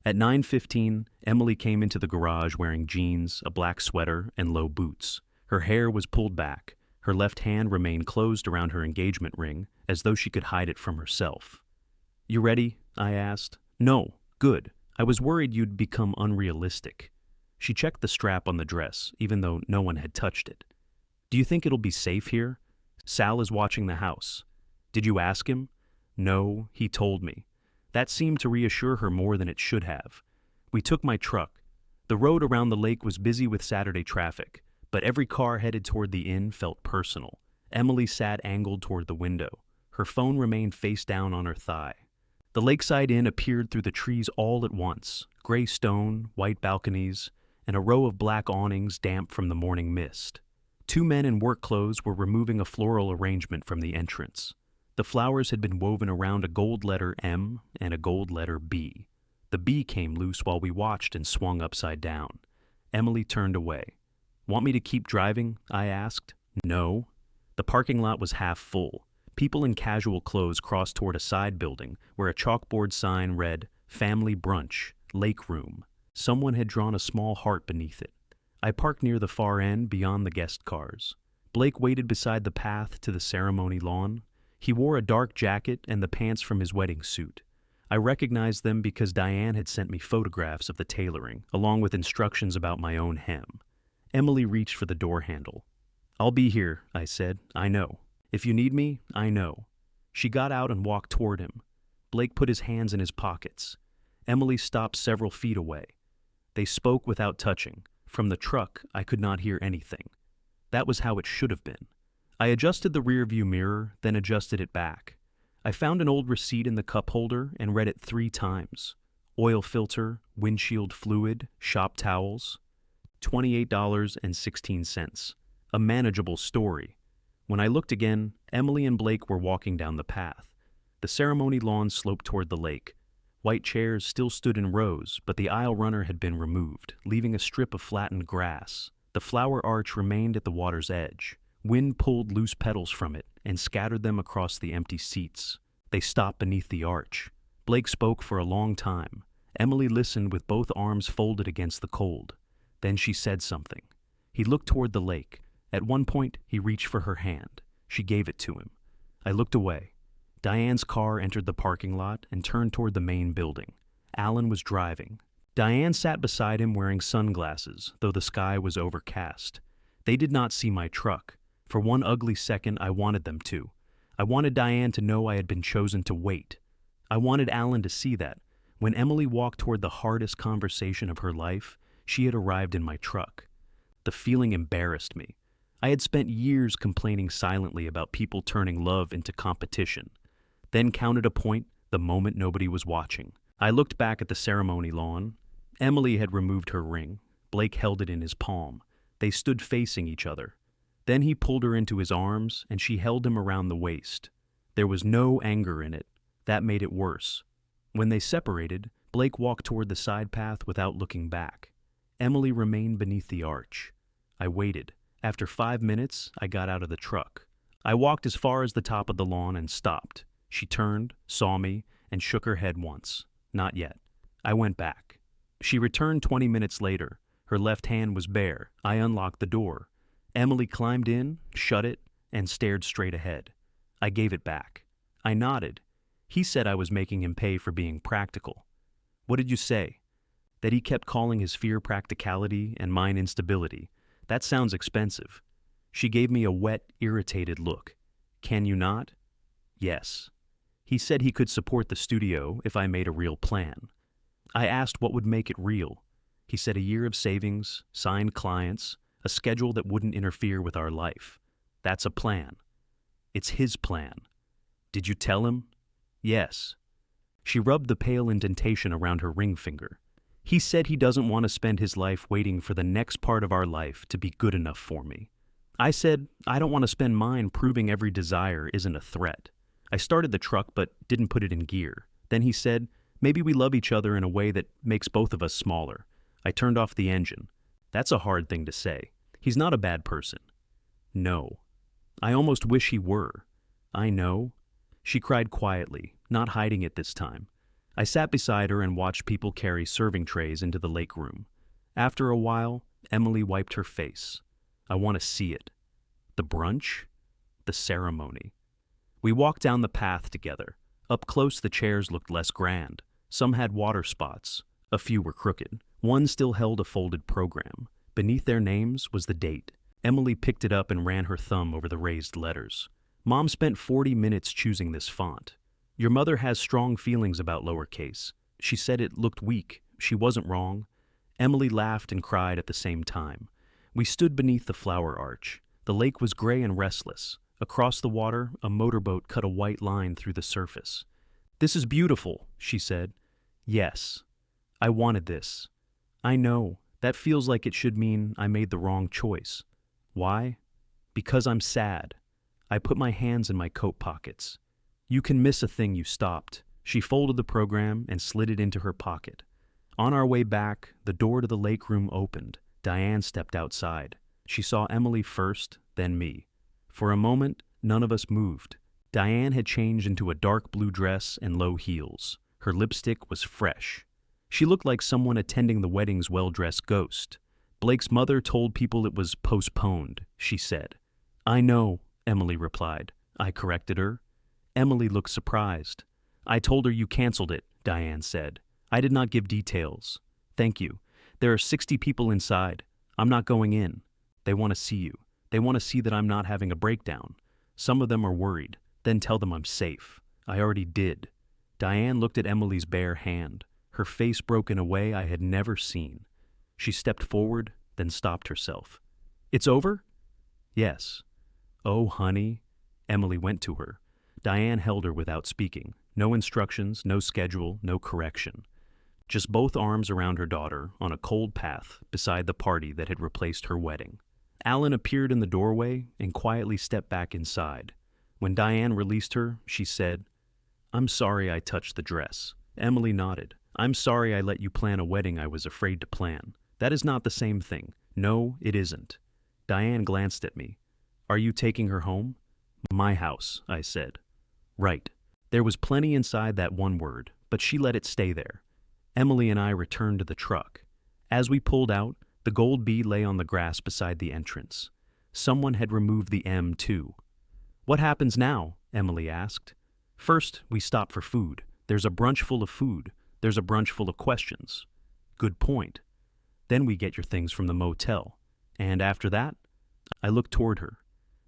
At 9:15, Emily came into the garage wearing jeans, a black sweater, and low boots. Her hair was pulled back. Her left hand remained closed around her engagement ring, as though she could hide it from herself. You ready? I asked. No. Good. I was worried you'd become unrealistic. She checked the strap on the dress, even though no one had touched it. Do you think it'll be safe here? Sal is watching the house. Did you ask him? No, he told me. That seemed to reassure her more than it should have. We took my truck. The road around the lake was busy with Saturday traffic, but every car headed toward the inn felt personal. Emily sat angled toward the window. Her phone remained face down on her thigh. The lakeside inn appeared through the trees all at once, gray stone, white balconies, and a row of black awnings damp from the morning mist. 2 men in work clothes were removing a floral arrangement from the entrance. The flowers had been woven around a gold letter M and a gold letter B. The B came loose while we watched and swung upside down. Emily turned away. Want me to keep driving? I asked. No. The parking lot was half full. People in casual clothes crossed toward a side building where a chalkboard sign read, "Family Brunch, Lake Room." Someone had drawn a small heart beneath it. I parked near the far end beyond the guest cars. Blake waited beside the path to the ceremony lawn. He wore a dark jacket and the pants from his wedding suit. I recognized them because Diane had sent me photographs of the tailoring, along with instructions about my own hem. Emily reached for the door handle. "I'll be here," I said. "I know. If you need me, I know." She got out and walked toward him. Blake put his hands in his pockets. Emily stopped several feet away. They spoke without touching. From the truck, I could not hear anything. That was how it should have been. I adjusted the rearview mirror, then adjusted it back. I found an old receipt in the cup holder and read it 3 times. Oil filter, windshield fluid, shop towels. $28.16. A manageable story. When I looked again, Emily and Blake were walking down the path. The ceremony lawn sloped toward the lake. White chairs still stood in rows, but the aisle runner had been removed, leaving a strip of flattened grass. The flower arch remained at the water's edge. Wind pulled loose petals from it and scattered them across the empty seats. They stopped beneath the arch. Blake spoke for a long time. Emily listened with both arms folded against the cold. Then she said something. He looked toward the lake. At one point, he reached for her hand. She gave it to him. I looked away. Diane's car entered the parking lot and turned toward the main building. Alan was driving. Diane sat beside him wearing sunglasses, though the sky was overcast. They did not see my truck. For one ugly second, I wanted them to. I wanted Diane to know I had been chosen to wait. I wanted Alan to see that. When Emily walked toward the hardest conversation of her life, she had arrived in my truck. The feeling embarrassed me. I had spent years complaining silently about people turning love into competition. Then counted a point the moment nobody was watching. I looked back at the ceremony lawn. Emily had removed her ring. Blake held it in his palm. They stood facing each other. Then he pulled her into his arms, and she held him around the waist. There was no anger in it. That made it worse. When they separated, Blake walked toward the side path without looking back. Emily remained beneath the arch. I waited. After 5 minutes, I got out of the truck. I walked as far as the top of the lawn and stopped. She turned, saw me, and shook her head once. Not yet. I went back. She returned 20 minutes later. Her left hand was bare. I unlocked the door. Emily climbed in, shut it, and stared straight ahead. I gave it back. I nodded. He said I was making him pay for being practical. What did you say? That he kept calling his fear practicality and mine instability. That sounds expensive. She gave me a wet, irritated look. Can you not? Yes. He said he could support the studio if I made a real plan. I asked what would make it real. He said a year of savings, signed clients, a schedule that wouldn't interfere with our life. That's a plan. It's his plan. Did you tell him? Yes. She rubbed the pale indentation around her ring finger. He said he doesn't want to spend his life waiting for the next part of our life to be good enough for me. I said I don't want to spend mine proving every desire isn't a threat. I started the truck but didn't put it in gear. Then he said, maybe we love each other in a way that makes both of us smaller. I turned off the engine. That's a hard thing to say. He's not a bad person. No. I almost wish he were. I know. She cried quietly, not hiding it this time. I sat beside her and watched people carry serving trays into the lake room. After a while, Emily wiped her face. I want to see it. The brunch? The ceremony. We walked down the path together. Up close, the chairs looked less grand. Some had water spots. A few were crooked. One still held a folded program. Beneath their names was the date. Emily picked it up and ran her thumb over the raised letters. Mom spent 40 minutes choosing this font. Your mother has strong feelings about lowercase. She said it looked weak. She wasn't wrong. Emily laughed and cried at the same time. We stood beneath the flower arch. The lake was gray and restless. Across the water, a motorboat cut a white line through the surface. This is beautiful, she said. Yes. I wanted this. I know. That feels like it should mean I made the wrong choice. Why? Because I'm sad. I put my hands in my coat pockets. You can miss a thing you stopped. She folded the program and slid it into her pocket. On our way back, the door to the lake room opened. Diane stepped outside. She saw Emily first, then me. For a moment, none of us moved. Diane had changed into a dark blue dress and low heels. Her lipstick was fresh. She looked like someone attending the wedding's well-dressed ghost. Blake's mother told people it was postponed, she said. I know, Emily replied. I corrected her. Emily looked surprised. I told her you canceled it, Diane said. I did not give details. Thank you. There are 60 people inside. I'm not going in. They want to see you. They want to see that I'm not having a breakdown. Some of them are worried. Then tell them I'm safe. I already did. Diane looked at Emily's bare hand, her face broke in a way I had never seen. She stepped forward, then stopped herself. It's over? Yes. Oh, honey. Emily went to her. Diane held her without speaking. No instructions, no schedule, no correction. Just both arms around her daughter on a cold path beside the party that had replaced her wedding. Alan appeared in the doorway and quietly stepped back inside. When Diane released her, she said, I'm sorry I touched the dress. Emily nodded. I'm sorry I let you plan a wedding I was afraid to plan. That is not the same thing. No, it isn't. Diane glanced at me. Are you taking her home? My house, I said. Right. There was plenty inside that one word, but she let it stay there. Emily and I returned to the truck. As we pulled out, the gold bee lay on the grass beside the entrance. Someone had removed the M too. What happens now? Emily asked. First, we stop for food. There's a brunch full of food. There's a brunch full of questions. Good point. Then we get your things from the motel. And after that, I looked toward her.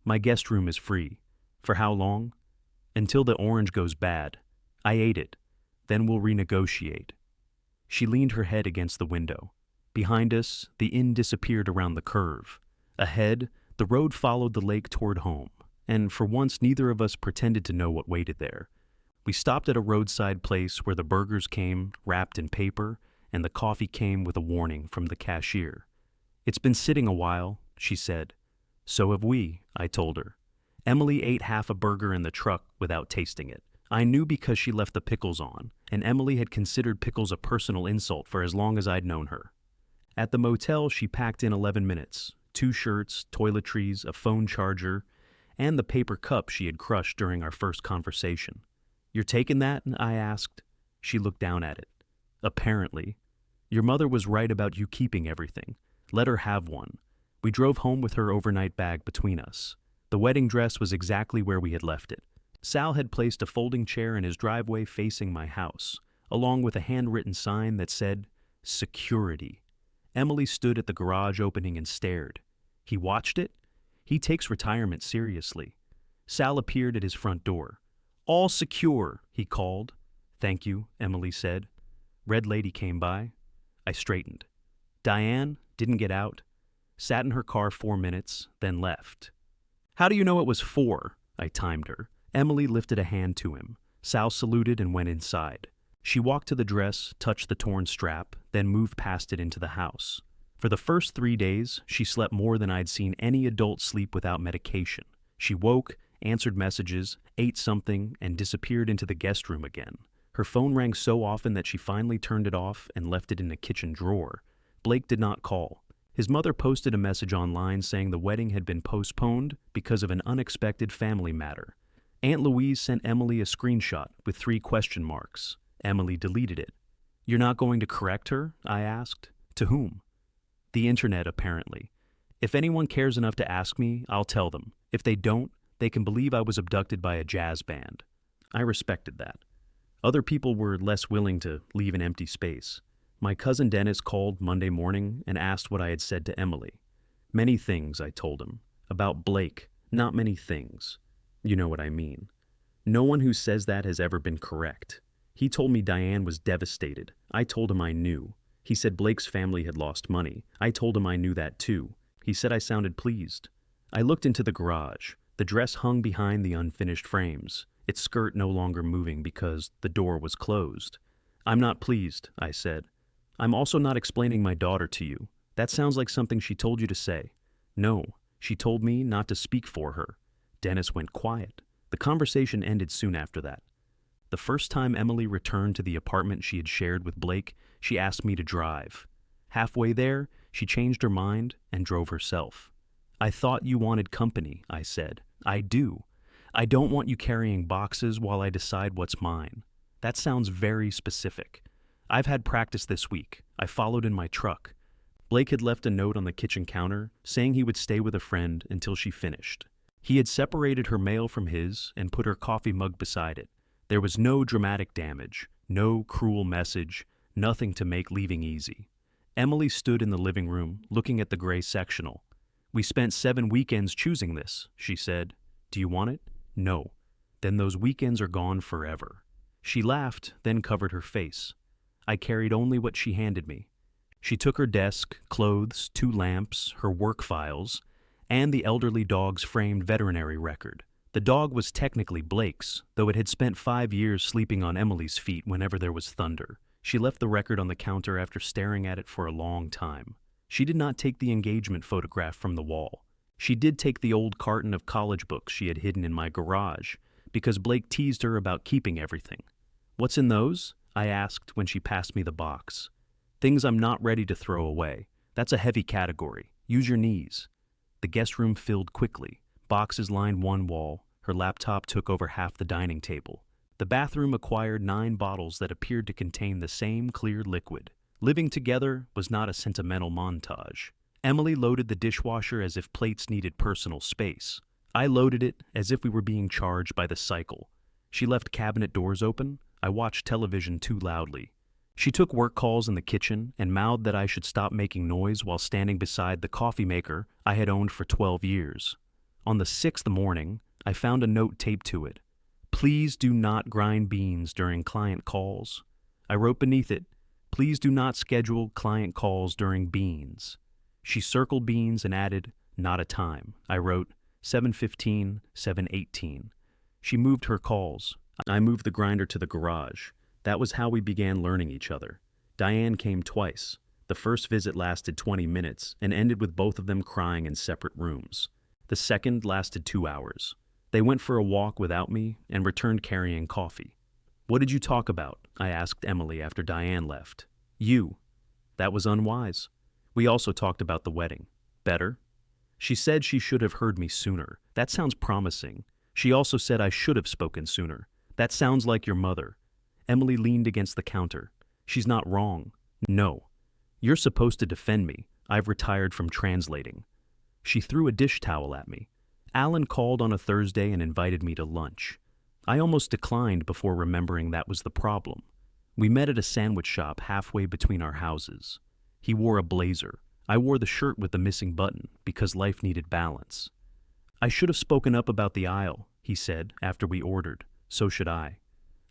My guest room is free. For how long? Until the orange goes bad. I ate it. Then we'll renegotiate. She leaned her head against the window. Behind us, the inn disappeared around the curve. Ahead, the road followed the lake toward home, and for once neither of us pretended to know what waited there. We stopped at a roadside place where the burgers came wrapped in paper and the coffee came with a warning from the cashier. It's been sitting a while, she said. So have we, I told her. Emily ate half a burger in the truck without tasting it. I knew because she left the pickles on, and Emily had considered pickles a personal insult for as long as I'd known her. At the motel, she packed in 11 minutes, 2 shirts, toiletries, a phone charger, and the paper cup she had crushed during our first conversation. You're taking that? I asked. She looked down at it. Apparently. Your mother was right about you keeping everything. Let her have one. We drove home with her overnight bag between us. The wedding dress was exactly where we had left it. Sal had placed a folding chair in his driveway facing my house, along with a handwritten sign that said, Security. Emily stood at the garage opening and stared. He watched it? He takes retirement seriously. Sal appeared at his front door. All secure, he called. Thank you, Emily said. Red lady came by. I straightened. Diane didn't get out. Sat in her car 4 minutes, then left. How do you know it was 4? I timed her. Emily lifted a hand to him. Sal saluted and went inside. She walked to the dress, touched the torn strap, then moved past it into the house. For the first 3 days, she slept more than I'd seen any adult sleep without medication. She woke, answered messages, ate something, and disappeared into the guest room again. Her phone rang so often that she finally turned it off and left it in a kitchen drawer. Blake did not call. His mother posted a message online saying the wedding had been postponed because of an unexpected family matter. Aunt Louise sent Emily a screenshot with 3 question marks. Emily deleted it. You're not going to correct her? I asked. To whom? The internet, apparently. If anyone cares enough to ask me, I'll tell them. If they don't, they can believe I was abducted by a jazz band. I respected that. Other people were less willing to leave an empty space. My cousin Dennis called Monday morning and asked what I had said to Emily. Many things, I told him. About Blake, not many things. You know what I mean. No one who says that has ever been correct. He told me Diane was devastated. I told him I knew. He said Blake's family had lost money. I told him I knew that too. He said I sounded pleased. I looked into the garage. The dress hung behind the unfinished frames, its skirt no longer moving because the door was closed. I'm not pleased, I said. I'm also not explaining my daughter to you. That sounds like something she told you to say. No, she told me not to speak for her. Dennis went quiet. The conversation ended soon after that. The first time Emily returned to the apartment she had shared with Blake, she asked me to drive. Halfway there, she changed her mind and drove herself. I thought you wanted company, I said. I do. I don't want you carrying boxes while I decide what's mine. That sounds very specific. I've had practice this week. I followed in my truck. Blake had left a note on the kitchen counter saying he would stay with a friend until she finished. He had separated her mail from his and put her coffee mug beside it. There was no dramatic damage, no cruel message, nothing to make leaving easy. Emily stood in the living room, looking at the gray sectional. "We spent 7 weekends choosing this," she said. "Do you want it?" "No." "Then those weekends are gone forever." She laughed, then covered her face. I carried only what she handed me. She took her desk, clothes, 2 lamps, her work files, and the elderly dog's framed veterinary record. The dog was technically Blake's, though it had spent 5 years sleeping on Emily's feet whenever there was thunder. She left the record on the counter after staring at it for a long time. She did not take the engagement photograph from the wall. She did take the old carton of college books she had hidden in my garage, because Blake teased her about keeping everything. "What's in those?" I asked when she passed me the box. "Things I'm not ready to throw away. That's a heavy category. Use your knees." The guest room filled quickly. Boxes lined one wall. Her laptop took over half the dining table. The bathroom acquired 9 bottles that appeared to contain the same clear liquid. Living together was not a sentimental montage. Emily loaded the dishwasher as if plates needed personal space. I loaded it as if we were being charged by the cycle. She left cabinet doors open. I watched television too loudly. She took work calls in the kitchen and mouthed that I should stop making noise while standing beside the coffee maker I had owned for 12 years. On the 6th morning, I found a note taped to it. "Please do not grind beans during client calls." I wrote beneath it, "Please do not schedule client calls during beans." She circled beans and added, "Not a time." I wrote, 7:15, 7:18. She moved her calls. I moved the grinder to the garage. That was how we began learning each other. Diane came twice. The first visit lasted 20 minutes and ended with both of them crying in separate rooms. The second lasted 2 hours. They went for a walk without me and returned carrying coffee. "What did you talk about?" I asked Emily after Diane left. "You." That was unwise. We also talked about the wedding. Better? She said she should have heard me sooner. That sounds promising. She also said I should have spoken sooner. That sounds like your mother. Emily leaned against the counter. "She's not wrong." "No. You're supposed to defend me. I've retired from translating." She threw a dish towel at me. Alan called on a Thursday and invited me to lunch. I almost declined before remembering that was the problem. We met at a sandwich shop halfway between our houses. He wore a blazer. I wore the shirt with the missing button because life needed balance. "I should have spoken up about the aisle," he said after we ordered. "So should I."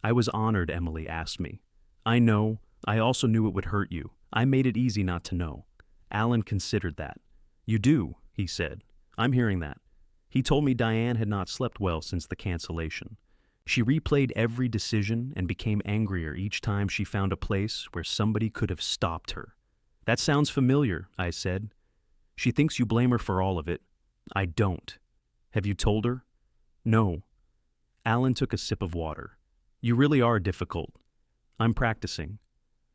I was honored Emily asked me. "I know. I also knew it would hurt you. I made it easy not to know." Alan considered that. "You do," he said. "I'm hearing that." He told me Diane had not slept well since the cancellation. She replayed every decision and became angrier each time she found a place where somebody could have stopped her. "That sounds familiar," I said. "She thinks you blame her for all of it." "I don't." "Have you told her?" "No." Alan took a sip of water. "You really are difficult." "I'm practicing."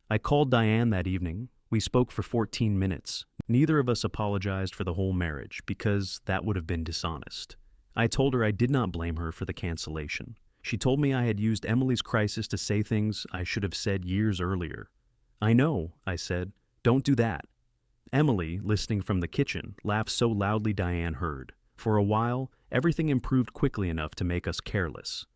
I called Diane that evening. We spoke for 14 minutes. Neither of us apologized for the whole marriage because that would have been dishonest. I told her I did not blame her for the cancellation. She told me I had used Emily's crisis to say things I should have said years earlier. "I know," I said. "Don't do that." Emily, listening from the kitchen, laughed so loudly Diane heard. For a while, everything improved quickly enough to make us careless.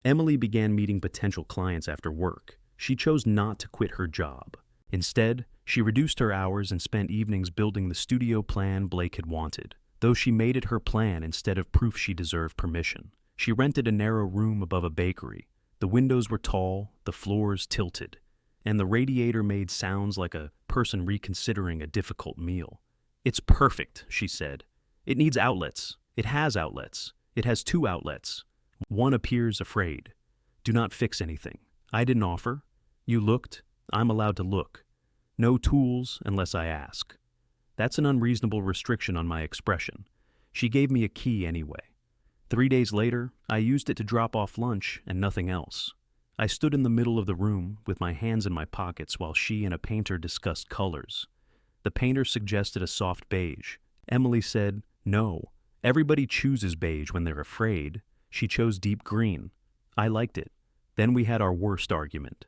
Emily began meeting potential clients after work. She chose not to quit her job. Instead, she reduced her hours and spent evenings building the studio plan Blake had wanted, though she made it her plan instead of proof she deserved permission. She rented a narrow room above a bakery. The windows were tall, the floors tilted, and the radiator made sounds like a person reconsidering a difficult meal. "It's perfect," she said. "It needs outlets. It has outlets. It has 2 outlets. One appears afraid. Do not fix anything. I didn't offer. You looked. I'm allowed to look. No tools unless I ask." That's an unreasonable restriction on my expression. She gave me a key anyway. 3 days later, I used it to drop off lunch and nothing else. I stood in the middle of the room with my hands in my pockets while she and a painter discussed colors. The painter suggested a soft beige. Emily said, "No." Everybody chooses beige when they're afraid. She chose deep green. I liked it. Then we had our worst argument.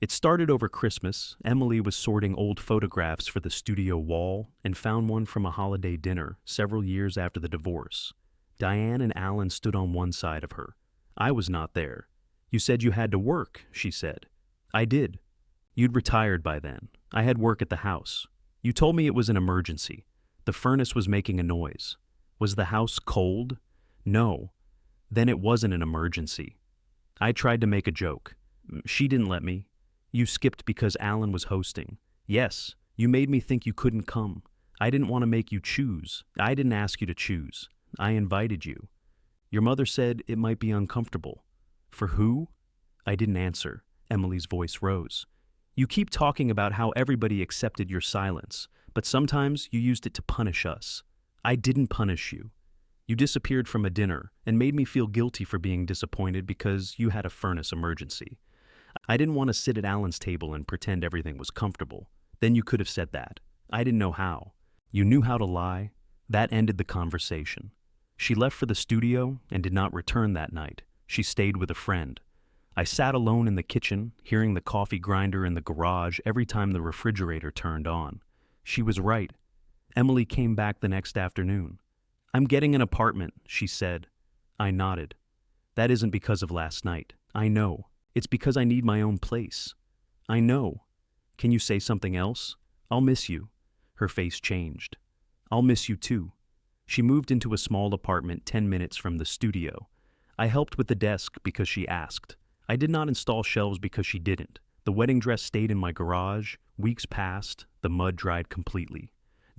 It started over Christmas. Emily was sorting old photographs for the studio wall and found one from a holiday dinner several years after the divorce. Diane and Alan stood on one side of her. I was not there. You said you had to work, she said. I did. You'd retired by then. I had work at the house. You told me it was an emergency. The furnace was making a noise. Was the house cold? No. Then it wasn't an emergency. I tried to make a joke. She didn't let me. You skipped because Alan was hosting. Yes, you made me think you couldn't come. I didn't want to make you choose. I didn't ask you to choose. I invited you. Your mother said it might be uncomfortable. For who? I didn't answer. Emily's voice rose. You keep talking about how everybody accepted your silence, but sometimes you used it to punish us. I didn't punish you. You disappeared from a dinner and made me feel guilty for being disappointed because you had a furnace emergency. I didn't want to sit at Alan's table and pretend everything was comfortable. Then you could have said that. I didn't know how. You knew how to lie. That ended the conversation. She left for the studio and did not return that night. She stayed with a friend. I sat alone in the kitchen, hearing the coffee grinder in the garage every time the refrigerator turned on. She was right. Emily came back the next afternoon. I'm getting an apartment, she said. I nodded. That isn't because of last night. I know. It's because I need my own place. I know. Can you say something else? I'll miss you. Her face changed. I'll miss you too. She moved into a small apartment 10 minutes from the studio. I helped with the desk because she asked. I did not install shelves because she didn't. The wedding dress stayed in my garage. Weeks passed. The mud dried completely.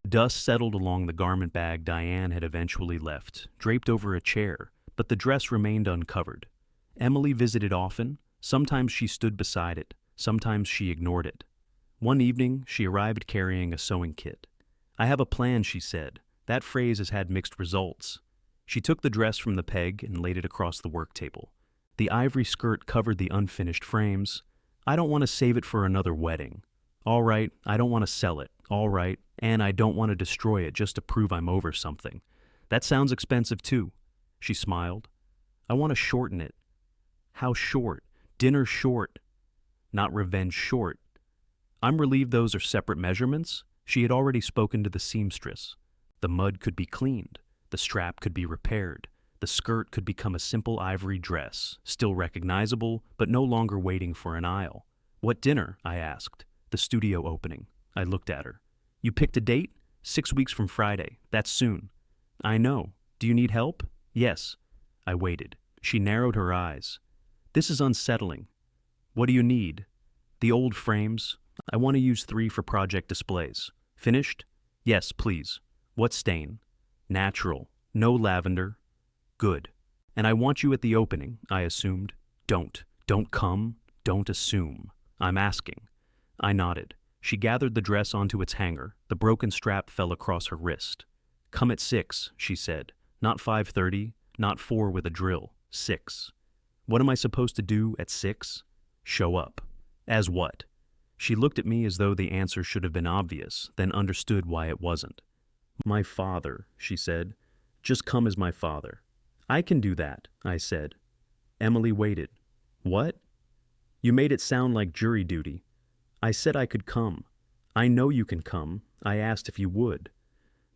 Dust settled along the garment bag Diane had eventually left, draped over a chair, but the dress remained uncovered. Emily visited often. Sometimes she stood beside it. Sometimes she ignored it. One evening, she arrived carrying a sewing kit. I have a plan, she said. That phrase has had mixed results. She took the dress from the peg and laid it across the work table. The ivory skirt covered the unfinished frames. I don't want to save it for another wedding. All right, I don't want to sell it. All right, and I don't want to destroy it just to prove I'm over something. That sounds expensive too. She smiled. I want to shorten it. How short? Dinner short. Not revenge short. I'm relieved those are separate measurements. She had already spoken to the seamstress. The mud could be cleaned. The strap could be repaired. The skirt could become a simple ivory dress, still recognizable, but no longer waiting for an aisle. What dinner? I asked. The studio opening. I looked at her. You picked a date? 6 weeks from Friday. That's soon. I know. Do you need help? Yes. I waited. She narrowed her eyes. This is unsettling. What do you need? The old frames. I want to use 3 for project displays. Finished? Yes, please. What stain? Natural. No lavender. Good. And I want you at the opening, I assumed. Don't come. Don't assume. I'm asking. I nodded. She gathered the dress onto its hanger. The broken strap fell across her wrist. Come at 6, she said. Not 5:30, not 4 with a drill. 6. What am I supposed to do at 6? Show up. As what? She looked at me as though the answer should have been obvious, then understood why it wasn't. My father, she said. Just come as my father. I can do that, I said. Emily waited. What? You made it sound like jury duty. I said I could come. I know you can come. I asked if you would.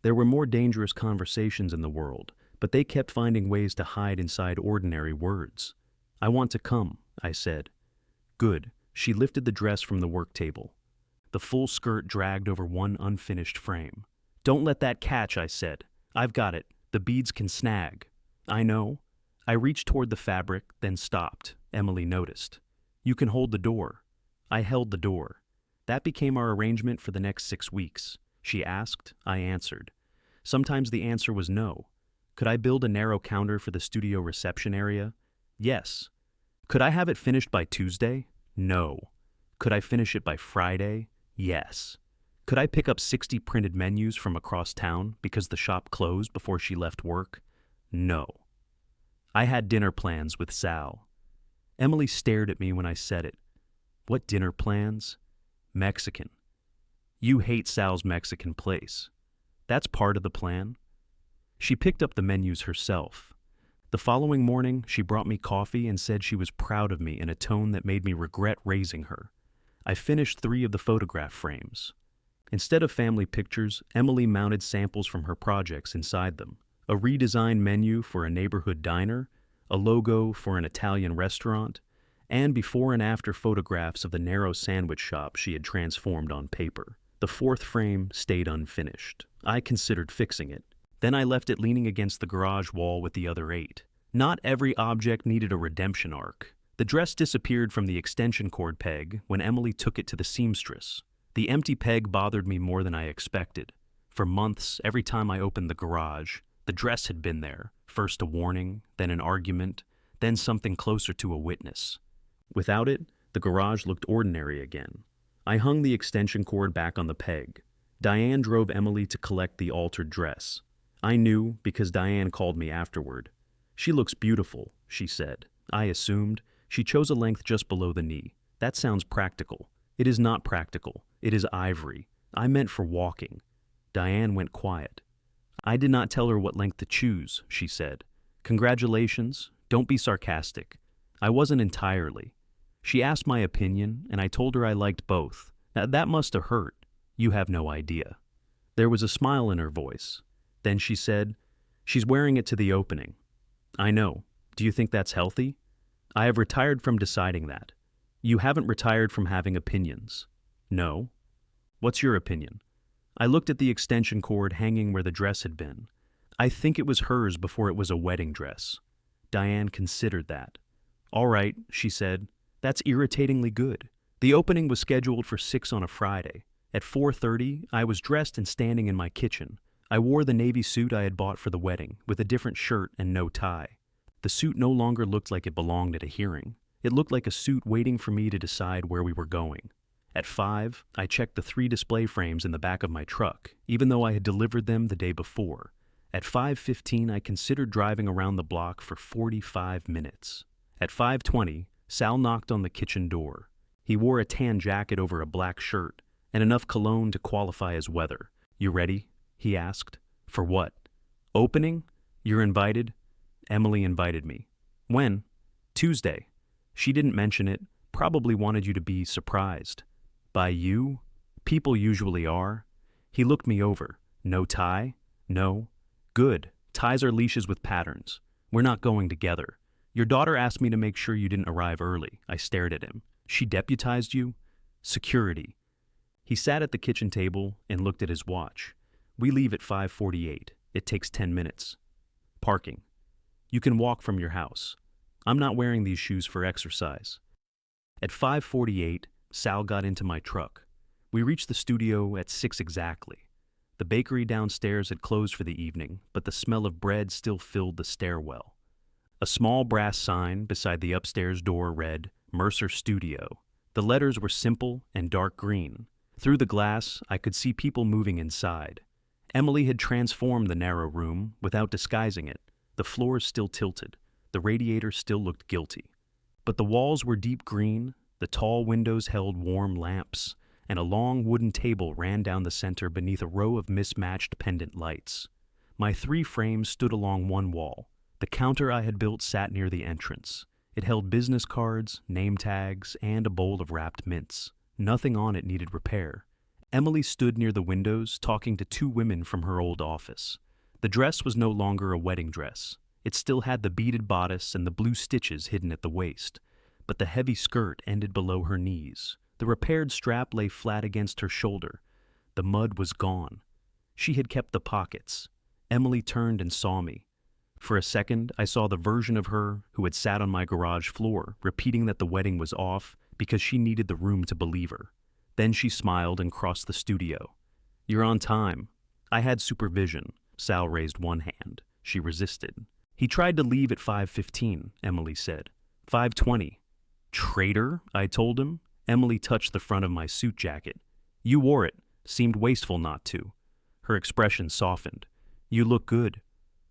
There were more dangerous conversations in the world, but they kept finding ways to hide inside ordinary words. I want to come, I said. Good. She lifted the dress from the work table. The full skirt dragged over one unfinished frame. Don't let that catch, I said. I've got it. The beads can snag. I know. I reached toward the fabric, then stopped. Emily noticed. You can hold the door. I held the door. That became our arrangement for the next 6 weeks. She asked, I answered. Sometimes the answer was no. Could I build a narrow counter for the studio reception area? Yes. Could I have it finished by Tuesday? No. Could I finish it by Friday? Yes. Could I pick up 60 printed menus from across town because the shop closed before she left work? No. I had dinner plans with Sal. Emily stared at me when I said it. What dinner plans? Mexican. You hate Sal's Mexican place. That's part of the plan. She picked up the menus herself. The following morning, she brought me coffee and said she was proud of me in a tone that made me regret raising her. I finished 3 of the photograph frames. Instead of family pictures, Emily mounted samples from her projects inside them. A redesigned menu for a neighborhood diner, a logo for an Italian restaurant, and before and after photographs of the narrow sandwich shop she had transformed on paper. The 4th frame stayed unfinished. I considered fixing it. Then I left it leaning against the garage wall with the other 8. Not every object needed a redemption arc. The dress disappeared from the extension cord peg when Emily took it to the seamstress. The empty peg bothered me more than I expected. For months, every time I opened the garage, the dress had been there. First a warning, then an argument, then something closer to a witness. Without it, the garage looked ordinary again. I hung the extension cord back on the peg. Diane drove Emily to collect the altered dress. I knew because Diane called me afterward. "She looks beautiful," she said. I assumed. She chose a length just below the knee. That sounds practical. It is not practical. It is ivory. I meant for walking. Diane went quiet. "I did not tell her what length to choose," she said. "Congratulations. Don't be sarcastic. I wasn't entirely. She asked my opinion, and I told her I liked both. That must have hurt. You have no idea." There was a smile in her voice. Then she said, "She's wearing it to the opening." "I know. Do you think that's healthy?" "I have retired from deciding that." "You haven't retired from having opinions." "No." "What's your opinion?" I looked at the extension cord hanging where the dress had been. I think it was hers before it was a wedding dress. Diane considered that. "All right," she said. "That's irritatingly good." The opening was scheduled for 6 on a Friday. At 4:30, I was dressed and standing in my kitchen. I wore the navy suit I had bought for the wedding, with a different shirt and no tie. The suit no longer looked like it belonged at a hearing. It looked like a suit waiting for me to decide where we were going. At 5, I checked the 3 display frames in the back of my truck, even though I had delivered them the day before. At 5:15, I considered driving around the block for 45 minutes. At 5:20, Sal knocked on the kitchen door. He wore a tan jacket over a black shirt, and enough cologne to qualify as weather. "You ready?" he asked. "For what?" "Opening? You're invited?" "Emily invited me." "When?" "Tuesday." "She didn't mention it. Probably wanted you to be surprised." "By you? People usually are." He looked me over. "No tie?" "No." "Good. Ties are leashes with patterns. We're not going together. Your daughter asked me to make sure you didn't arrive early." I stared at him. "She deputized you?" "Security." He sat at the kitchen table and looked at his watch. "We leave at 5:48. It takes 10 minutes. Parking. You can walk from your house. I'm not wearing these shoes for exercise." At 5:48, Sal got into my truck. We reached the studio at 6 exactly. The bakery downstairs had closed for the evening, but the smell of bread still filled the stairwell. A small brass sign beside the upstairs door read, "Mercer Studio." The letters were simple and dark green. Through the glass, I could see people moving inside. Emily had transformed the narrow room without disguising it. The floors still tilted. The radiator still looked guilty. But the walls were deep green, the tall windows held warm lamps, and a long wooden table ran down the center beneath a row of mismatched pendant lights. My 3 frames stood along one wall. The counter I had built sat near the entrance. It held business cards, name tags, and a bowl of wrapped mints. Nothing on it needed repair. Emily stood near the windows, talking to 2 women from her old office. The dress was no longer a wedding dress. It still had the beaded bodice and the blue stitches hidden at the waist, but the heavy skirt ended below her knees. The repaired strap lay flat against her shoulder. The mud was gone. She had kept the pockets. Emily turned and saw me. For a second, I saw the version of her who had sat on my garage floor, repeating that the wedding was off because she needed the room to believe her. Then she smiled and crossed the studio. "You're on time." I had supervision. Sal raised one hand. She resisted. "He tried to leave at 5:15, Emily said. 5:20. "Traitor," I told him. Emily touched the front of my suit jacket. "You wore it. Seemed wasteful not to." Her expression softened. "You look good."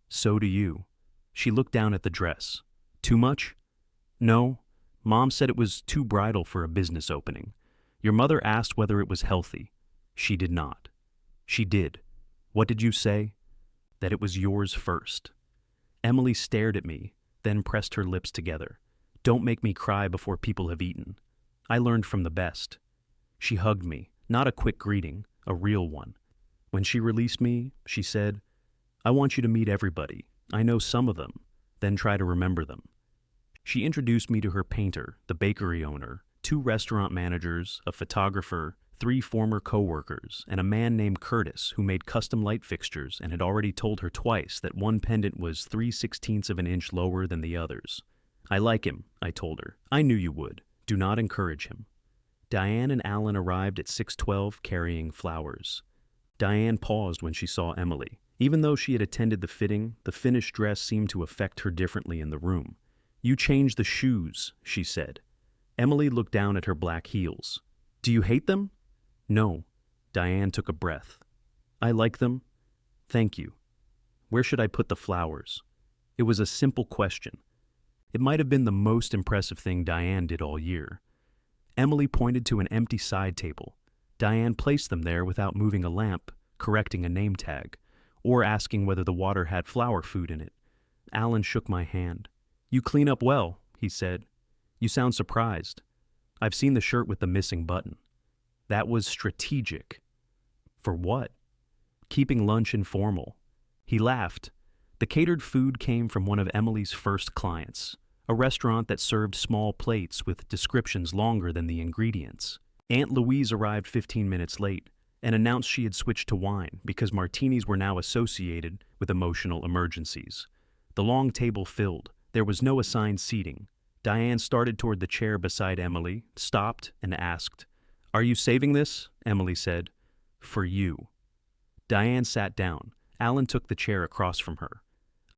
"So do you." She looked down at the dress. "Too much?" "No. Mom said it was too bridal for a business opening. Your mother asked whether it was healthy. She did not." "She did. What did you say?" that it was yours first. Emily stared at me, then pressed her lips together. Don't make me cry before people have eaten. I learned from the best. She hugged me, not a quick greeting, a real one. When she released me, she said, I want you to meet everybody. I know some of them, then try to remember them. She introduced me to her painter, the bakery owner, 2 restaurant managers, a photographer, 3 former co-workers, and a man named Curtis who made custom light fixtures and had already told her twice that one pendant was 3/16 of an inch lower than the others. I like him, I told her. I knew you would. Do not encourage him. Diane and Alan arrived at 612 carrying flowers. Diane paused when she saw Emily. Even though she had attended the fitting, the finished dress seemed to affect her differently in the room. You changed the shoes, she said. Emily looked down at her black heels. Do you hate them? No. Diane took a breath. I like them. Thank you. Where should I put the flowers? It was a simple question. It might have been the most impressive thing Diane did all year. Emily pointed to an empty side table. Diane placed them there without moving a lamp, correcting a name tag, or asking whether the water had flower food in it. Alan shook my hand. You clean up well, he said. You sound surprised. I've seen the shirt with the missing button. That was strategic. For what? Keeping lunch informal. He laughed. The catered food came from one of Emily's first clients, a restaurant that served small plates with descriptions longer than the ingredients. Aunt Louise arrived 15 minutes late and announced she had switched to wine because martinis were now associated with emotional emergencies. The long table filled. There was no assigned seating. Diane started toward the chair beside Emily, stopped, and asked, Are you saving this? Emily said. For you. Diane sat down. Alan took the chair across from her.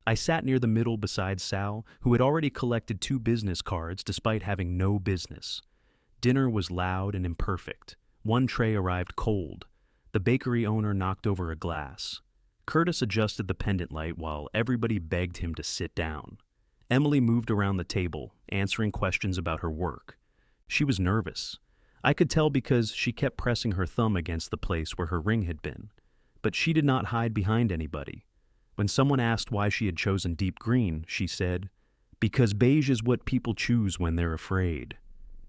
I sat near the middle beside Sal, who had already collected 2 business cards despite having no business. Dinner was loud and imperfect. One tray arrived cold. The bakery owner knocked over a glass. Curtis adjusted the pendant light while everybody begged him to sit down. Emily moved around the table, answering questions about her work. She was nervous. I could tell because she kept pressing her thumb against the place where her ring had been. But she did not hide behind anybody. When someone asked why she had chosen deep green, she said, Because beige is what people choose when they're afraid.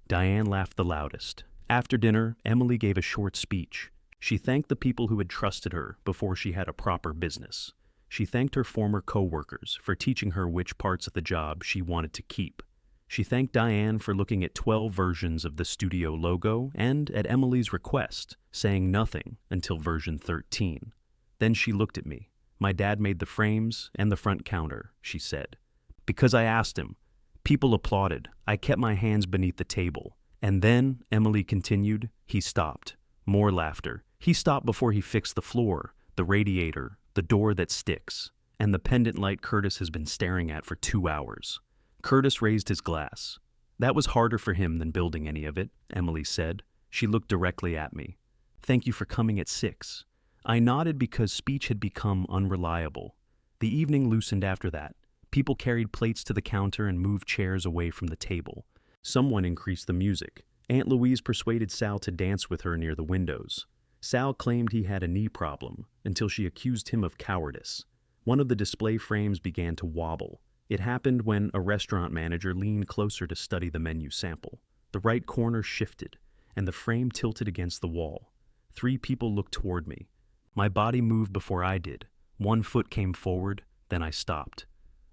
Diane laughed the loudest. After dinner, Emily gave a short speech. She thanked the people who had trusted her before she had a proper business. She thanked her former co-workers for teaching her which parts of the job she wanted to keep. She thanked Diane for looking at 12 versions of the studio logo and, at Emily's request, saying nothing until version 13. Then she looked at me. My dad made the frames and the front counter, she said. Because I asked him. People applauded. I kept my hands beneath the table. And then, Emily continued, he stopped. More laughter. He stopped before he fixed the floor, the radiator, the door that sticks, and the pendant light Curtis has been staring at for 2 hours. Curtis raised his glass. That was harder for him than building any of it, Emily said. She looked directly at me. Thank you for coming at 6. I nodded because speech had become unreliable. The evening loosened after that. People carried plates to the counter and moved chairs away from the table. Someone increased the music. Aunt Louise persuaded Sal to dance with her near the windows. Sal claimed he had a knee problem until she accused him of cowardice. One of the display frames began to wobble. It happened when a restaurant manager leaned closer to study the menu sample. The right corner shifted, and the frame tilted against the wall. 3 people looked toward me. My body moved before I did. 1 foot came forward, then I stopped.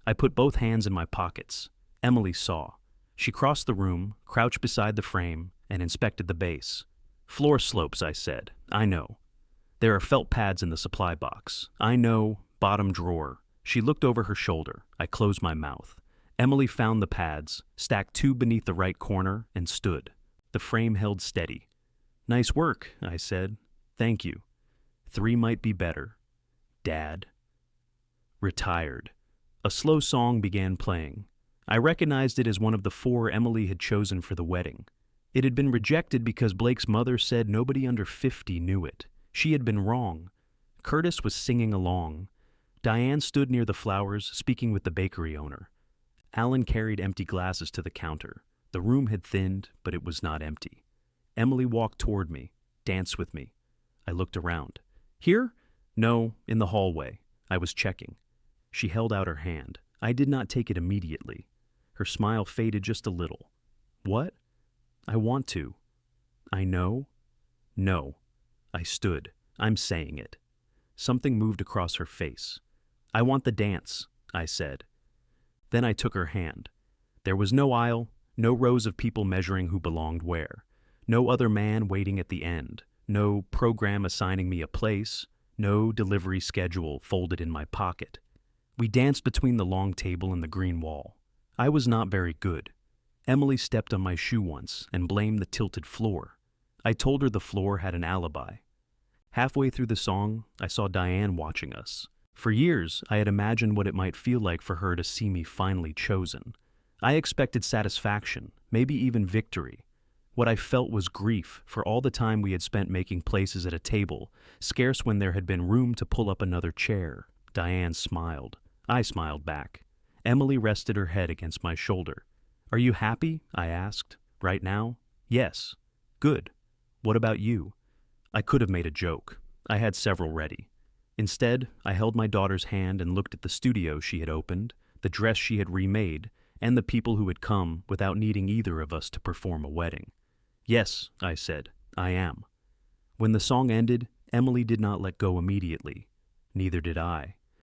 I put both hands in my pockets. Emily saw. She crossed the room, crouched beside the frame, and inspected the base. Floor slopes, I said. I know. There are felt pads in the supply box. I know. Bottom drawer. She looked over her shoulder. I closed my mouth. Emily found the pads, stacked 2 beneath the right corner, and stood. The frame held steady. Nice work, I said. Thank you. 3 might be better. Dad. Retired. A slow song began playing. I recognized it as one of the 4 Emily had chosen for the wedding. It had been rejected because Blake's mother said nobody under 50 knew it. She had been wrong. Curtis was singing along. Diane stood near the flowers, speaking with the bakery owner. Alan carried empty glasses to the counter. The room had thinned, but it was not empty. Emily walked toward me, danced with me. I looked around. Here? No, in the hallway. I was checking. She held out her hand. I did not take it immediately. Her smile faded just a little. What? I want to. I know? No. I stood. I'm saying it. Something moved across her face. I want the dance, I said. Then I took her hand. There was no aisle, no rows of people measuring who belonged where, no other man waiting at the end, no program assigning me a place, no delivery schedule folded in my pocket. We danced between the long table and the green wall. I was not very good. Emily stepped on my shoe once and blamed the tilted floor. I told her the floor had an alibi. Halfway through the song, I saw Diane watching us. For years, I had imagined what it might feel like for her to see me finally chosen. I expected satisfaction, maybe even victory. What I felt was grief for all the time we had spent making places at a table, scarce when there had been room to pull up another chair. Diane smiled. I smiled back. Emily rested her head against my shoulder. Are you happy? I asked. Right now? Yes. Good. What about you? I could have made a joke. I had several ready. Instead, I held my daughter's hand and looked at the studio she had opened, the dress she had remade, and the people who had come without needing either of us to perform a wedding. Yes, I said, I am. When the song ended, Emily did not let go immediately. Neither did I.